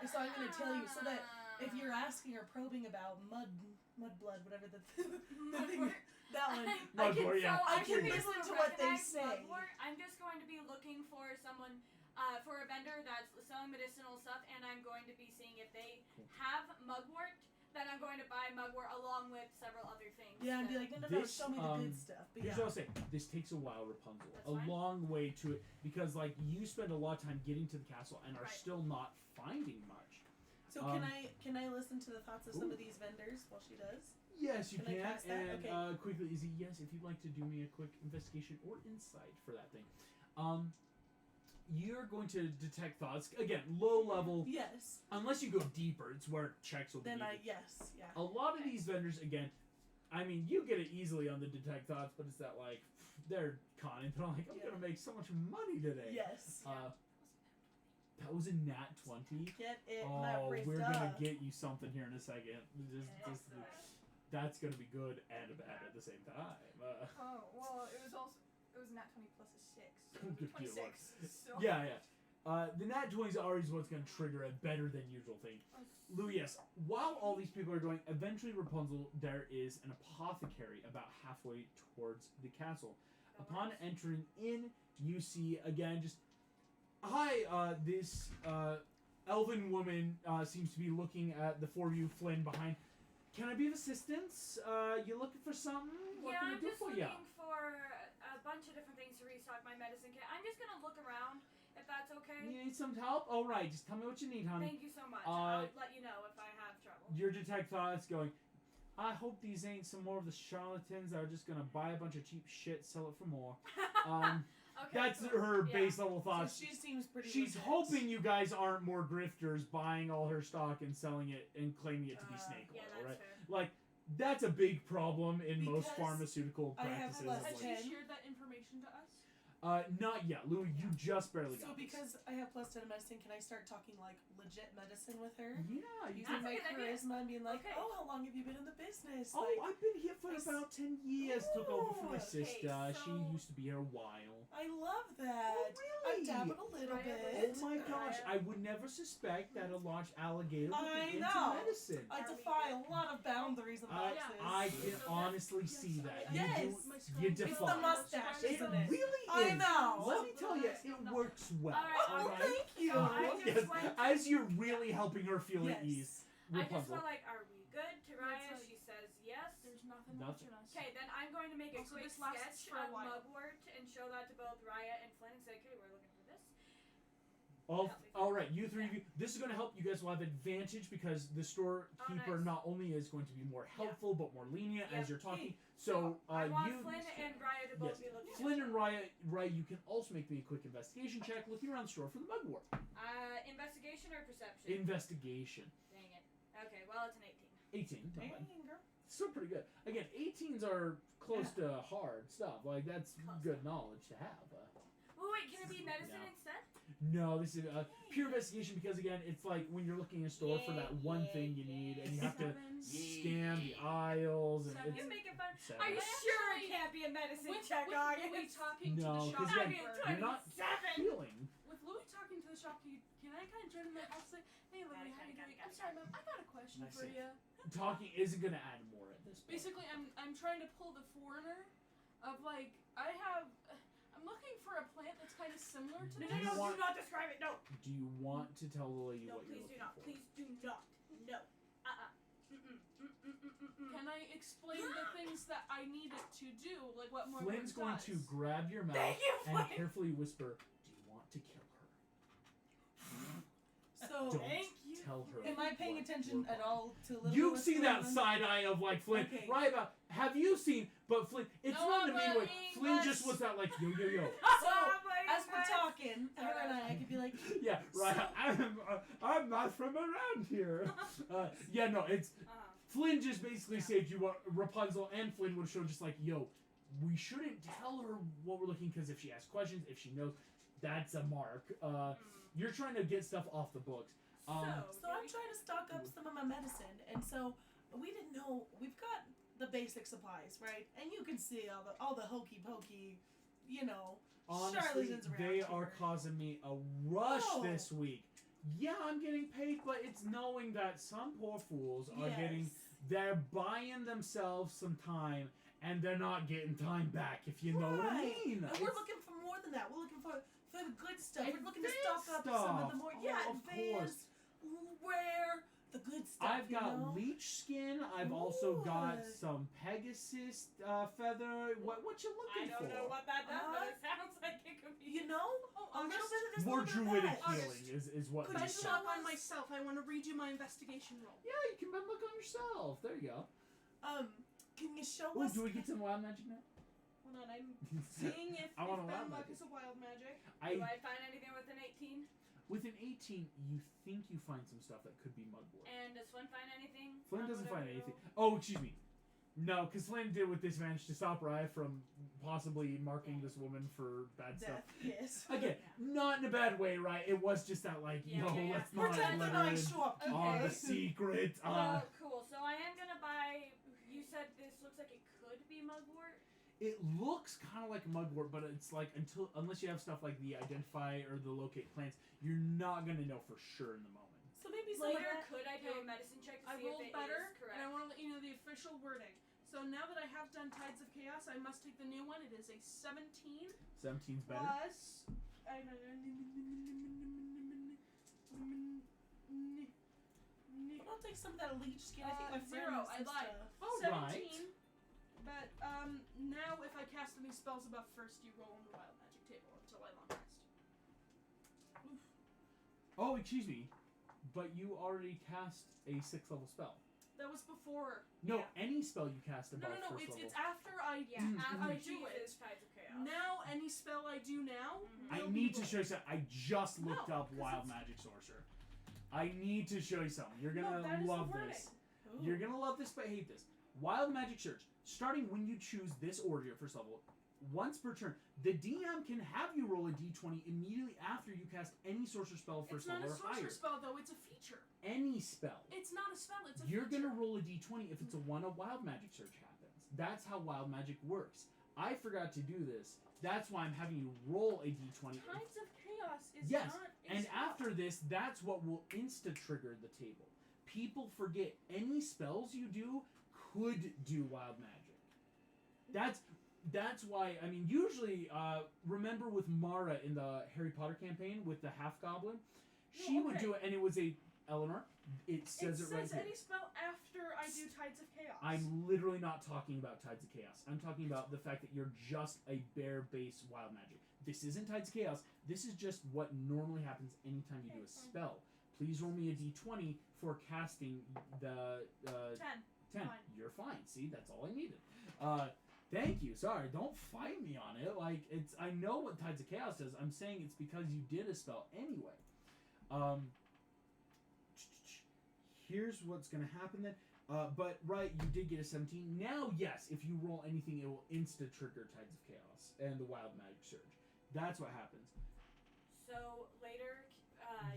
So I'm gonna tell you so that if you're asking or probing about mudblood, whatever the thing, that one. Mugwort, yeah. I can be able listen to to what they recognize say. Mugwort. I'm just going to be looking for someone, for a vendor that's selling medicinal stuff, and I'm going to be seeing if they have Mugwort. Then I'm going to buy Mugwort along with several other things. Yeah, and be that- like, no, This, show me the good stuff. But Here's yeah. what I'll say. This takes a while, Rapunzel. That's A fine. long way to it because like you spend a lot of time getting to the castle and are Right. still not finding much. So can I listen to the thoughts of some of these vendors while she does? Yes, you Can I can. cast that? And Okay. quickly, Izzy, yes, if you'd like to do me a quick investigation or insight for that thing. You're going to detect thoughts. Again, low level. Yes. Unless you go deeper, it's where checks will be Then needed. yeah. A lot of these vendors, again, I mean, you get it easily on the detect thoughts, but it's that, like, they're conning. They're like, I'm Yeah. going to make so much money today. Yes. That was a nat 20. Get it Oh, ripped we're up. gonna get you something here in a second. Just that's gonna be good and bad at the same time. Oh, well, it was nat 20 plus a 6. So Good deal, 26. So. Yeah. The nat 20 is always what's gonna trigger a better than usual thing. Lou, yes. While all these people are going, eventually Rapunzel, there is an apothecary about halfway towards the castle. Upon entering in, you see again just, hi, this elven woman seems to be looking at the four of you, Flynn, behind. Can I be of assistance? You looking for something? What can I I'm do just for looking ya? for a bunch of different things to restock my medicine kit. I'm just gonna look around, if that's okay. You need some help? All right, just tell me what you need, honey. Thank you so much. I'll let you know if I have trouble. Your detect thoughts going, I hope these ain't some more of the charlatans that are just gonna buy a bunch of cheap shit, sell it for more. Okay, That's cool. her Yeah. base level So thoughts. she seems pretty. She's legit. hoping you guys aren't more grifters buying all her stock and selling it and claiming it to be snake Yeah, oil, that's right? fair. Like, that's a big problem in most Because pharmaceutical I have practices. less of, Has like, she Ten. shared that information to us? not yet, Lou. You just barely So got this. because I have plus 10 medicine, can I start talking like legit medicine with her? Yeah, you Using That's a my good idea. charisma and being like, Okay. oh, how long have you been in the business? Oh, like, I've been here for I s- about 10 years. Took over for my Ooh, sister. okay, She so- used to be here a while. I love that. Oh, I really? dabbled a little Right, bit. Oh my gosh, I would never suspect that a large alligator would I be into know. medicine. I Are we defy good? a lot of boundaries and I, boxes. I can honestly see that. You Yes. do, you It's the defy. mustache, It isn't it? really I is. know. Let me tell you, it works well. All right, Oh, alright? thank you. So I just Yes, went- as you're really helping her feel at ease. I just Rapunzel. felt like, are we good? Taraya, It's like- she says yes. There's nothing Nothing. watching us. Okay, then I'm going to make a Also, quick this lasts sketch for a of while. Mugwort and show that to both Raya and Flynn and say, okay, we're looking for this. All right, you three of you. This is going to help. You guys will have advantage because the storekeeper nice. not only is going to be more helpful but more lenient as Yep. you're talking. So I want you, Flynn and Raya to both yes, be looking Flynn at and Raya, you can also make me a quick investigation check, looking around the store for the mugwort. Investigation or perception? Investigation. Dang it. Okay, well, it's an 18. Not Dang, bad. girl. Still pretty good. Again, 18s are close to hard stuff. Like that's Close. good knowledge to have. Oh, wait, can it be medicine No. instead? No, this is pure investigation because again, it's like when you're looking in a store for that one thing you need, and you have to scan the aisles and Seven. it's You're making fun. seven. Are you I sure it actually- can't be a medicine With check, are you? Louis talking to No, the 'cause shopkeeper. again, you're not 27. healing. With Louis talking to the shopkeeper, can I kind of join him in the house? Like, hey, Louis, how you doing? I'm sorry, ma'am. I got a question Nice for save. you. Talking isn't going to add more at this point. Basically, I'm trying to pull the foreigner of like I'm looking for a plant that's kind of similar to No, Do this. you want- do not describe it. No. Do you want to tell the lady No, what you're please looking do not. for? Please do not. No. Can I explain the things that I need it to do, like what more Flynn's going does? to grab your mouth Thank you, and Flynn. carefully whisper, "Do you want to kill her?" So, Don't Thank you. tell her. am I paying what attention we're at all to little You've what's seen going that on? side eye of like Flynn, Okay. right? About have you seen? But Flynn, it's No, not in a mean way. but Flynn let's- just was that like yo yo yo. So, Oh my as we're God. talking, her and I could be like, Yeah, right. I'm not from around here. Yeah, no, it's Flynn just basically saved you. What Rapunzel and Flynn would have shown just like yo, we shouldn't tell her what we're looking because if she asks questions, if she knows, that's a mark. You're trying to get stuff off the books. so I'm trying to stock up some of my medicine, and so we didn't know we've got the basic supplies, right? And you can see all the hokey pokey, Honestly, charlatans around they here. are causing me a rush Oh. this week. Yeah, I'm getting paid, but it's knowing that some poor fools are they're buying themselves some time, and they're not getting time back, if you know what I Right. mean. And we're looking for more than that. We're looking for the good stuff. We're looking to stock Advanced up some of the stuff. more Oh, of advanced, rare, the good stuff. I've got you know? leech skin. I've also got Ooh. some Pegasus feather. What you I looking don't for? know what that does, but it sounds like it could be. You know, a little bit of this, More a little bit of druidic that. healing is what Could you I I said. show shot on us- myself. I want to read you my investigation roll. Yeah, you can look on yourself. There you go. Can you show Oh, us? do we get some wild magic now? Hold on, I'm seeing if I want a wild Bad Luck magic. is a wild magic. Do I find anything with an 18? With an 18, you think you find some stuff that could be mugwort. And does Flynn find anything? Flynn on doesn't whatever find roll? anything. Oh, excuse me. No, because Flynn did with disadvantage to stop Raya from possibly marking this woman for bad stuff. Death, yes. Again, not in a bad way, right? It was just that, like, Yeah, yo, yeah, yeah. let's not Pretend let that her I in show up. on Okay. the secret. Well, cool. So I am gonna buy. You said this looks like it could be mugwort. It looks kind of like mugwort, but it's like unless you have stuff like the identify or the locate plants, you're not gonna know for sure in the moment. So maybe some of Later, that. could I do a medicine check to I see if rolled it better, is correct? and I want to let you know the official wording. So now that I have done Tides of Chaos, I must take the new one. It is a 17 17's better. plus. I'll take some of that leech skin. I think my friend zero. has I some lied. stuff. All 17. right. But now if I cast any spells above first, you roll on the wild magic table until I long rest. Oof. Oh, excuse me, but you already cast a 6th level spell. That was before. No, Yeah. any spell you cast No, above no, first it's level. after I Yeah, Mm-hmm. after I she do it. uses Tides of Chaos. Now any spell I do now. Mhm. I will need be to show you something. I just looked No, up 'cause Wild it's- Magic Sorcerer. I need to show you something. You're No, gonna that is the love wording. this. Ooh. You're gonna love this but hate this. Wild Magic Search. Starting when you choose this order at first roll, once per turn, the DM can have you roll a d20 immediately after you cast any sorcerer spell It's first not level a or sorcerer higher. spell though. It's a feature. Any spell. It's not a spell. It's a You're feature. gonna roll a d20 if it's a 1, a Wild Magic Search happens. That's how Wild Magic works. I forgot to do this. That's why I'm having you roll a d20. Tides of Chaos is Yes, not a And spell. after this, that's what will insta-trigger the table. People forget any spells you do could do wild magic. That's why, I mean, usually, remember with Mara in the Harry Potter campaign with the half-goblin? She would okay. do it, and it was a, Eleanor, it says it right here. any spell after I do Tides of Chaos. I'm literally not talking about Tides of Chaos. I'm talking about the fact that you're just a bare base wild magic. This isn't Tides of Chaos. This is just what normally happens anytime you do a spell. Please roll me a d20 for casting the 10. 10. Fine. You're fine. See, that's all I needed. Thank you. Sorry, don't fight me on it. Like, it's, I know what Tides of Chaos does. I'm saying it's because you did a spell anyway. Here's what's gonna happen then. But right, you did get a 17. Now, yes, if you roll anything, it will insta-trigger Tides of Chaos and the Wild Magic Surge. That's what happens. So later,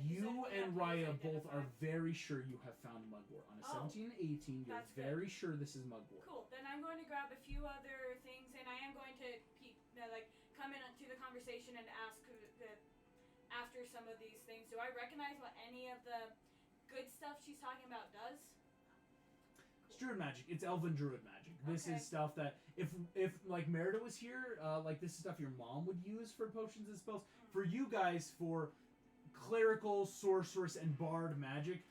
You said we and have Raya these both are identified. very sure you have found Mugwort. On a Oh, 17 and 18, you're that's good. very sure this is Mugwort. Cool. Then I'm going to grab a few other things, and I am going to come into the conversation and ask after some of these things. Do I recognize what any of the good stuff she's talking about does? It's druid magic. It's elven druid magic. This Okay. is stuff that if like Merida was here, like this is stuff your mom would use for potions and spells. For you guys, for clerical, sorceress, and bard magic,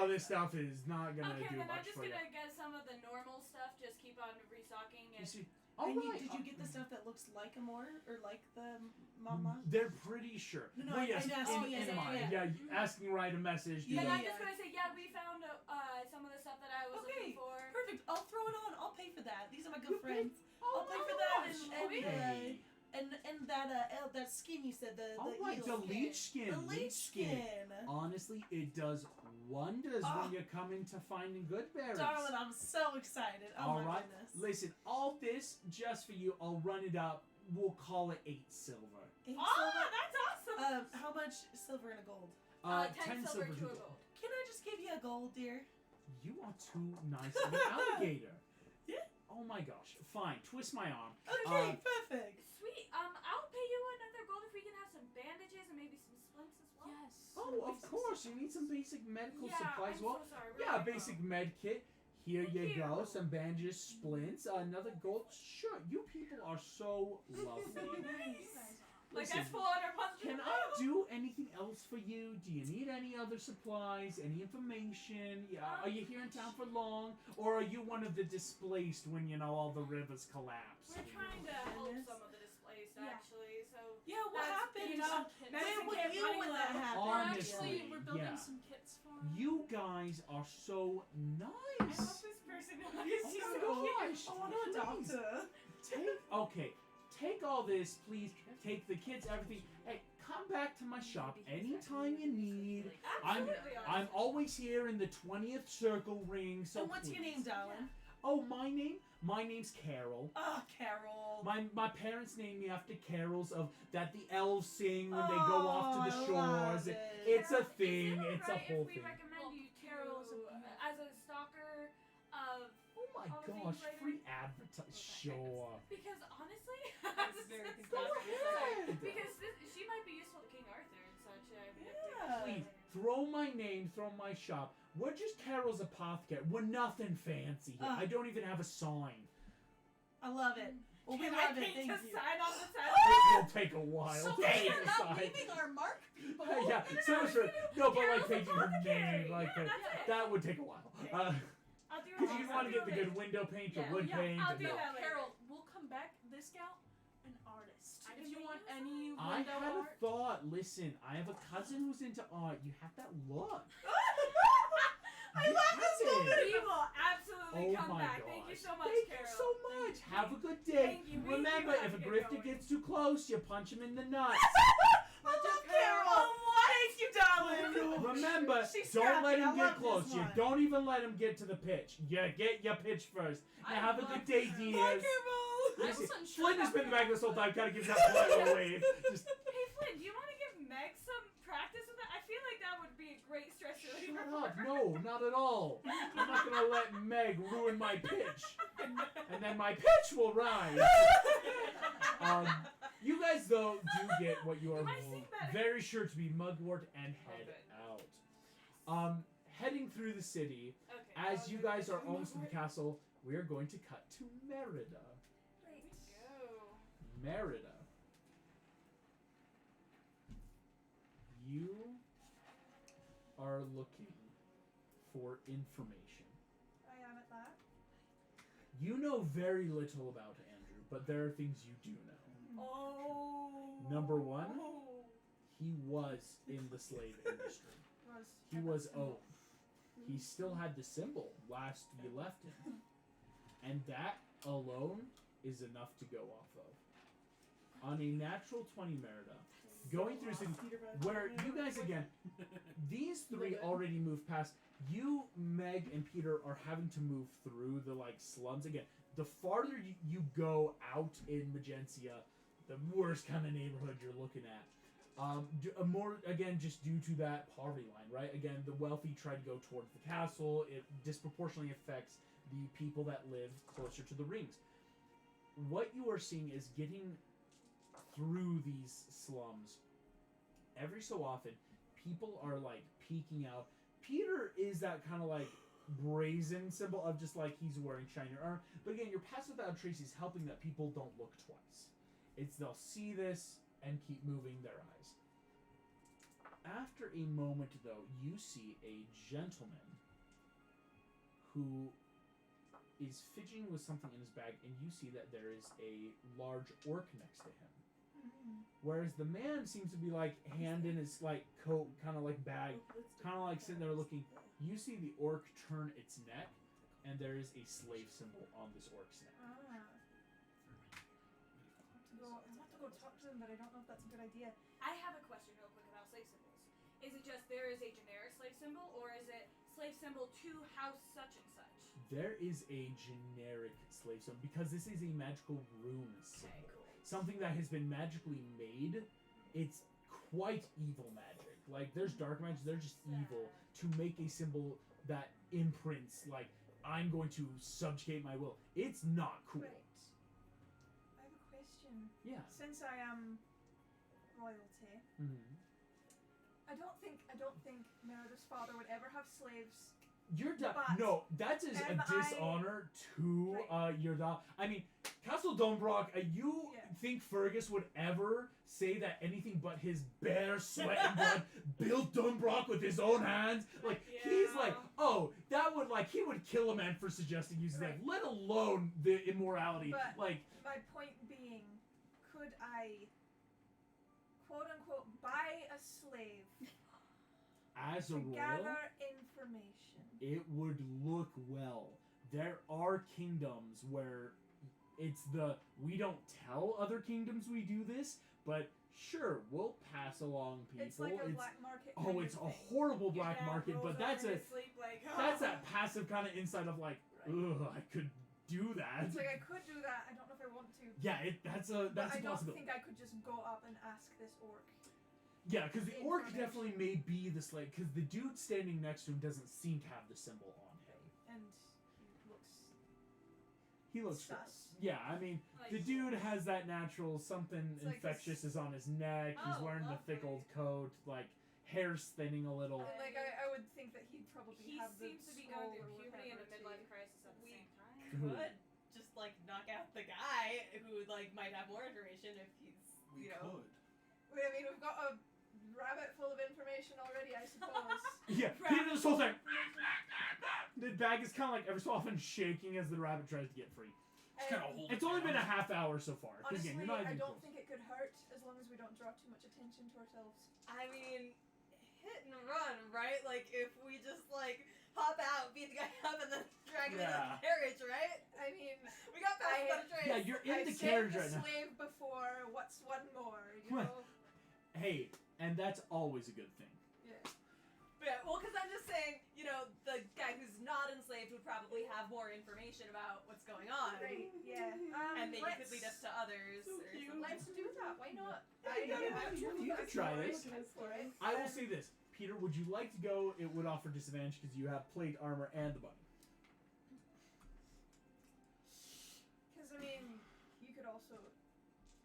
this stuff is not gonna Okay, do then I'm much just for you. gonna get some of the normal stuff. Just keep on restocking You and. see, And alright. did you get the stuff that looks like a mortar or like the mama? They're pretty sure. No, Well, yes, I'm asking in, as in a mind. fan. Yeah, asking right a message. Yeah, Then to I'm them. just gonna say, yeah, we found some of the stuff that I was looking for. Perfect. I'll throw it on. I'll pay for that. These are my You good friends. Oh, I'll pay for my that gosh, and okay. and that skin you said the Alright, eel the skin. leech skin. The leech skin. Honestly, it does wonders when you come into finding good berries. Darling, I'm so excited. Oh All my right, goodness. listen, all this just for you. I'll run it up. We'll call it 8 silver. 8 Oh, silver. that's awesome! How much silver and a gold? 10 silver to a 2 gold. Can I just give you a gold, dear? You are too nice of an alligator. Yeah. Oh my gosh. Fine. Twist my arm. Okay, perfect. Sweet. I'll pay you another gold if we can have some bandages and maybe some splints as well. Yes. Oh, of course. You need some basic medical Yeah, supplies. I'm Well, so sorry. yeah, basic med kit. Here Thank you go. you. Some bandages, splints, another gold. Sure, you people are so lovely. Nice. Like Listen, that's full on our punch. can I do anything else for you? Do you need any other supplies? Any information? Yeah, are you here in town for long? Or are you one of the displaced when, all the rivers collapse? We're trying to help Goodness. some of the displaced, Yeah. actually. So Yeah, what That's- happened? you know, Where were Medicine you camp when running that low. happened? Honestly, We're building yeah. some kits for him. You guys are so I hope nice. this person is Oh my gosh. I want to adopt Please. her. Take all this, please. Take the kids, everything. Hey, come back to my shop anytime you need. Absolutely. I'm always here in the 20th circle ring. So And what's your please. name, darling? Oh, my name? My name's Carol. Oh, Carol. My parents named me after carols that the elves sing when they go off to the I shores. love it. It's a Is thing. it It's a alright whole if we thing. recommend Well, you Carol's to, a- as a stalker of Oh my my all the gosh, things later? free advertising. Sure. Because honestly, That's very Go ahead. because she might be useful to King Arthur and such. Yeah. Please, throw my name, throw my shop. We're just Carol's Apothecary. We're nothing fancy here. I don't even have a sign. I love it. Well, we Can love I it. paint Thank a you. sign on the tent? It will take a while So to we're paint a not sign. leaving our mark, people. Yeah, No, Sorcerer. No, but like Carol's painting her Apothecary. name, like Yeah, that's it. that would take a while. Okay. I'll do it. Because you I'll want to do get the it good later. window paint, your Yeah. wood Yeah, paint. I'll and do the- that later. Carol, we'll come back. This gal, an artist. I If can you make want you a any I window had a art. thought. Listen, I have a cousin who's into art. You have that look. I You love have this it. moment. We will absolutely Oh come my back. gosh. Thank you so much, Thank Carol. you so much. Have a good day. Thank you. We Remember, do have if a to get grifter going. gets too close, you punch him in the nuts. I love Carol. Thank you, darling. Remember, She's don't let scrappy. him I get love close. this You one. don't even let him get to the pitch. You get your pitch first. Now have a good day, Bye, dears. Carol. Listen, I'm Flynn has been in the back this whole time, kind of gives that polite wave. Just Hey Flynn, do you want to give Meg some practice with that? I feel like that would be a great stress reliever. shut for up. her. No, not at all. I'm not gonna let Meg ruin my pitch, and then my pitch will rise. You guys though do get what you are You might sing better. very sure to be Mugwort and head good. out. Heading through the city. Okay. As you guys are almost to the castle, we are going to cut to Merida. Go. Merida. You are looking for information. I am at that. You know very little about Andrew, but there are things you do know. Oh. Number one, he was in the slave industry. He was owned. He still had the symbol last you left him. And that alone is enough to go off of. On a natural 20 Merida, going through city where you guys again, these three already moved past. You, Meg, and Peter are having to move through the like slums again. The farther you go out in Magencia, the worst kind of neighborhood you're looking at. More again, just due to that poverty line, right? Again, the wealthy try to go towards the castle. It disproportionately affects the people that live closer to the rings. What you are seeing is getting through these slums. Every so often, people are like peeking out. Peter is that kind of like brazen symbol of just like he's wearing shiny armor. But again, your pass without trace is helping that people don't look twice. It's they'll see this and keep moving their eyes. After a moment, though, you see a gentleman who is fidgeting with something in his bag, and you see that there is a large orc next to him. Whereas the man seems to be like hand in his like coat, kind of like bag, kind of like sitting there looking. You see the orc turn its neck, and there is a slave symbol on this orc's neck. I want to go talk to them, but I don't know if that's a good idea. I have a question real quick about slave symbols. Is it just there is a generic slave symbol, or is it slave symbol to house such and such? There is a generic slave symbol because this is a magical rune symbol. Okay, cool. Something that has been magically made. It's quite evil magic. Like there's dark magic, they're just evil to make a symbol that imprints like I'm going to subjugate my will. It's not cool. Right. I have a question. Yeah. Since I am royalty, Mm-hmm. I don't think Merida's father would ever have slaves. You're But no, that is a am dishonor to Right. your I mean, Castle Donbrock. You Yeah. think Fergus would ever say that anything but his bare sweat and blood built Donbrock with his own hands? Like he's like, oh, that would like he would kill a man for suggesting using that, Right. let alone the immorality. But- Like My point being, could I, quote unquote, buy a slave as a to royal, gather information? it would look well. There are kingdoms where it's we don't tell other kingdoms we do this, but sure, we'll pass along people. It's like a black market. Oh, kind it's of a thing. horrible black market, but that's That's that passive kind of insight of like, ugh, I could do that. It's like I could do that. I don't know if I want to. Yeah, that's a But I possibility. don't think I could just go up and ask this orc. Yeah, because the orc information. definitely may be the slave, because the dude standing next to him doesn't seem to have the symbol on him. And he looks He looks sus. gross. Yeah, I mean, Like, the dude has that natural something It's like infectious this- is on his neck. He's Oh, wearing the thick lovely. old coat. Like, hair's thinning a little. And like I would think that he'd probably he have the seems to be skull going through or puberty and a whatever midlife to- crisis at the We- same time. Who? Could just like knock out the guy who like might have more information if he's We you know. could. I mean, we've got a rabbit full of information already, I suppose. Yeah, Peter this whole thing. The bag is kind of like every so often shaking as the rabbit tries to get free. Just kind of hold It's it only down. been a half hour so far. 'Cause Honestly, again, you're not I even don't close. think it could hurt as long as we don't draw too much attention to ourselves. I mean, hit and run, right? Like if we just like hop out, beat the guy up, and then drag him Yeah. in the carriage, right? I mean, We got past I- the trace. Yeah, you're in I've the saved carriage a right now. slave before. What's one more? You What? know? Hey, and that's always a good thing. Yeah. Yeah, well, because I'm just saying, you know, the guy who's not enslaved would probably have more information about what's going on. Right. Yeah. And maybe let's, could lead us to others. So or cute. something. Let's do that. Why not? You could try this. For it. I will say this. Peter, would you like to go? It would offer disadvantage because you have plate armor and the bunny. Because I mean, you could also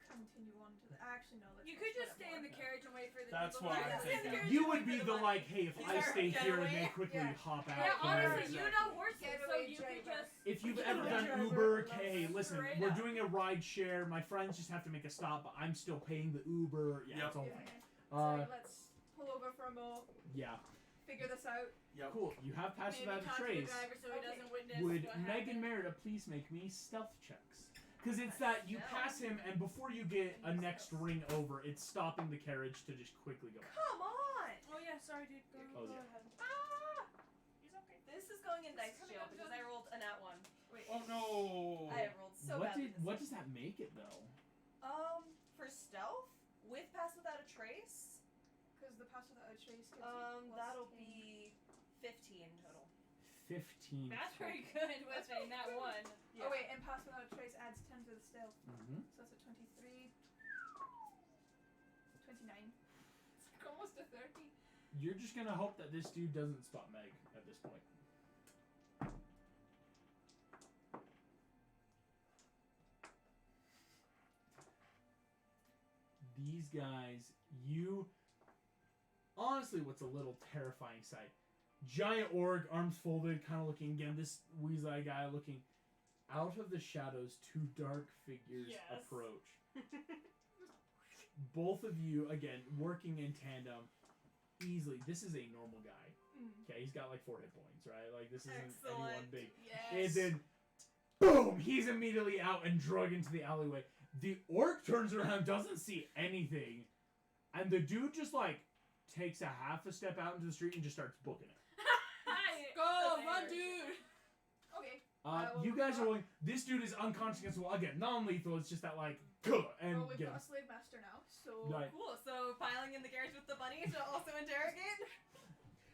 continue on to the. Actually, no. Let's You not could split just up stay more. in the carriage and wait for the That's people what to I'm get thinking. there. You would be the like, hey, if He's I our stay here and they getaway. quickly Yeah. hop out. Yeah, there. honestly, you know Exactly. horses, so Getaway you could driver. just. If you've Get ever away done driver. Uber, okay, listen, Straight we're up. doing a ride share. My friends just have to make a stop, but I'm still paying the Uber. Yeah, Yep. it's all Yeah. fine. So let's pull over for a mo. Yeah, Figure this out. Yep. cool. You have passed Maybe without talk a to the trace. driver so he Okay. doesn't witness Would what Megan happened. Merida please make me stealth checks? Because it's that you pass him, and before you get a next ring over, it's stopping the carriage to just quickly go. Come on! Oh yeah, sorry, dude. Go, Oh, go yeah. ahead. Ah! He's okay. This is going in dice coming jail up because good. I rolled a nat 1. Wait. Oh no. I have rolled so what badly did? this What week. does that make it though? For stealth with pass without a trace, Because the pass without a trace gives you plus that'll 10. be 15 total. 15. That's pretty good with a nat one. Yeah. Oh wait, and pass without a trace adds 10 to the stealth. Mm-hmm. So that's a 23. 29. It's like almost a 30. You're just gonna hope that this dude doesn't spot Meg at this point. These guys, you... Honestly, what's a little terrifying sight. Giant orc, arms folded, kind of looking, again, this Weasel guy looking... Out of the shadows, two dark figures Yes. approach. Both of you, again, working in tandem, easily. This is a normal guy. Okay, he's got like 4 hit points, right? Like, this isn't anyone Excellent. big. Yes. And then, boom! He's immediately out and drug into the alleyway. The orc turns around, doesn't see anything, and the dude just like takes a half a step out into the street and just starts booking it. Go, Okay. run, dude. Okay. You guys are rolling. This dude is unconscious against the wall. Again, non-lethal. It's just that like, and Well, we've get got him. a slave master now, so. Right. Cool. So piling in the carriage with the bunny to also interrogate.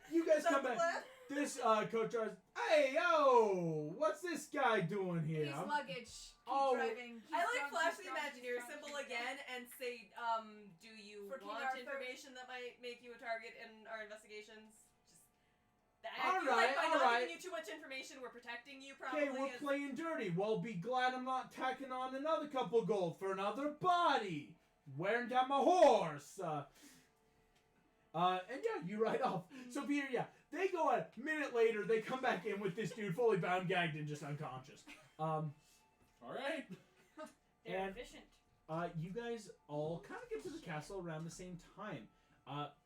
You guys That's come the back. plan? This coach is, hey yo, what's this guy doing here? He's luggage. Keep Oh. driving. Keep I like drunk, flash keep the drunk, Imagineer keep drunk, symbol keep drunk. again and say, do you For King want Arthur. information that might make you a target in our investigations? Just All I feel like right, by all not right. giving you too much information, we're protecting you probably. Okay, we're as- playing dirty. Well, be glad I'm not tacking on another couple gold for another body. Wearing down my horse. And yeah, you ride off. So Peter, yeah, they go a minute later. They come back in with this dude fully bound, gagged, and just unconscious. All right. They're And- efficient. You guys all kind of get to the castle around the same time.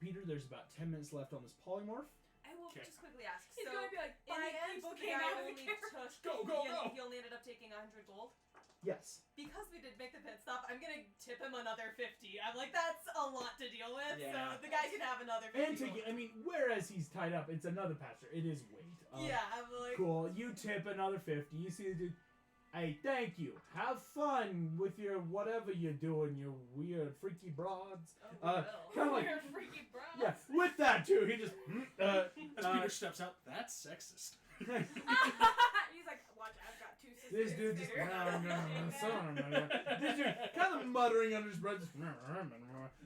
Peter, there's about 10 minutes left on this polymorph. I will Okay. just quickly ask. He's so gonna be like, in the 5 end, people the came guy out of the only carriage. took. Go, he, go. he only ended up taking 100 gold. Yes. Because we did make the pit stop, I'm gonna tip him another 50. I'm like, that's a lot to deal with. Yeah. So the guy can have another 50. And to gold. get, I mean, whereas he's tied up, it's another pastor. It is weight. Yeah, I'm like. Cool. You tip another 50. You see the dude. Hey, thank you. Have fun with your whatever you're doing, you weird freaky broads. Oh, we will. Kind of like, You're freaky bro. yeah, with that too. He just. As Peter steps out, that's sexist. He's like, watch, I've got 2 sisters. This dude just. Figure. This dude kind of muttering under his breath. Just,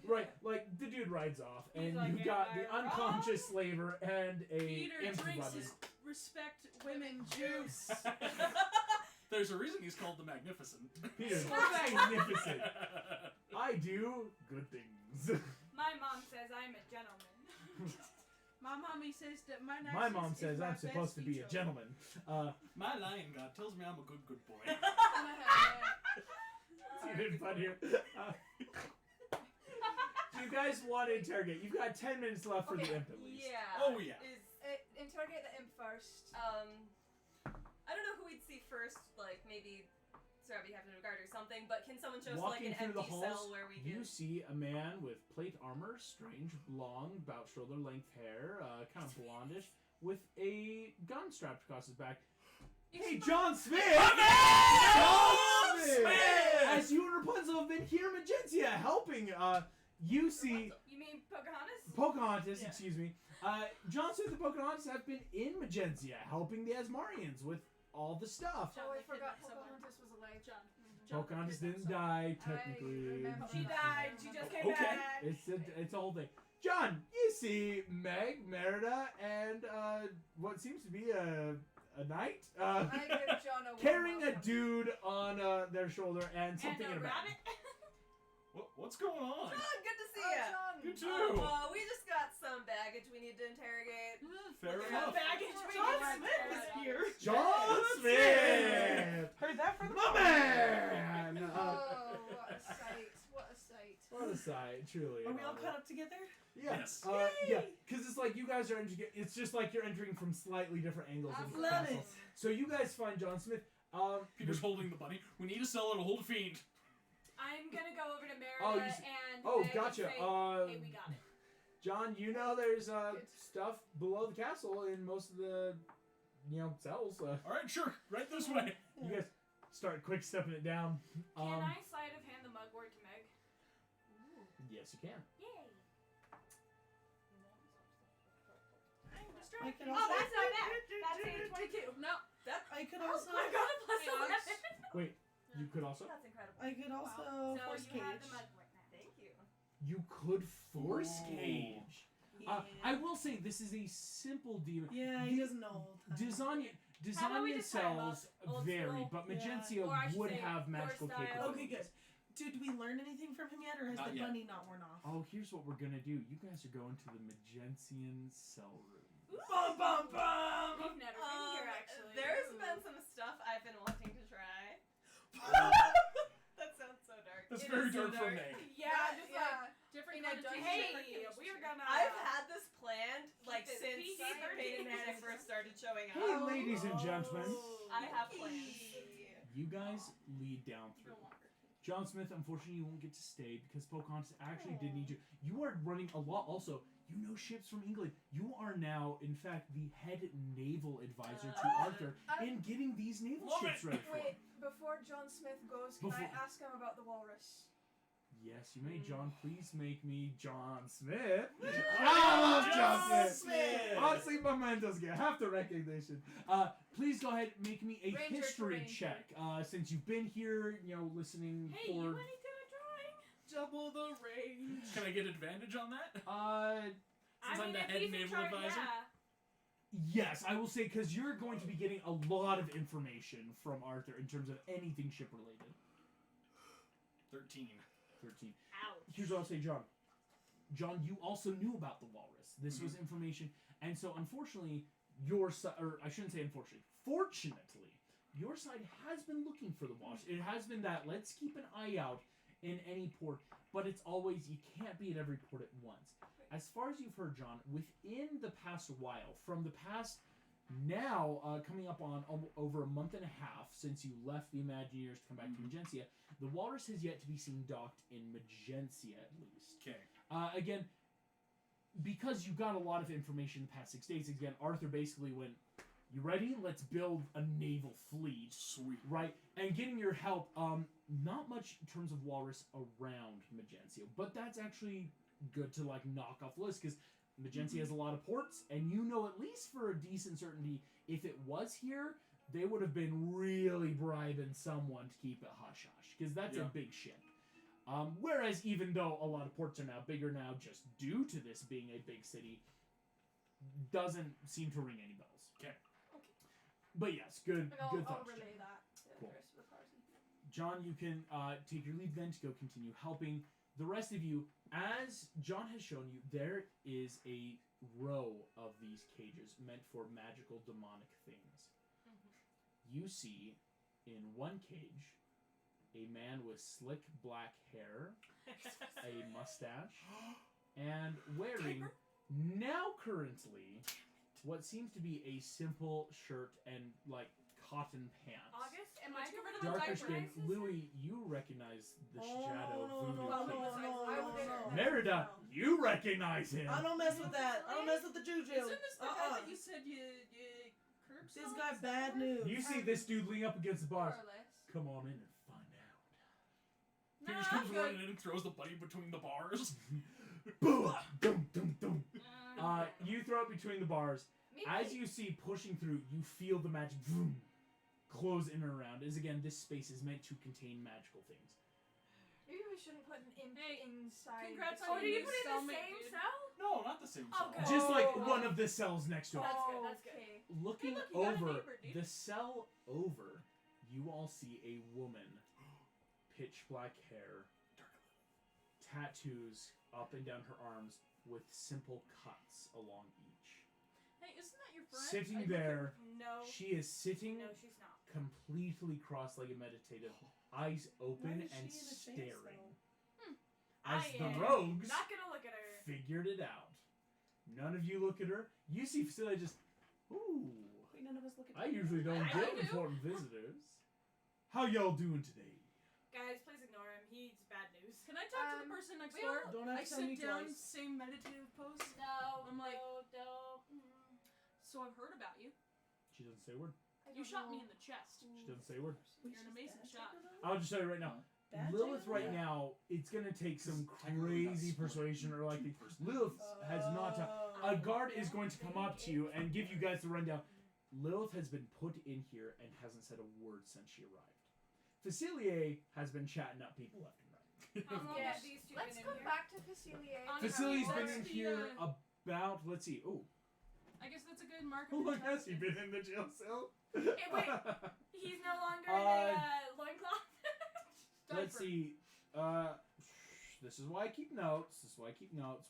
right, like the dude rides off, He's and like, you've "Am got I the unconscious slaver and a Peter imp drinks buddy. his respect women juice. There's a reason he's called the Magnificent. Peter's magnificent. I do good things. My mom says I'm a gentleman. My mommy says that my My mom says I'm supposed to be a gentleman. My lion god tells me I'm a good boy. It's even funnier. Do you guys want to interrogate? You've got 10 minutes left for the imp at least. Yeah. Oh, yeah. Interrogate the imp first. I don't know who we'd see first, like maybe Sarah, Captain of Guard or something, but can someone show us Walking like an through the empty halls, cell where we can... you see a man with plate armor, strange, long, about shoulder length hair, kind of blondish, with a gun strapped across his back. Hey, John Smith! John Smith! As you and Rapunzel have been here in Magentia helping, you see... You mean Pocahontas? Pocahontas, excuse me. John Smith and Pocahontas have been in Magentia helping the Asmarians with all the stuff. Oh, I forgot Pocahontas was alive. John. Pocahontas didn't die, technically. She died. She just came back. It's a whole thing. John, you see Meg, Merida, and what seems to be a knight I give John a carrying a welcome. dude on their shoulder and something And in a a bag. rabbit. What's going on? John, good to see Oh, ya! John. You too. We just got some baggage we need to interrogate. Fair Look enough. at baggage we John need to Smith is interrogate. here. John Smith! Heard that from My man! Oh, what a sight. What a sight. What a sight, truly. Are we all caught up together? Yeah. Yes. Yeah, because it's like you guys are entering. It's just like you're entering from slightly different angles. Into the Love castle. it. So you guys find John Smith. Peter's holding the bunny. We need a cellar to hold a fiend. I'm gonna go over to Merida Oh, and Meg gotcha. and say, hey, we got it. John, you know there's stuff below the castle in most of the, cells. All right, sure. Right this way. You guys start quick stepping it down. Can I sleight of hand the mugwort to Meg? Yes, you can. Yay! I'm I distracted. could Oh, also- that's not bad. That's a 22. No. I could Oh, also. I got a plus Hey, 11. Alex. Wait, you could also. That's incredible. I could also So force you have cage. the mugwort now. Thank you. You could force Ooh. cage. Yeah. I will say this is a simple demon. Yeah, he doesn't know. Desanya How about we Desanya just talk about cells old vary, school? but Yeah. Magentia Or I should would say have core magical style. capabilities. Okay, good. Did we learn anything from him yet, or has Not the yet. bunny not worn off? Oh, here's what we're gonna do. You guys are going to the Magentian cell room. Bum bum bum. We've never been here, actually. There's been some stuff I've been wanting to try. That sounds so dark. That's It very is so dark for Meg. Yeah, just like different In a dungeon. hey, we're gonna. I've had this planned like Keep it since PG-13. Peyton Manning first started showing up. Hey, ladies and gentlemen. I have plans. You guys lead down through. John Smith, unfortunately, you won't get to stay because Pocahontas actually did need you. You are running a lot. Also, you know ships from England. You are now, in fact, the head naval advisor to Arthur in getting these naval Love ships it. ready for him. Wait, before John Smith goes, can I Before- ask him about the walrus? Yes, you may, John. Please make me John Smith. I love John Smith. Honestly, my man doesn't get half the recognition. Please go ahead and make me a Ranger to history ranger. check. Since you've been here, listening Hey, you for. want to do a drawing? Double the range. Can I get advantage on that? Since I I'm mean, the if head he's in naval charge, advisor? yeah. Yes, I will say because you're going to be getting a lot of information from Arthur in terms of anything ship related. 13. 13. Ouch. Here's what I'll say, John. John, you also knew about the walrus. This was information, and so unfortunately, your side, or I shouldn't say unfortunately, fortunately, your side has been looking for the walrus. It has been that let's keep an eye out in any port, but it's always you can't be at every port at once. As far as you've heard, John, within the past while, from the past now coming up on over a month and a half since you left the Imagineers to come back to Magentia, the walrus has yet to be seen docked in Magentia at least. Okay. Again, because you got a lot of information in the past 6 days, again, Arthur basically went, you ready? Let's build a naval fleet. Sweet. Right? And getting your help, not much in terms of walrus around Magentia, but that's actually good to, knock off the list, because Magentia has a lot of ports, and you know at least for a decent certainty, if it was here, they would have been really bribing someone to keep it hush-hush, because that's a big ship. Whereas even though a lot of ports are now bigger now just due to this being a big city, doesn't seem to ring any bells. Okay. But yes, good And I'll thoughts. relay that. John, you can take your leave then to go continue helping. The rest of you, as John has shown you, there is a row of these cages meant for magical demonic things. You see, in one cage, a man with slick black hair, a mustache, and wearing, now currently, what seems to be a simple shirt and, like, cotton pants. August, am I Get rid of doing the Darker diaper. skin. Louis, you recognize the shadow voodoo king. no. Merida, you recognize him. I don't mess with that. I don't mess with the juju. Isn't this the guy that you said you curb This stomped guy before? bad news. You see this dude leaning up against the More bars. or less. Come on in and find out. He just comes running in and throws the buddy between the bars. Boom! Dum, dum, dum. You throw it between the bars. As you see pushing through, you feel the magic boom, close in and around. As again, this space is meant to contain magical things. Maybe we shouldn't put an imp inside. Congrats the on Oh, did your you new put it in the cellmate, same dude. cell? No, not the same cell. Okay. Just like Oh. one of the cells next to it. That's good, that's good. Okay. Looking Hey, look, you got a over neighbor, dude. the cell over, you all see a woman, pitch black hair, tattoos up and down her arms with simple cuts along each. Hey, isn't that your friend? Sitting I there, No. she is sitting No, she's not. completely cross-legged meditative, eyes open Why is and she in a jail staring. cell? As I the am rogues Not gonna look at her. figured it out. None of you look at her. You see Facility just, ooh. Wait, none of us look at I usually don't I get do. important visitors. How y'all doing today? Guys, please ignore him. He's bad news. Can I talk to the person next we door? all- Don't have I to tell me sit down, twice. same meditative pose. No, I'm like- no. So I've heard about you. She doesn't say a word. I You don't shot know. me in the chest. She doesn't say a word. Wait, You're an she's amazing bad shot. Taco Bell? I'll just tell you right now. Bad Lilith Taco right Bell? now, it's gonna take some Technically not crazy split. persuasion or like Two person. Lilith has not. A guard is going to come up to you and give you guys the rundown. Lilith has been put in here and hasn't said a word since she arrived. Facilier has been chatting up people left and right. How long Yeah. have these two Let's been go in here? back to Facilier. Honestly, Facilier's been that's in the, here about, let's see, I guess that's a good mark. how of long has he intelligence. been in the jail cell? Hey, wait. He's no longer in a loincloth. Let's see. This is why I keep notes.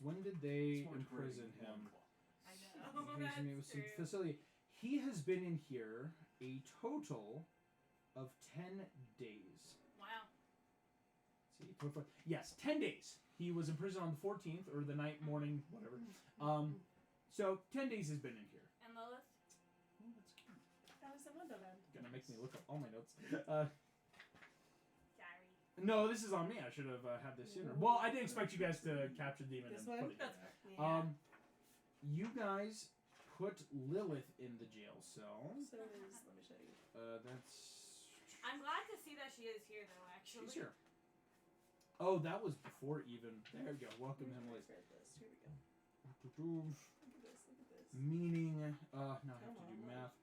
When did they imprison him? I Imprisonment know. That's was true. facility. He has been in here a total of 10 days. Wow. Let's see, 24 yes, 10 days. He was in prison on the 14th or the night, morning, whatever. So 10 days has been in here. And Lilith? Oh, that's cute. That was the Wonderland. Gonna make me look up all my notes. Sorry. No, this is on me. I should have had this sooner. Well, I didn't expect you guys to capture the demon This and one? put it in there. Yeah. You guys put Lilith in the jail cell. So it is. Let me show you. That's. I'm glad to see that she is here, though, actually. She's here. Oh, that was before even. There we go. Welcome him late. Here we go. Meaning, Look at this. Look at this. now I have to Come do on. math.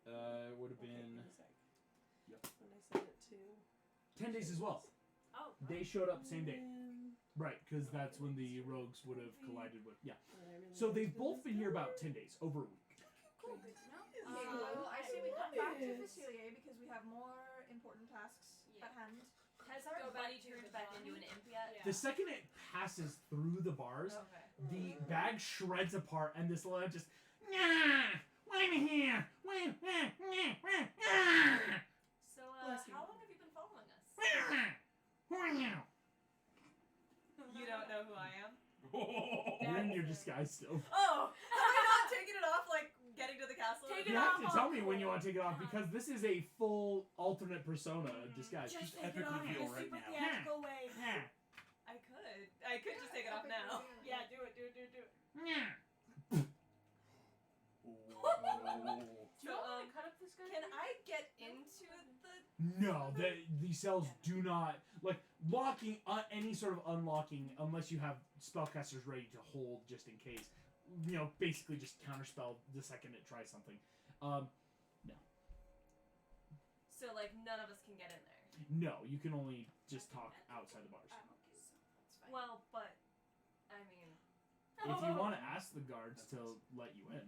It would have Okay, been give me a sec. Yep. When I send it to. 10 days as well. Oh. They showed up same day. And Right, because that's when the rogues would have collided with. Yeah. I really So have they've to both do been this. here about 10 days, over a week. Cool. Wait, No? Okay, well, I say we come back to Yes. Facilier because we have more important tasks Yeah. at hand. Has Go our back buddy to turned the back body. into an imp yet? Yeah. The second it passes through the bars, Okay. the bag shreds apart, and this little just. Nah! Wait here! Wait! So, Bless you. how long have you been following us? Who are you? You don't know who I am? You're in your disguise still. Oh! Have we not taken it off, like, getting to the castle? Take You it have off, to tell me Uncle. when you want to take it off because this is a full alternate persona disguise. Just Just take it epically off in feel a right super now. theatrical way. Yeah. I could just take it off now. Yeah, do it. Do you want me to cut up this guy? Can I get into the... No, the cells do not like locking any sort of unlocking unless you have spellcasters ready to hold just in case. You know, basically just counterspell the second it tries something. No, So, like, none of us can get in there? no, you can only just talk outside the bars. I'm okay. That's fine. Well, but... I mean... If you want to ask the guards to let you in,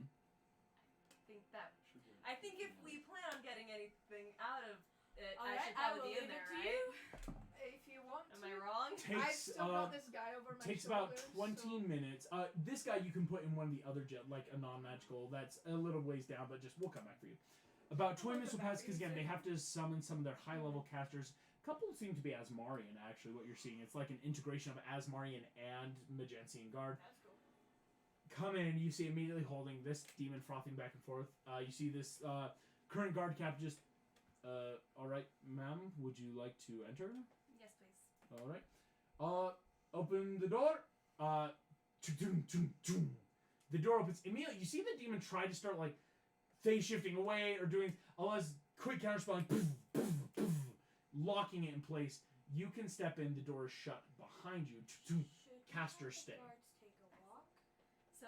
I think if we plan on getting anything out of It All right, should I probably will be in leave there, it to right? If you want Am to. I wrong? I've Takes still got this guy over my takes about shoulders, 20 so- minutes. This guy you can put in one of the other like a non-magical. That's a little ways down, but just we'll come back for you. About 20 minutes will pass because again they have to summon some of their high-level casters. A couple seem to be Asmarian actually. What you're seeing, it's like an integration of Asmarian and Magensian Guard. That's cool. Come in, you see immediately holding this demon frothing back and forth. You see this current guard cap just. All right, ma'am. Would you like to enter? Yes, please. All right. Open the door. The door opens immediately. You see the demon try to start like phase shifting away or doing Allah's quick counterspelling, locking it in place. You can step in. The door is shut behind you. Caster stay. Guards take a walk. So,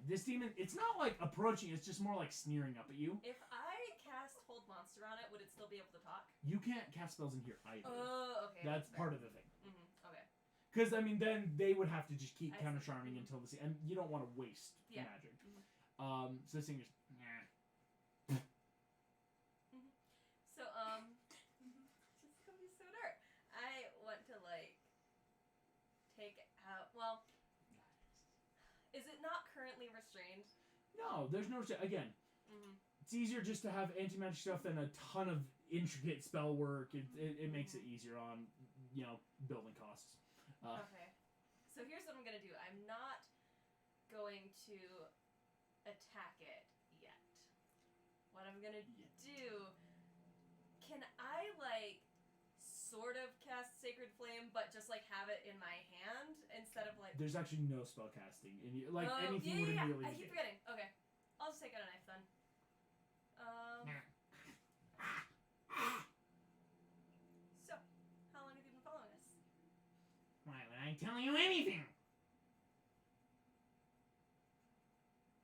This demon, it's not like approaching. It's just more like sneering up at you. if I cast Hold Monster on it, would it still be able to talk? You can't cast spells in here either. Oh, okay. That's fair. part of the thing. Mm-hmm. Okay. Because, I mean, then they would have to just keep I counter see. charming until the and you don't want to waste Yeah. magic. Mhm. So this thing just, So, this is gonna be so dark. I want to, like, take out, well, is it not currently restrained? no, there's no, again, Mm-hmm. it's easier just to have anti-magic stuff than a ton of intricate spell work. It makes it easier on, building costs. Okay. So here's what I'm gonna do. I'm not going to attack it yet. What I'm gonna do, can I, like, sort of cast Sacred Flame, but just, like, have it in my hand instead of, like... There's actually no spell casting. Like, Oh, anything would immediately I keep negate. forgetting. Okay. I'll just take out a knife then. So, how long have you been following us? Why would I tell you anything?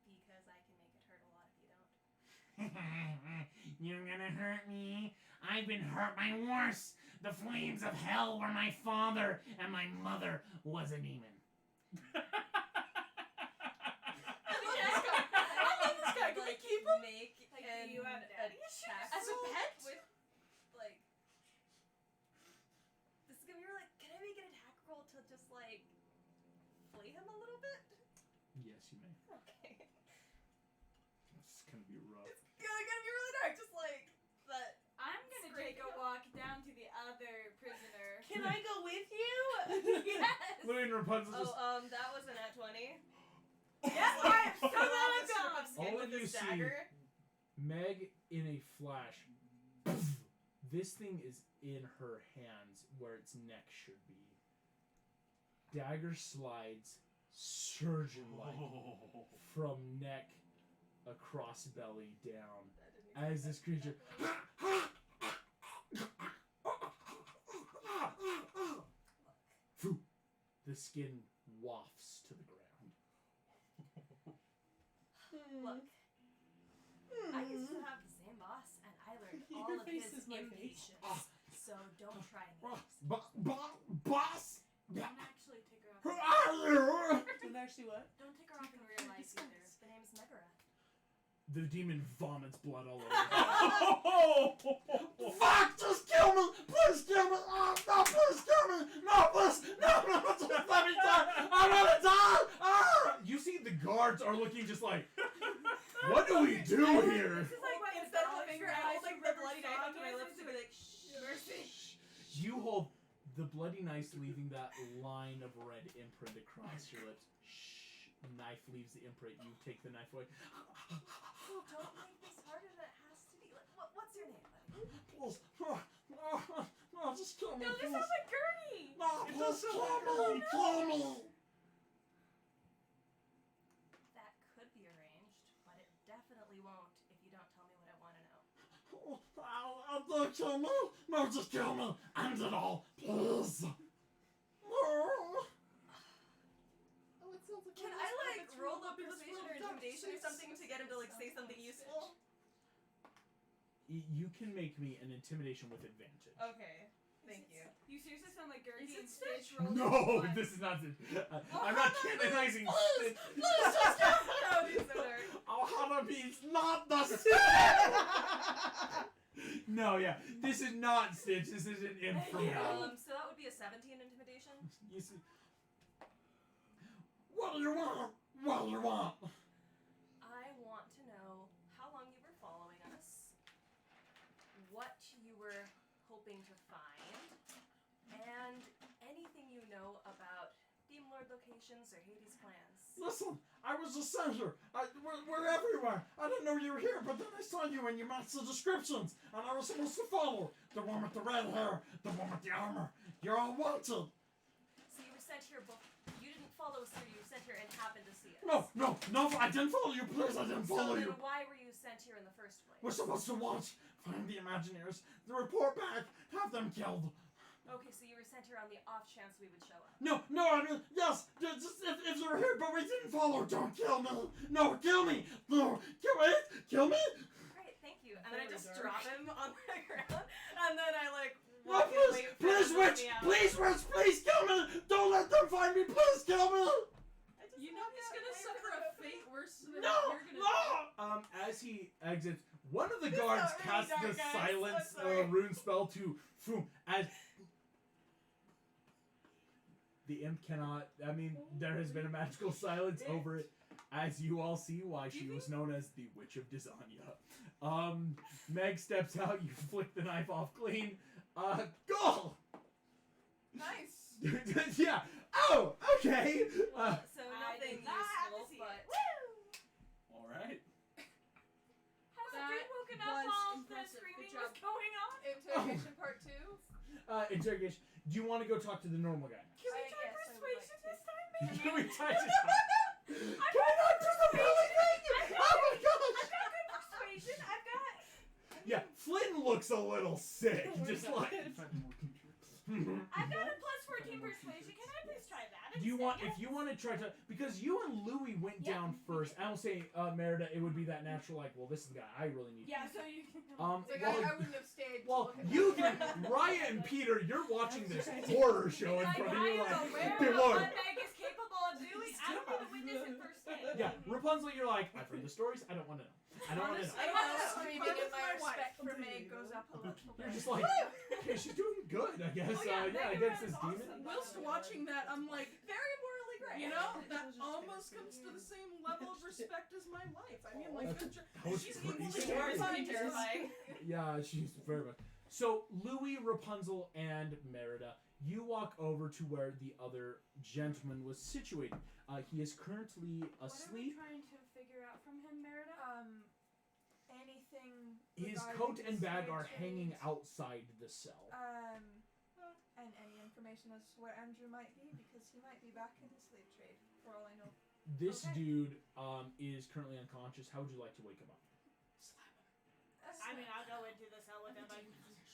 Because I can make it hurt a lot if you don't. You're gonna hurt me? I've been hurt by worse. The flames of hell where my father and my mother was a demon. Can we keep him? Make Like, an do you have daddy attack issues? as a pet with, like, this is gonna be like, can I make an attack roll to just, like, flay him a little bit? Yes, you may. Okay. This is gonna be rough. It's gonna be really dark, just like that. I'm gonna take a walk down to the other prisoner. Can I go with you? Yes! Louis and Rapunzel just... Oh, that was a nat 20. Yes, I am so glad I'm Strip gone! of skin All with of you this see- dagger. Meg in a flash. This thing is in her hands where its neck should be. Dagger slides surgeon-like from neck across belly down as this creature. The skin wafts to the ground. Look, I used to have the same boss, and I learned all Your of face his is my face. impatience. So don't try me. Boss! Don't actually take her Who off. are you? Don't actually what? Don't take her off in real life either. The name's Megara. The demon vomits blood all over. Oh! Fuck! Just kill me! Please kill me! Oh, no, please kill me! No, please! No, just let me die! I'm gonna die! Ah! You see the guards are looking just like, what do we do here? This is like instead of a finger, I hold like the bloody knife up to my lips to be like, shh, mercy. You hold the bloody knife, leaving that line of red imprint across your lips. Shh. Knife leaves the imprint. You take the knife away. Don't make this harder than it has to be. Like, what's your name, buddy? Please. No, just kill me. No, this please. sounds like Gurney. No, It please does sound kill me. like Kill me. That could be arranged, but it definitely won't if you don't tell me what I want to know. Don't kill me. No, just kill me. End it all, please. Can I like roll up persuasion or intimidation or something to get him to like say something useful? You can make me an intimidation with advantage. Okay. Thank you. You seriously sound like Gertie Is it and Stitch Stitch? rolled No, into one. this is not Stitch. I'm not canonizing Stitch. That would be so dark. Ohanabi's not the Stitch! No, yeah. This is not Stitch. This is an imp from hell. So that would be a 17 intimidation. You see. What do you want? What do you want? I want to know how long you were following us, what you were hoping to find, and anything you know about Demon Lord locations or Hades plans. Listen, I was a center. We're everywhere. I didn't know you were here, but then I saw you and you matched the descriptions, and I was supposed to follow. The one with the red hair, the one with the armor. You're all wanted. So you were sent here, but you didn't follow us here. You were sent here and happened to see us. No, I didn't follow you. Please, I didn't follow So you. then why were you sent here in the first place? We're supposed to watch, find the Imagineers, report back, have them killed. Okay, so you were sent here on the off chance we would show up. No, I mean, yes, just if you're here, but we didn't follow, don't kill me. No, kill me. No, kill me. Great, thank you. And then I Very just dark. drop him on the ground, and then I like No, walk please, away from please, him, witch, let me out. please kill me. Don't let them find me. Please kill me. You know he's gonna suffer a fate worse than No, what you're gonna do. As he exits, one of the This guards got really casts dark, the guys. silence I'm sorry. rune spell to Foom. As the imp cannot. I mean, there has been a magical silence over it. As you all see, why she was known as the Witch of Dizania. Meg steps out. You flick the knife off clean. Go. Nice. Yeah. Oh, okay. Well, so I nothing did not have to useful, see but it. All right. Has That Bree woken up was while the impressive. screaming Good was job. going on? Interrogation part 2. Interrogation. Do you want to go talk to the normal guy? Can we I try guess I would persuasion like to. this time, Can maybe? we try to talk? Can we not do the belly thing? Oh my I've gosh! got good persuasion. I've got. Yeah, Flynn looks a little sick. Just like. Find more creatures. I've got a plus 14 persuasion. Can I please try that? Do you want, if you want to try to, because you and Louie went Yeah. down first. I will say, Merida, it would be that natural, like, well, this is the guy I really need. Yeah, so you can. It's like, Well, I wouldn't have stayed. to well, look at you that. can, Raya and Peter, you're watching this horror show in Like, front of I you, am like, aware dear of Lord. what Meg is capable of doing. I don't need to witness it firsthand. Yeah, Rapunzel, you're like, I've heard the stories. I don't want to know. I don't want to know. Honestly, I don't know, I'm screaming part and of my my wife. respect for Meg goes up a little You're bit. just like, okay, she's doing good, I guess. Oh, yeah, Yeah, Megan against is this awesome. demon. Whilst watching that, I'm like, very morally gray. you know, that almost comes to the same level of respect as my wife. I mean, like, That good was she's pretty equally scary. terrifying. Terrifying. Yeah, she's very much. So, Louis, Rapunzel, and Merida, you walk over to where the other gentleman was situated. He is currently What are we asleep. trying to figure out from him, Merida? Anything. His regarding coat the and bag slave are trade, hanging outside the cell. And any information as to where Andrew might be, because he might be back in the slave trade, for all I know. This okay. dude is currently unconscious. How would you like to wake him up? I mean, I'll go into the cell with him.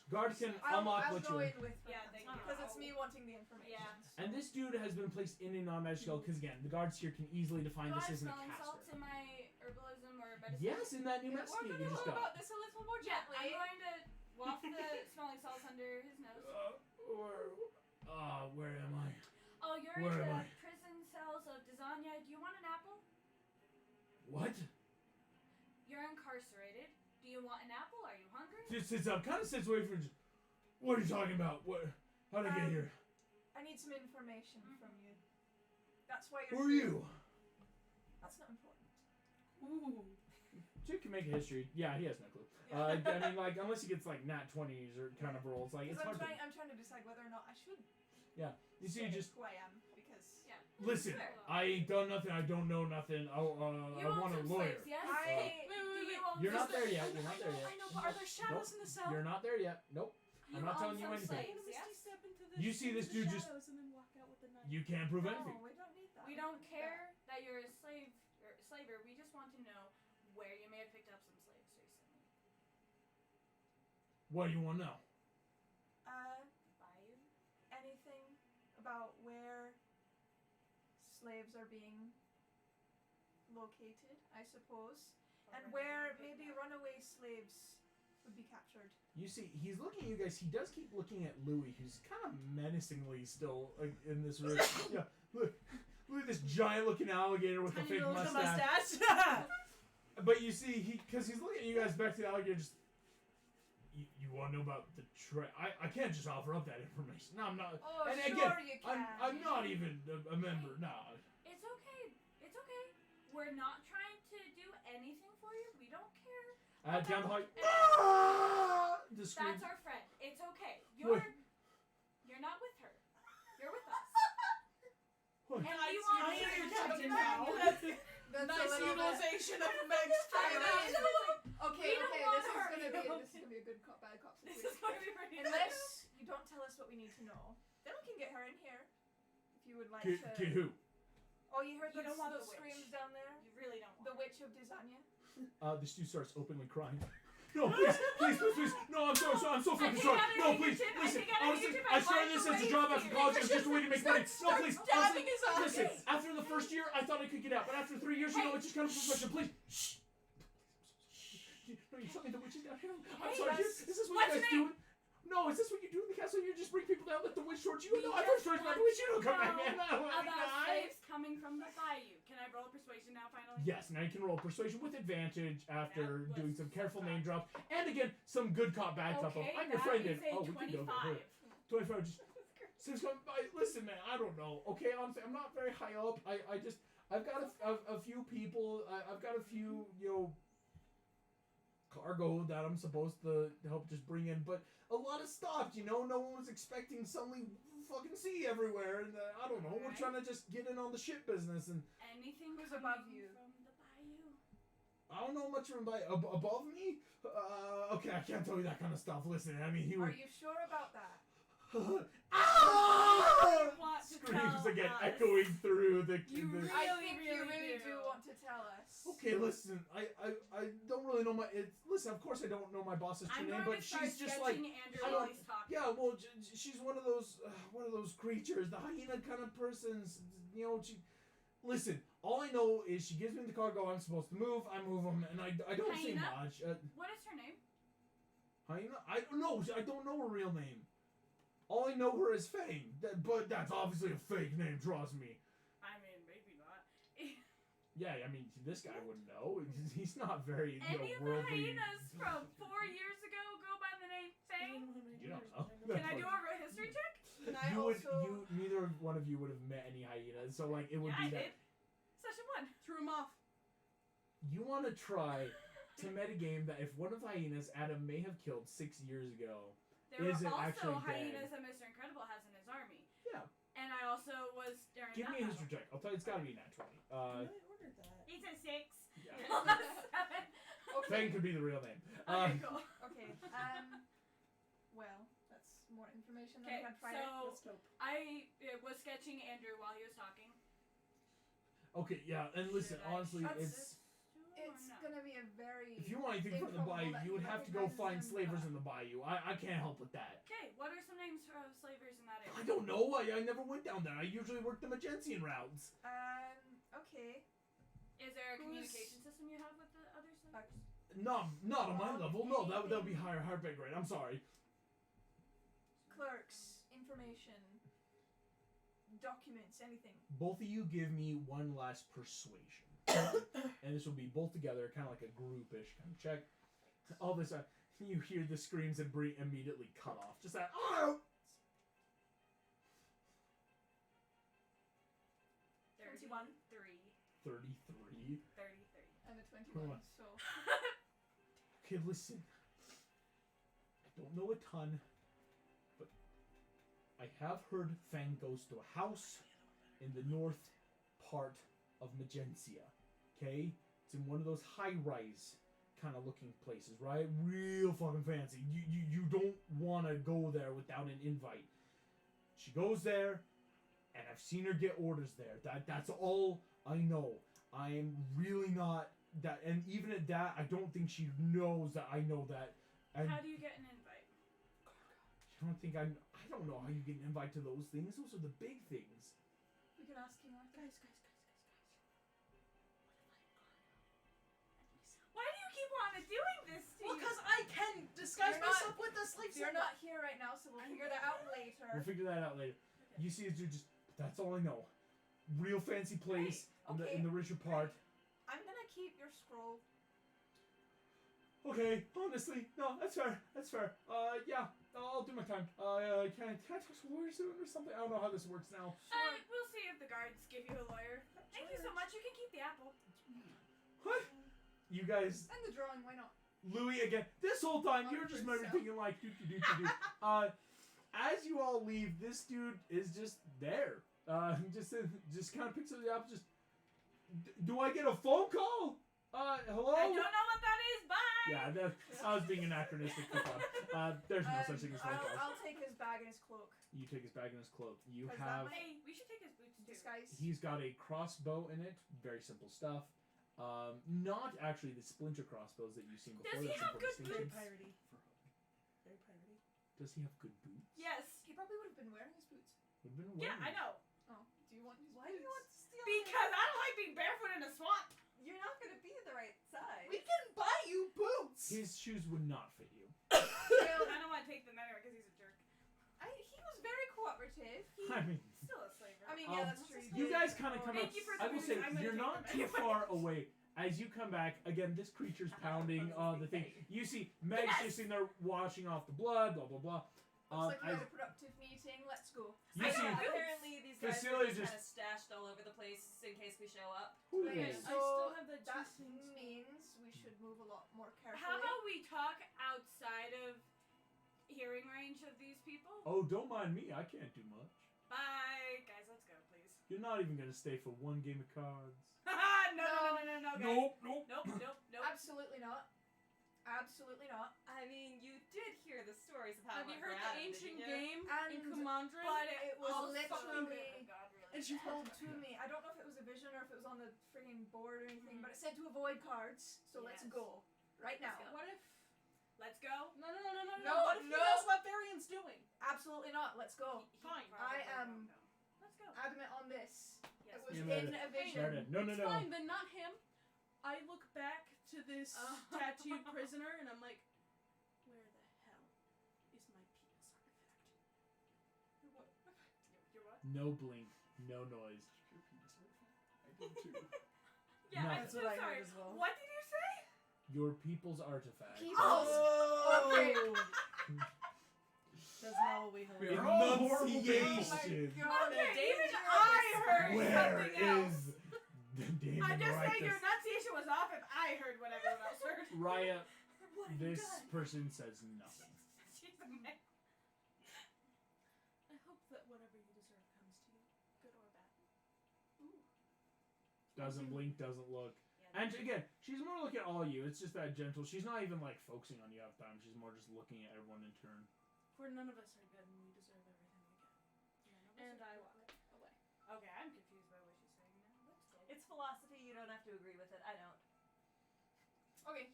Guard can I'll unlock go what you. in with Yeah, thank you. because it's me wanting the information. Yeah. And this dude has been placed in a non-magic cell because again, the guards here can easily define Do I this have isn't a smelling salts caster. in my herbalism or medicine? Yes, in that new We're mesquite going you to just go got. about this a little more Yeah, gently. I'm going to waft the smelling salts under his nose. Where am I? Oh, you're Where in am the I? prison cells of Dizania. Do you want an apple? What? You're incarcerated. Do you want an apple? Are you hungry? Just sits up, kind of sits away from. What are you talking about? What? How did I get here? I need some information from you. That's why Who you're are here. you? That's not important. Ooh. Jake can make a history. Yeah, he has no clue. I mean, like, unless he gets like nat 20s or kind of rolls, like it's Because hard to. I'm trying to decide whether or not I should You see, say just who I am, because Yeah. listen. Fair. I ain't done nothing. I don't know nothing. I You want a some lawyer. slaves, yes? I- Do you own You're not some there slaves? yet. You're not there yet. I know, but are there shadows in the cell? You're not there yet. Nope. You I'm not own telling you some anything. slaves, yes? Step into You see this dude just- shadows and then walk out with the knife. You can't prove anything. No, we don't need that. We don't care that you're a slave or slaver. We just want to know where you may have picked up some slaves recently. What do you want to know? Bayou? Anything about where slaves are being located, I suppose, and where maybe runaway slaves would be captured. You see, he's looking at you guys. He does keep looking at Louis, who's kind of menacingly still in this room. Yeah, look at this giant-looking alligator with a fake mustache. But you see, because he's looking at you guys back to the alligator, just you want to know about the I can't just offer up that information. No, I'm not. Oh, and sure again, you can. I'm not even a member. No. It's okay. It's okay. We're not trying to do anything for you. We don't care. Down the hall. The scream. That's our friend. It's okay. You're not with her. You're with us. What? And we want I you am to captain know. now. That's Nice a little utilization of Meg's I time. know. Okay, We don't okay, want this is her, gonna you be know? a good cop, bad cop This situation. is going to be pretty Unless you don't tell us what we need to know, then we can get her in here. If you would like Get to. who? Oh, you heard You those, don't want those the witch. screams down there? You really don't want The Witch of Desanya? The stew starts openly crying. No, please. No, I'm so fucking sorry. No, please, listen. Honestly, I started this as a job after college. It was just a way to make money. No, please. Stabbing his eyes. Listen, after the first year, I thought I could get out, but after 3 years, you know, it's just kind of professional. Please. Shh. No, you tell me the witch is down here. I'm sorry. Is this what you guys do? No, is this what you do in the castle? You just bring people down, let the witch torch you? No, I thought stories about the witch. You don't come back, man. about slaves coming from the bayou. Can I roll persuasion now, finally? Yes, now you can roll persuasion with advantage after Yeah, doing let's some careful try. name drop, and again some good cop, bad cop. Okay, I'm your that friend, is and a we can go 25. there. 25. Just since listen, man. I don't know. Okay, honestly, I'm not very high up. I've got a few people. I've got a few cargo that I'm supposed to help just bring in, but a lot of stopped. No one was expecting suddenly fucking sea everywhere, and I don't know. We're Alright. trying to just get in on the ship business and. Anything Who's coming above you? from the bayou? I don't know much from above me. Okay, I can't tell you that kind of stuff. Listen, I mean, he Are would. you sure about that? Ah! Want to Screams tell again, us. echoing through the. You the I Really, think you really really do. do want to tell us. Okay, listen. I don't really know my. Listen, of course I don't know my boss's true I'm name, going but to start she's just like. sketching Andrew I while don't- he's talking. Yeah, well, she's one of those creatures, the hyena kind of persons. She. Listen, all I know is she gives me the cargo I'm supposed to move. I move them, and I don't say Hyena? much. What is her name? Hyena? I don't know. I don't know her real name. All I know her as Fang, but that's obviously a fake name. Trust me. I mean, maybe not. Yeah, I mean, this guy wouldn't know. He's not very Any of the worldly. hyenas from 4 years ago go by the name Fang? You don't know. Can I do a history check? Can I Neither one of you would have met any hyenas, so like it would Yeah, be I that. did. Session 1. Threw him off. You want to try to metagame that if one of the hyenas Adam may have killed 6 years ago. There Is it were actually also hyenas dead? that Mr. Incredible has in his army. Yeah. And I also was during Give that me a battle. history check. I'll tell you, it's got to be a nat 20. I ordered that. It's a 6. Yeah. Plus 7. Okay. Fang could be the real name. Okay, cool. Okay. Well, that's more information than Okay, we had prior. so Let's go. I was sketching Andrew while he was talking. Okay, yeah, and listen, Should I honestly, shut it's. It's gonna be a very. If you want anything from the improbable bayou, that you would have to go find recognize slavers him, in the bayou. I can't help with that. Okay, what are some names of slavers in that area? I don't know. I never went down there. I usually work the Magensian routes. Okay. Is there a Who's- communication system you have with the other slavers? Not on my level. No, that would be higher heartbeat rate. I'm sorry. Clerks, information, documents, anything. Both of you give me one last persuasion. And this will be both together, kind of like a groupish kind of check. All this, you hear the screams and immediately cut off. Just that. Oh! 21. 33. 33. 33. And a 21. Come on. So. Okay, listen. I don't know a ton, but I have heard Fang goes to a house in the north part of Magensia. Okay? It's in one of those high-rise kind of looking places, right? Real fucking fancy. You don't want to go there without an invite. She goes there, and I've seen her get orders there. That's all I know. I'm really not that, and even at that, I don't think she knows that I know that. And How do you get an invite? I don't think I don't know how you get an invite to those things. Those are the big things. We can ask King Arthur. Guys. Why do you keep on doing this to Well, you? because I can disguise You're not- myself with the slave You're not here right now, so we'll figure that out We'll later. figure that out later. You see this dude just, that's all I know. Real fancy place Okay. in the richer part. I'm gonna keep your scroll. Okay, honestly, no, that's fair. That's fair. Yeah, I'll do my time. Can I talk to a lawyer soon or something? I don't know how this works now. We'll see if the guards give you a lawyer. Thank you so much. You can keep the apple. What? You guys, And the drawing, why not? Louis again. This whole time you're just maybe 100%. thinking like, do. As you all leave, this dude is just there. Just kind of picks up the apple. Just, do I get a phone call? Hello? I don't know what that is. Bye. Yeah, I was being anachronistic for fun. There's no such thing as phone calls. I'll take his bag and his cloak. You take his bag and his cloak. You Because have. that might- Hey, we should take his boots too. Disguise. He's got a crossbow in it. Very simple stuff. Not actually the splinter crossbows that you've seen before. Does he That's have some good distinction. Very piratey. Very piratey. Does he have good boots? Yes. He probably would have been wearing his boots. Would've been Yeah, wearing I know. Oh, do you want his Why do boots? you want to steal? Because I don't like being barefoot in a swamp. You're not gonna be the right size. We can buy you boots. His shoes would not fit you. I don't want to take them anyway because he's a jerk. He was very cooperative. I mean, Still a slaver. I mean, Um, yeah, that's true. you guys kind of come up. Thank you for I will the say boots. I'm gonna you're take not them too anyway. far away. As you come back, again, this creature's pounding the thing. You see Meg's just sitting there washing off the blood, blah blah blah. Looks like we as had a productive meeting. Let's go. you see, Apparently these guys are Facilities just just- kind of stashed all over the place in case we show up. Ooh. Okay, I so still have the that two things. means we should move a lot more carefully. How about we talk outside of hearing range of these people? Oh, don't mind me. I can't do much. Bye, guys. Let's go, please. You're not even gonna stay for one game of cards. no, guys. Nope. Absolutely not. Absolutely not. I mean, you did hear the stories of how Have you it heard went the down, ancient didn't you? game And- in Commandrin? But It was all literally- fucking good. God, really. And she told to me, I don't know if it was a vision or if it was on the frigging board or anything, but it said to avoid cards. So let's Yes. go right now. Let's go. What if? Let's go. No. No, What if he no. knows what Varian's doing? Absolutely not. Let's go. Fine. I am- Let's go. Adamant on this. Yes. It was Yeah, in Meredith. a vision. Meredith, no. It's fine, then not him. I look back to this tattooed prisoner and I'm like, where the hell is my penis artifact? You're what? No blink, no noise. Your penis artifact? I did too. Yeah, No. I'm That's so what I sorry. heard as well. What did you say? Your people's artifact. People's- Oh! That's not what we heard. We are all horrible people. Enunciation. God, Okay, David, even I heard Where something else. is the David I'm just saying your Rightus? enunciation was off if I heard what everyone else heard. Raya, What have you this done? person says nothing. She's a man. I hope that whatever you deserve comes to you, good or bad. Doesn't blink, doesn't look. And again, she's more looking at all of you. It's just that gentle. She's not even like focusing on you half the time. She's more just looking at everyone in turn. For none of us are good and we deserve everything we get. And I walk away. Okay, I'm confused by what she's saying now. Let's go. It's philosophy. You don't have to agree with it. I don't. Okay.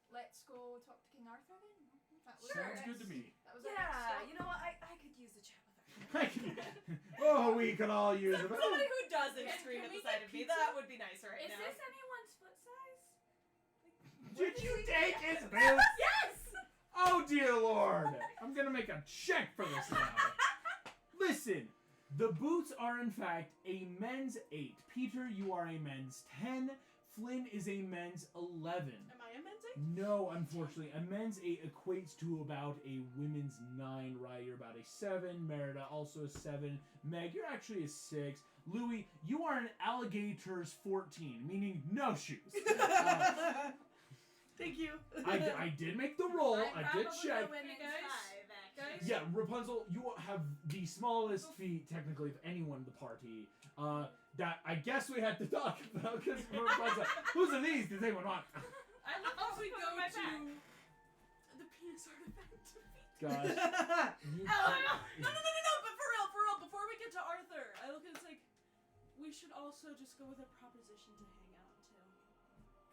Let's go talk to King Arthur then. That was Sounds our good to next- me. That was our next Yeah. stop. You know what? I could use a chat with her. Oh, we could all use it. Somebody who doesn't Can- scream can at we the sight get of me. pizza? That would be nice right Is now. this anyone's foot size? Did you take his boots? Yes! Oh dear lord! I'm gonna make a check for this now. Listen, the boots are in fact a men's 8. Peter, you are a men's 10. Flynn is a men's 11. Am I a men's eight? No, unfortunately, a men's 8 equates to about a women's 9. Right, you're about a 7. Merida also a 7. Meg, you're actually a 6. Louis, you are an alligator's 14, meaning no shoes. Thank you. I did make the roll. I'm I did probably check. the women's Guys, 5, actually. Yeah, Rapunzel, you have the smallest feet, technically, of anyone in the party. That I guess we had to talk about, because Rapunzel, whose of these did anyone want? I love Oh, we put go it on my to back. the penis artifact. Gosh. You, No, but for real, before we get to Arthur, I look at it's like, we should also just go with a proposition to hang out too.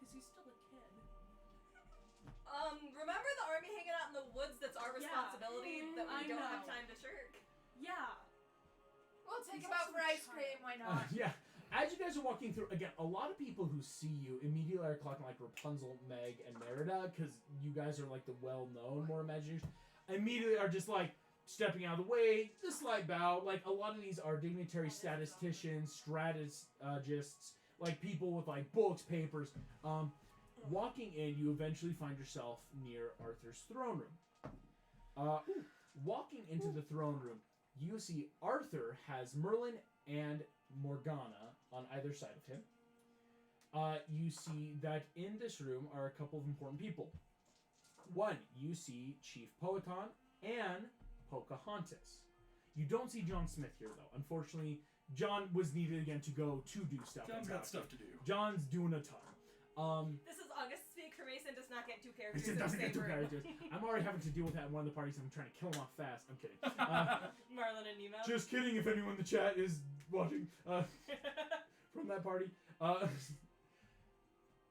Because he's still a kid. Remember the army hanging out in the woods? That's our Yeah. responsibility that we I don't know. have time to shirk. Yeah. We'll take He's him out also for a ice child. cream. Why not? yeah. As you guys are walking through, again, a lot of people who see you immediately are clocking like Rapunzel, Meg, and Merida, because you guys are like the well-known, more Imagineers. Immediately are just like stepping out of the way, the slight bow. Like a lot of these are dignitary statisticians, strategists, like people with like books, papers. Walking in, you eventually find yourself near Arthur's throne room. Walking into the throne room, you see Arthur has Merlin and Morgana on either side of him. You see that in this room are a couple of important people. One, you see Chief Poeton and Pocahontas. You don't see John Smith here, though. Unfortunately, John was needed again to go to do stuff. John's got stuff to do. John's doing a ton. This is August speak for Mason does not get two characters Mason in the doesn't same get two room. characters. I'm already having to deal with that in one of the parties. I'm trying to kill him off fast. I'm kidding. Marlon and Nemo. Just kidding if anyone in the chat is watching from that party.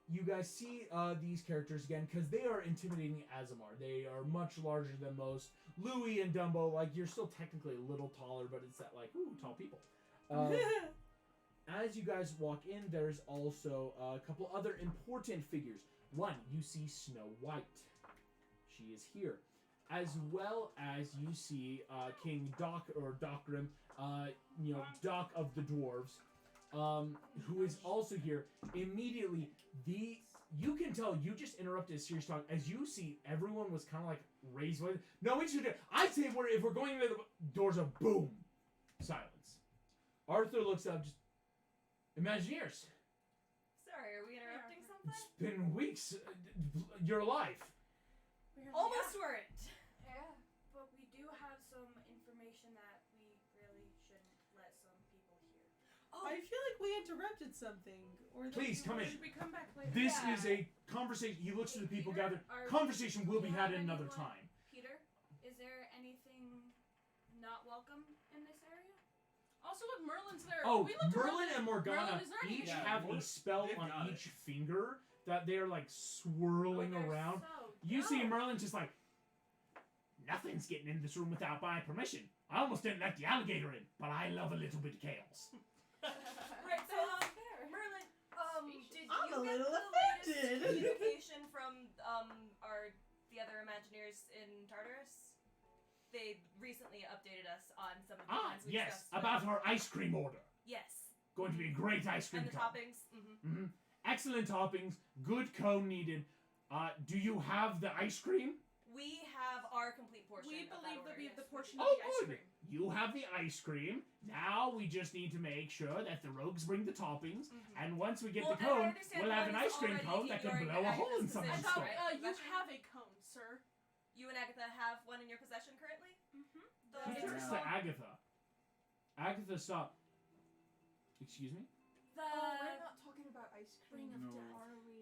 You guys see these characters again because they are intimidating Azamar. They are much larger than most. Louie and Dumbo, like, you're still technically a little taller, but it's that, like, ooh, tall people. As you guys walk in, there's also a couple other important figures. One, you see Snow White. She is here. As well as you see King Doc, or Docgrim, Doc of the Dwarves, who is also here. Immediately, you can tell you just interrupted a serious talk as you see everyone was kind of like raised with. No, we should. I say if we're going into the doors of boom, silence. Arthur looks up. Just Imagineers. Sorry, are we interrupting something? It's been weeks. You're alive. Almost weren't. Yeah, but we do have some information that we really shouldn't let some people hear. I feel like we interrupted something. Or that Please come in. Should we come back later? This Yeah. is a conversation. He looks to the people Peter, gathered. are- Conversation will be do you had have at another anyone- time. Peter, is there anything not welcome in this area? Also, look, Merlin's there. Oh, we looked Merlin around. and Morgana Merlin, is there any each Yeah, have a Mor- spell they've on got each finger that they're like swirling Oh, they're around. so You see dumb. Merlin just like, nothing's getting in this room without my permission. I almost didn't let the alligator in, but I love a little bit of chaos. Right, so Merlin, did I'm you a get little the latest offended. communication from the other Imagineers in Tartarus? They recently updated us on some of the plans we Yes, discussed. about her ice cream order. Yes. Going to be a great ice cream And the cone. toppings. Mm-hmm. Excellent toppings, good cone needed. Do you have the ice cream? We have our complete portion. We of that believe that order, we have the yes. portion Oh, of the ice good. cream. You have the ice cream. Now we just need to make sure that the rogues bring the toppings. Mhm. And once we get Well, the and I cone, understand we'll have an Ronnie's ice cream already cone that can ignoring blow a hole in Agatha's someone's I position, thought skull. right? you Possession? have a cone, sir. You and Agatha have one in your possession currently? Mm-hmm. He The- turns to Agatha. Agatha, stop. Excuse me? The Oh, we're not talking about ice cream. Ring of No. Death. Are we?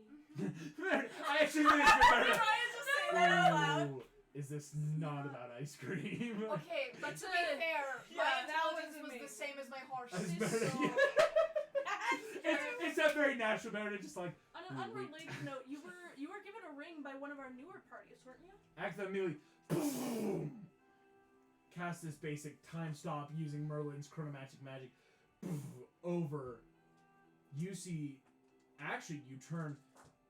I actually think it's better. Ryan just saying that out loud. Ooh, is this not about ice cream? Okay, but to be Good. fair, Yeah, my that intelligence was was the amazing. same as my horse. That's So better. It's a very natural better, just like On an unrelated note, you were given a ring by one of our newer parties, weren't you? Agatha immediately boom, cast this basic time stop using Merlin's chronomagic magic over. You see, actually, you turn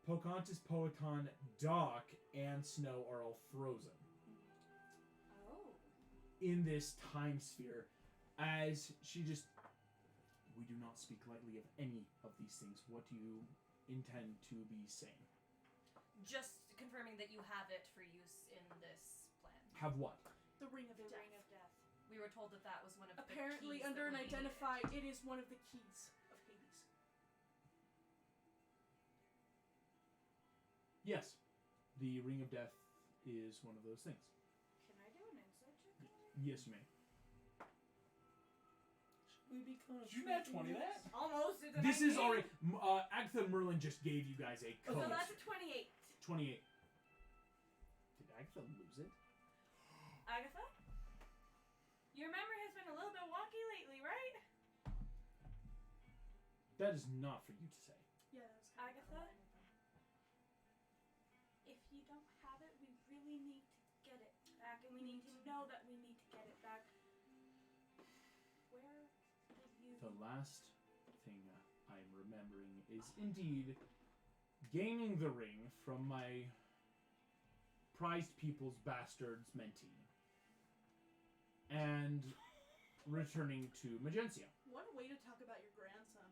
Pocahontas, Poeton, Doc, and Snow are all frozen Oh. in this time sphere. As she just, we do not speak lightly of any of these things. What do you intend to be saying? Just confirming that you have it for use in this plan. Have what? The Ring of The Death. Ring of Death. We were told that that was one of Apparently, the keys under that an we needed. identify, it is one of the keys of Hades. Yes, the Ring of Death is one of those things. Can I do an insight check? on it? Yes, you may. We be kind of Did you nat 20 that? Almost. It's a This is 19. already. Agatha and Merlin just gave you guys a So code. that's a 28. 28. Did Agatha lose it? Agatha? Your memory has been a little bit wonky lately, right? That is not for you to say. Yeah, that was kind of Agatha? If you don't have it, we really need to get it back, and we need to know that we need to get it back. Where did you... The last thing remembering is indeed gaining the ring from my prized people's bastards mentee and returning to Magencia. What a way to talk about your grandson.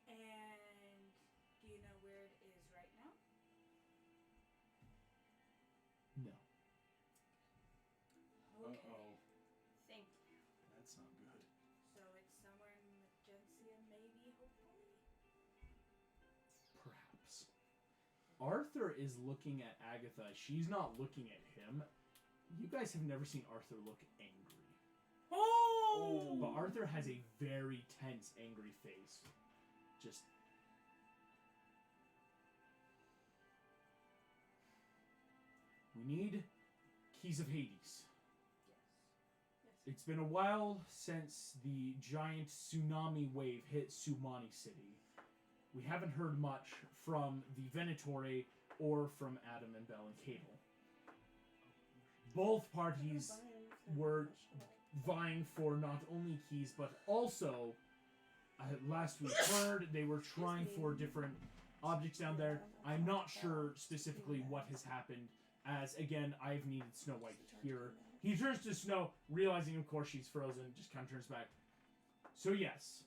And do you know where it is right now? No. Okay. Uh-oh. Thank you. That's not good. So it's somewhere in Magencia, maybe, hopefully? Perhaps. Arthur is looking at Agatha. She's not looking at him. You guys have never seen Arthur look angry. Oh! But Arthur has a very tense, angry face. Just... We need Keys of Hades. Yes. It's been a while since the giant tsunami wave hit Sumani City. We haven't heard much from the Venatore or from Adam and Bell and Cable. Both parties were vying for not only keys, but also, last we heard, they were trying for different objects down there. I'm not sure specifically what has happened, as, again, I've needed Snow White here. He turns to Snow, realizing, of course, she's frozen, just kind of turns back. So, yes,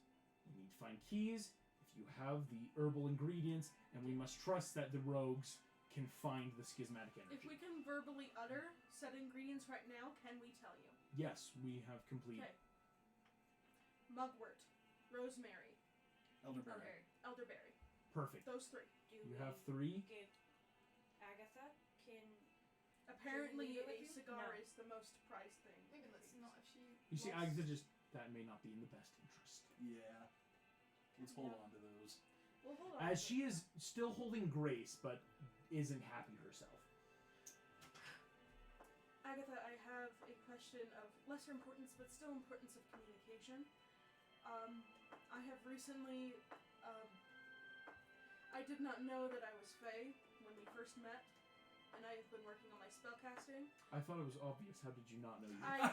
we need to find keys, if you have the herbal ingredients, and we must trust that the rogues can find the schismatic energy. If we can verbally utter said ingredients right now, can we tell you? Yes, we have complete... Okay. Mugwort, rosemary, Elderberry. elderberry. Perfect. Those three. Do You we have 3. give Agatha? Can... Apparently, leave it with a you? cigar No. is the most prized thing. Maybe let's not if she. You see, wants- Agatha just... That may not be in the best interest. Yeah. Let's hold on to those. Well, hold on. As she is still holding Grace, but isn't happy herself. Agatha, I have a question of lesser importance, but still importance of communication. I have recently, I did not know that I was Fae when we first met, and I have been working on my spellcasting. I thought it was obvious. How did you not know you? I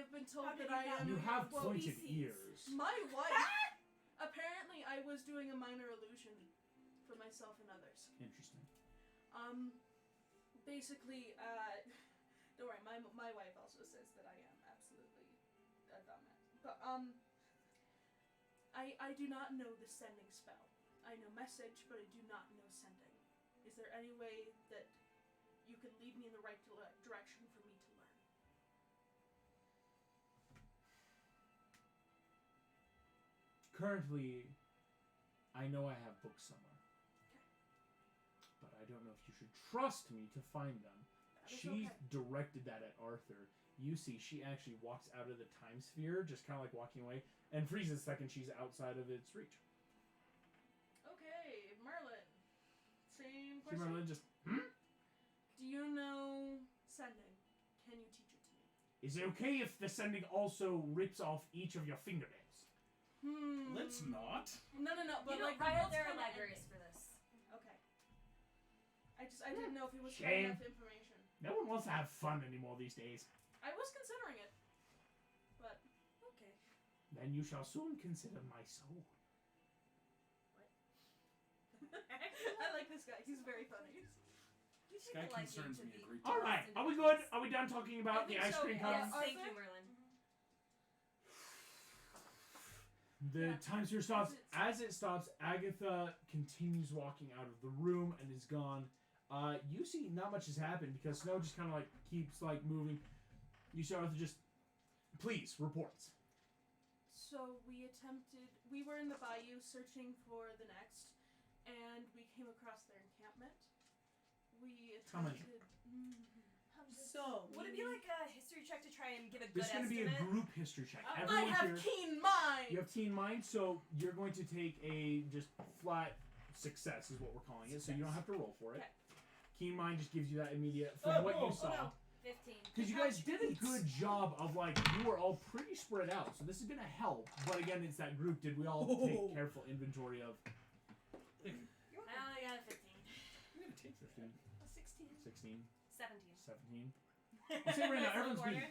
have been told How did that I you not am. You have well, pointed species. ears. My wife. Apparently, I was doing a minor illusion for myself and others. Interesting. Basically, don't worry, my wife also says that I am absolutely a dumbass. But, I do not know the sending spell. I know message, but I do not know sending. Is there any way that you can lead me in the right direction for me to learn? Currently, I know I have books somewhere. Okay. But I don't know if you should trust me to find them. That is She okay. directed that at Arthur. You see, she actually walks out of the time sphere, just kind of like walking away, and freezes a second she's outside of its reach. Okay, Merlin. Same See, question. Merlin just, Do you know sending? Can you teach it to me? Is it okay if the sending also rips off each of your fingernails? Let's not. No, but You like know, the world's there are kinda libraries ending. for this. Okay. I didn't know if it was Shame. enough information. No one wants to have fun anymore these days. I was considering it, but Okay. Then you shall soon consider my soul. I like this guy. He's very funny. This guy concerns me a great deal. Alright, are we good? Are we done talking about the think ice so, cream yeah. cones? Yes, thank Arthur? you, Merlin. The Yeah. time sphere stops. Is it- As it stops, Agatha continues walking out of the room and is gone. You see not much has happened because Snow just kind of like keeps like moving. You see Arthur just, please, reports. So we were in the bayou searching for the next, and we came across their encampment. We How many? attempted. So, Would it be like a history check to try and give a good This is going to be estimate? a group history check. I Everyone have here, keen mind. you have teen mind, so you're going to take a just flat success is what we're calling it. So you don't have to roll for it. Okay. Keen mind just gives you that immediate from what you saw. no. 15. Because you guys did a good job of, like, you were all pretty spread out, so this is going to help. But again, it's that group. Did we all take careful inventory of I only got a 15. I'm gonna take 15, 16. 16, 17. 17? I'll say right now, everyone's being...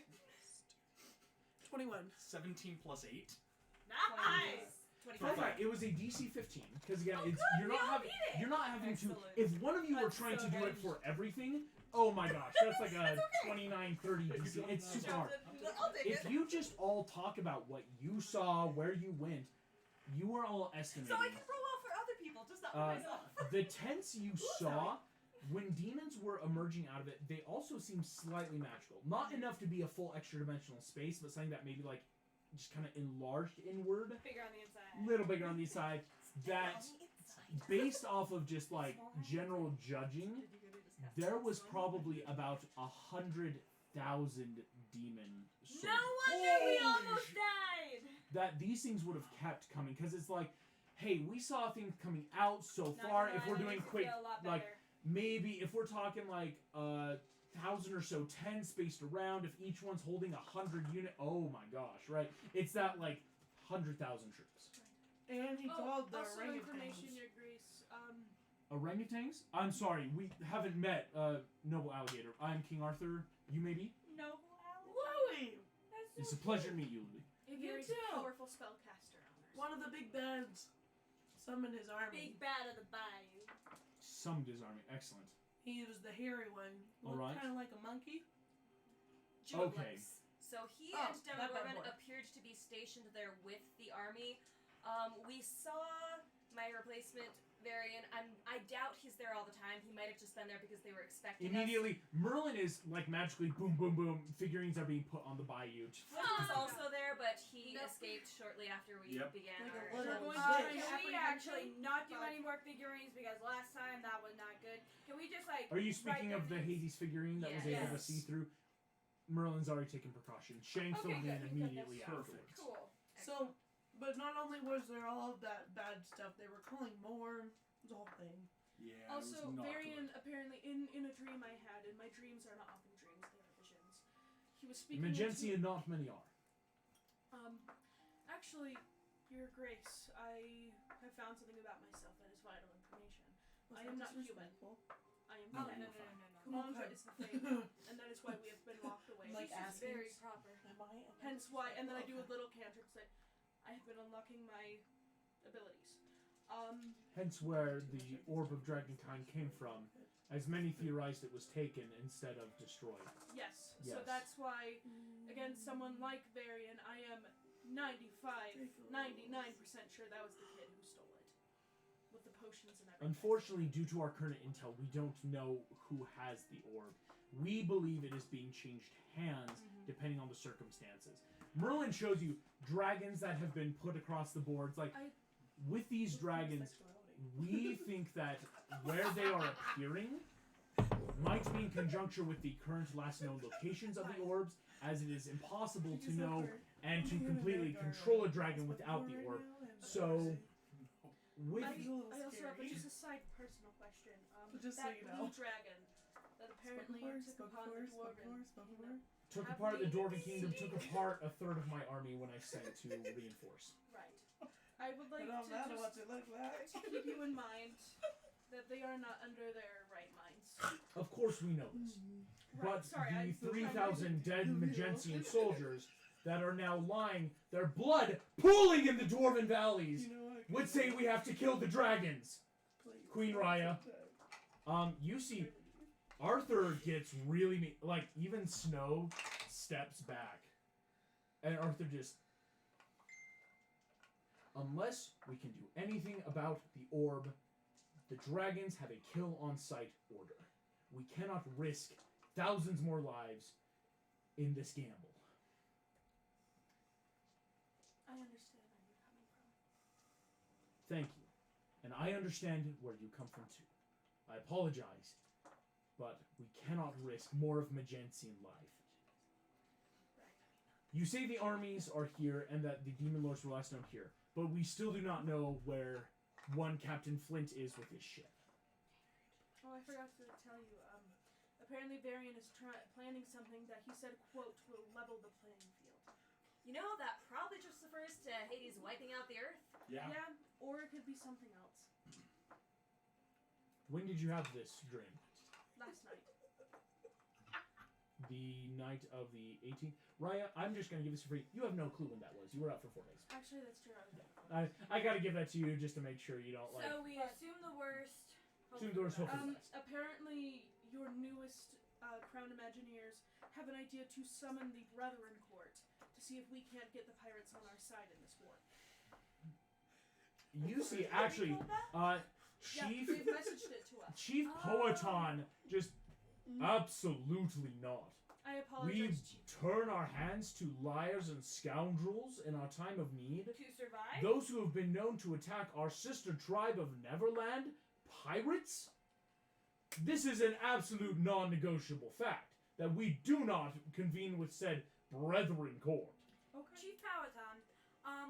21. 17 plus 8. Nice! Okay, it was a DC 15 because again, it's you're not having to. Excellent. If one of you were That's trying so to do good. it for everything, oh my gosh, that's like a 29, 30 DC. It's super hard. I'll take If it. you just all talk about what you saw, where you went, you are all estimating. So I can roll well for other people, just not for myself. The tents you saw, when demons were emerging out of it, they also seemed slightly magical. Not enough to be a full extra dimensional space, but something that maybe like just kind of enlarged inward, Bigger on the inside. little bigger on the side. That, based off of just like general judging, there was probably about 100,000 demon soldiers. No wonder we almost died! That these things would have kept coming because it's like, hey, we saw things coming out so Not far. gonna If lie, we're that doing makes it quick, feel a lot like better. maybe if we're talking like 1,000 or so tens spaced around, if each one's holding 100 unit, oh my gosh, right? It's that like 100,000 troops. And he called the also orangutans. information, Your Grace. Orangutans? I'm sorry, we haven't met, Noble Alligator. I'm King Arthur. You maybe? Noble Louie! It's a pleasure to meet you, Louis. A You very too. powerful spellcaster. One of the big bads summoned his army. Big bad of the bayou. Some disarming. Excellent. He was the hairy one. All right. Kind of like a monkey. Okay. So he Oh, and that bad Demogorgon boy. appeared to be stationed there with the army. We saw my replacement Varian. I doubt he's there all the time. He might have just been there because they were expecting Immediately, Merlin is like magically boom, boom, boom. Figurines are being put on the bayou. Flint was also there, but he escaped shortly after we began Like a our little journey. bitch. Can we actually not do any more figurines because last time that was not good? Can we just like? Are you speaking write of the their names? Hades figurine that was able to Yes. see through? Merlin's already taken precautions. Shane Okay, filled in good. immediately Perfect. afterwards. Cool. So, but not only was there all of that bad stuff, they were calling more. The whole thing. Yeah. Also, it was not Varian good. apparently in a dream I had, and my dreams are not often dreams; they are visions. He was speaking. Magency and not many are. Actually, Your Grace, I have found something about myself that is vital information. I am not human. I am No, human. you're fine. Kumandra is the Fae, and that is why we have been locked away. Like This is asking. very proper. Hence why, and then I do a little cantrip say, I have been unlocking my abilities. Hence where the Orb of Dragonkind came from. As many theorized it was taken instead of destroyed. Yes. Yes. So that's why, against someone like Varian, I am 99% sure that was the kid who stole it. With the potions and everything. Unfortunately, due to our current intel, we don't know who has the orb. We believe it is being changed hands depending on the circumstances. Merlin shows you dragons that have been put across the boards. Like, with these dragons, we think that where they are appearing might be in conjunction with the current last known locations of the orbs, as it is impossible to know and to completely control a dragon without the orb. So, with I also have just a side personal question. Just so that you know. blue dragon that apparently took upon the dwarven kingdom. took apart the Dwarven Kingdom, took apart a third of my army when I sent to reinforce. Right. I would like It don't to matter what just they look like. keep you in mind that they are not under their right minds. Of course we know this. But Sorry, the 3,000 dead Magensian soldiers that are now lying, their blood pooling in the Dwarven valleys, would say we have to kill the dragons. Queen Raya. You see, Arthur gets really like, even Snow steps back. And Arthur just... Unless we can do anything about the orb, the dragons have a kill-on-sight order. We cannot risk thousands more lives in this gamble. I understand where you're coming from. Thank you. And I understand where you come from too. I apologize, but we cannot risk more of Magensian life. You say the armies are here and that the Demon Lords were last known here, but we still do not know where one Captain Flint is with his ship. Oh, I forgot to tell you. Apparently Varian is planning something that he said, quote, will level the playing field. You know, that probably just refers to Hades wiping out the earth. Yeah. Yeah, or it could be something else. When did you have this dream? Last night. the night of the 18th. Raya, I'm just gonna give this for free. You have no clue when that was. You were out for 4 days. Actually, that's true. I was I gotta give that to you just to make sure you don't like. So we assume the worst. Assume the worst, hope for the best. Apparently, your newest Crown Imagineers have an idea to summon the Brethren Court to see if we can't get the pirates on our side in this war. You see, actually, Chief. Yeah, they've messaged it to us. Chief Poeton just absolutely not. I apologize, We Chief. turn our hands to liars and scoundrels in our time of need. To survive? Those who have been known to attack our sister tribe of Neverland, pirates? This is an absolute non-negotiable fact that we do not convene with said Brethren Court. Okay. Chief Powhatan,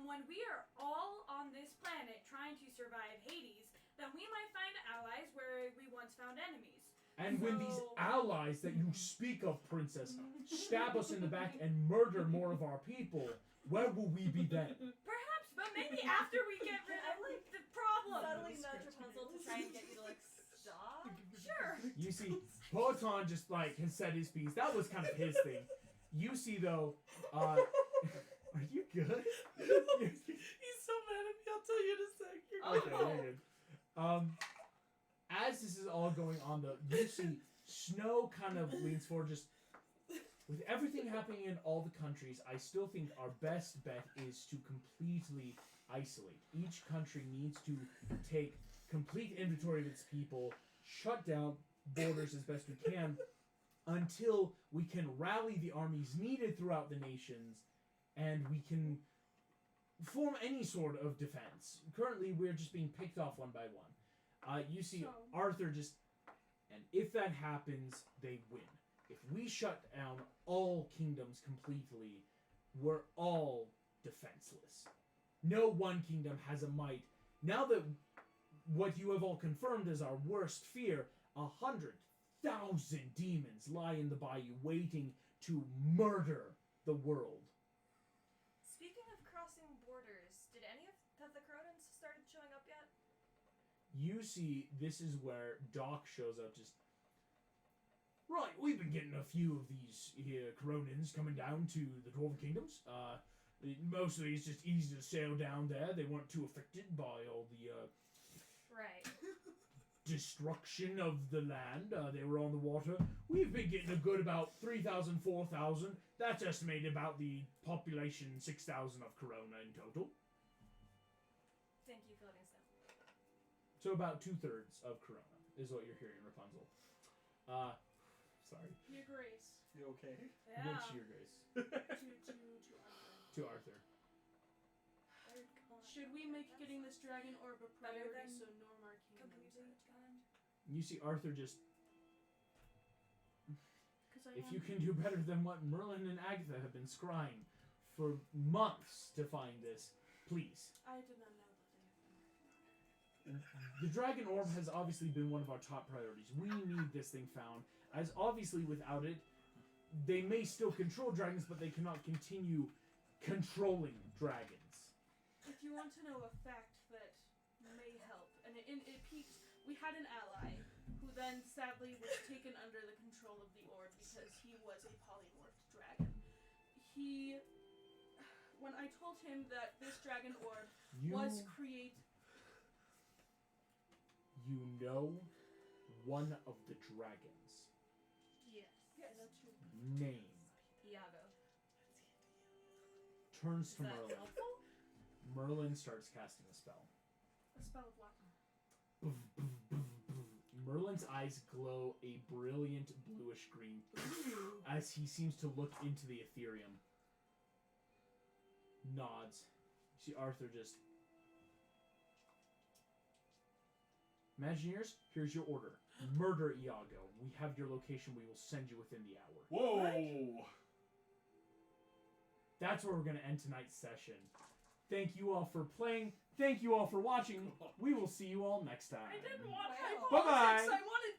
when we are all on this planet trying to survive Hades, then we might find allies where we once found enemies. And when these allies that you speak of, Princess, stab us in the back and murder more of our people, where will we be then? Perhaps, but maybe after we get rid of the problem. Subtly nudge Rapunzel to try and get you to like stop. Sure. You see, Poeton just like has said his piece. That was kind of his thing. You see though, are you good? He's so mad at me. I'll tell you in a sec. You're Okay, you're good. As this is all going on though, you see Snow kind of leans forward just with everything happening in all the countries, I still think our best bet is to completely isolate. Each country needs to take complete inventory of its people, shut down borders as best we can, until we can rally the armies needed throughout the nations, and we can form any sort of defense. Currently, we're just being picked off one by one. You see Arthur just... And if that happens, they win. If we shut down all kingdoms completely, we're all defenseless. No one kingdom has a might. Now that what you have all confirmed is our worst fear, 100,000 demons lie in the bayou waiting to murder the world. Speaking of crossing borders, did any of have the Cronins started showing up yet? You see, this is where Doc shows up just... Right, we've been getting a few of these here Cronins coming down to the Dwarven Kingdoms. Mostly it's just easy to sail down there. They weren't too affected by all the, Right. destruction of the land. They were on the water. We've been getting a good about 3,000, 4,000. That's estimated about the population 6,000 of Corona in total. Thank you for letting us know. So about 2/3 of Corona is what you're hearing, Rapunzel. Sorry. Your Grace. You okay? Yeah. Which Your Grace? To Arthur. To Arthur. Should we make getting this dragon orb a priority than so Normar kingdoms completely are gone. You see Arthur just... Because If you can do better than what Merlin and Agatha have been scrying for months to find this, please. I did not know that they had been. The Dragon Orb has obviously been one of our top priorities. We need this thing found, as obviously without it, they may still control dragons, but they cannot continue controlling dragons. If you want to know a fact that may help, and it peaked, we had an ally who then sadly was taken under the control of the orb because he was a polymorphed dragon. When I told him that this dragon orb was You know one of the dragons. Yes. I know two. Name. Iago. Turns Is to that Merlin. helpful? Merlin starts casting a spell. A spell of what? Merlin's eyes glow a brilliant bluish green as he seems to look into the Ethereum. Nods. You see Arthur just... Imagineers, here's your order. Murder Iago. We have your location. We will send you within the hour. Whoa! That's where we're going to end tonight's session. Thank you all for playing. Thank you all for watching. We will see you all next time. I didn't want Wow. high politics. Bye-bye. I wanted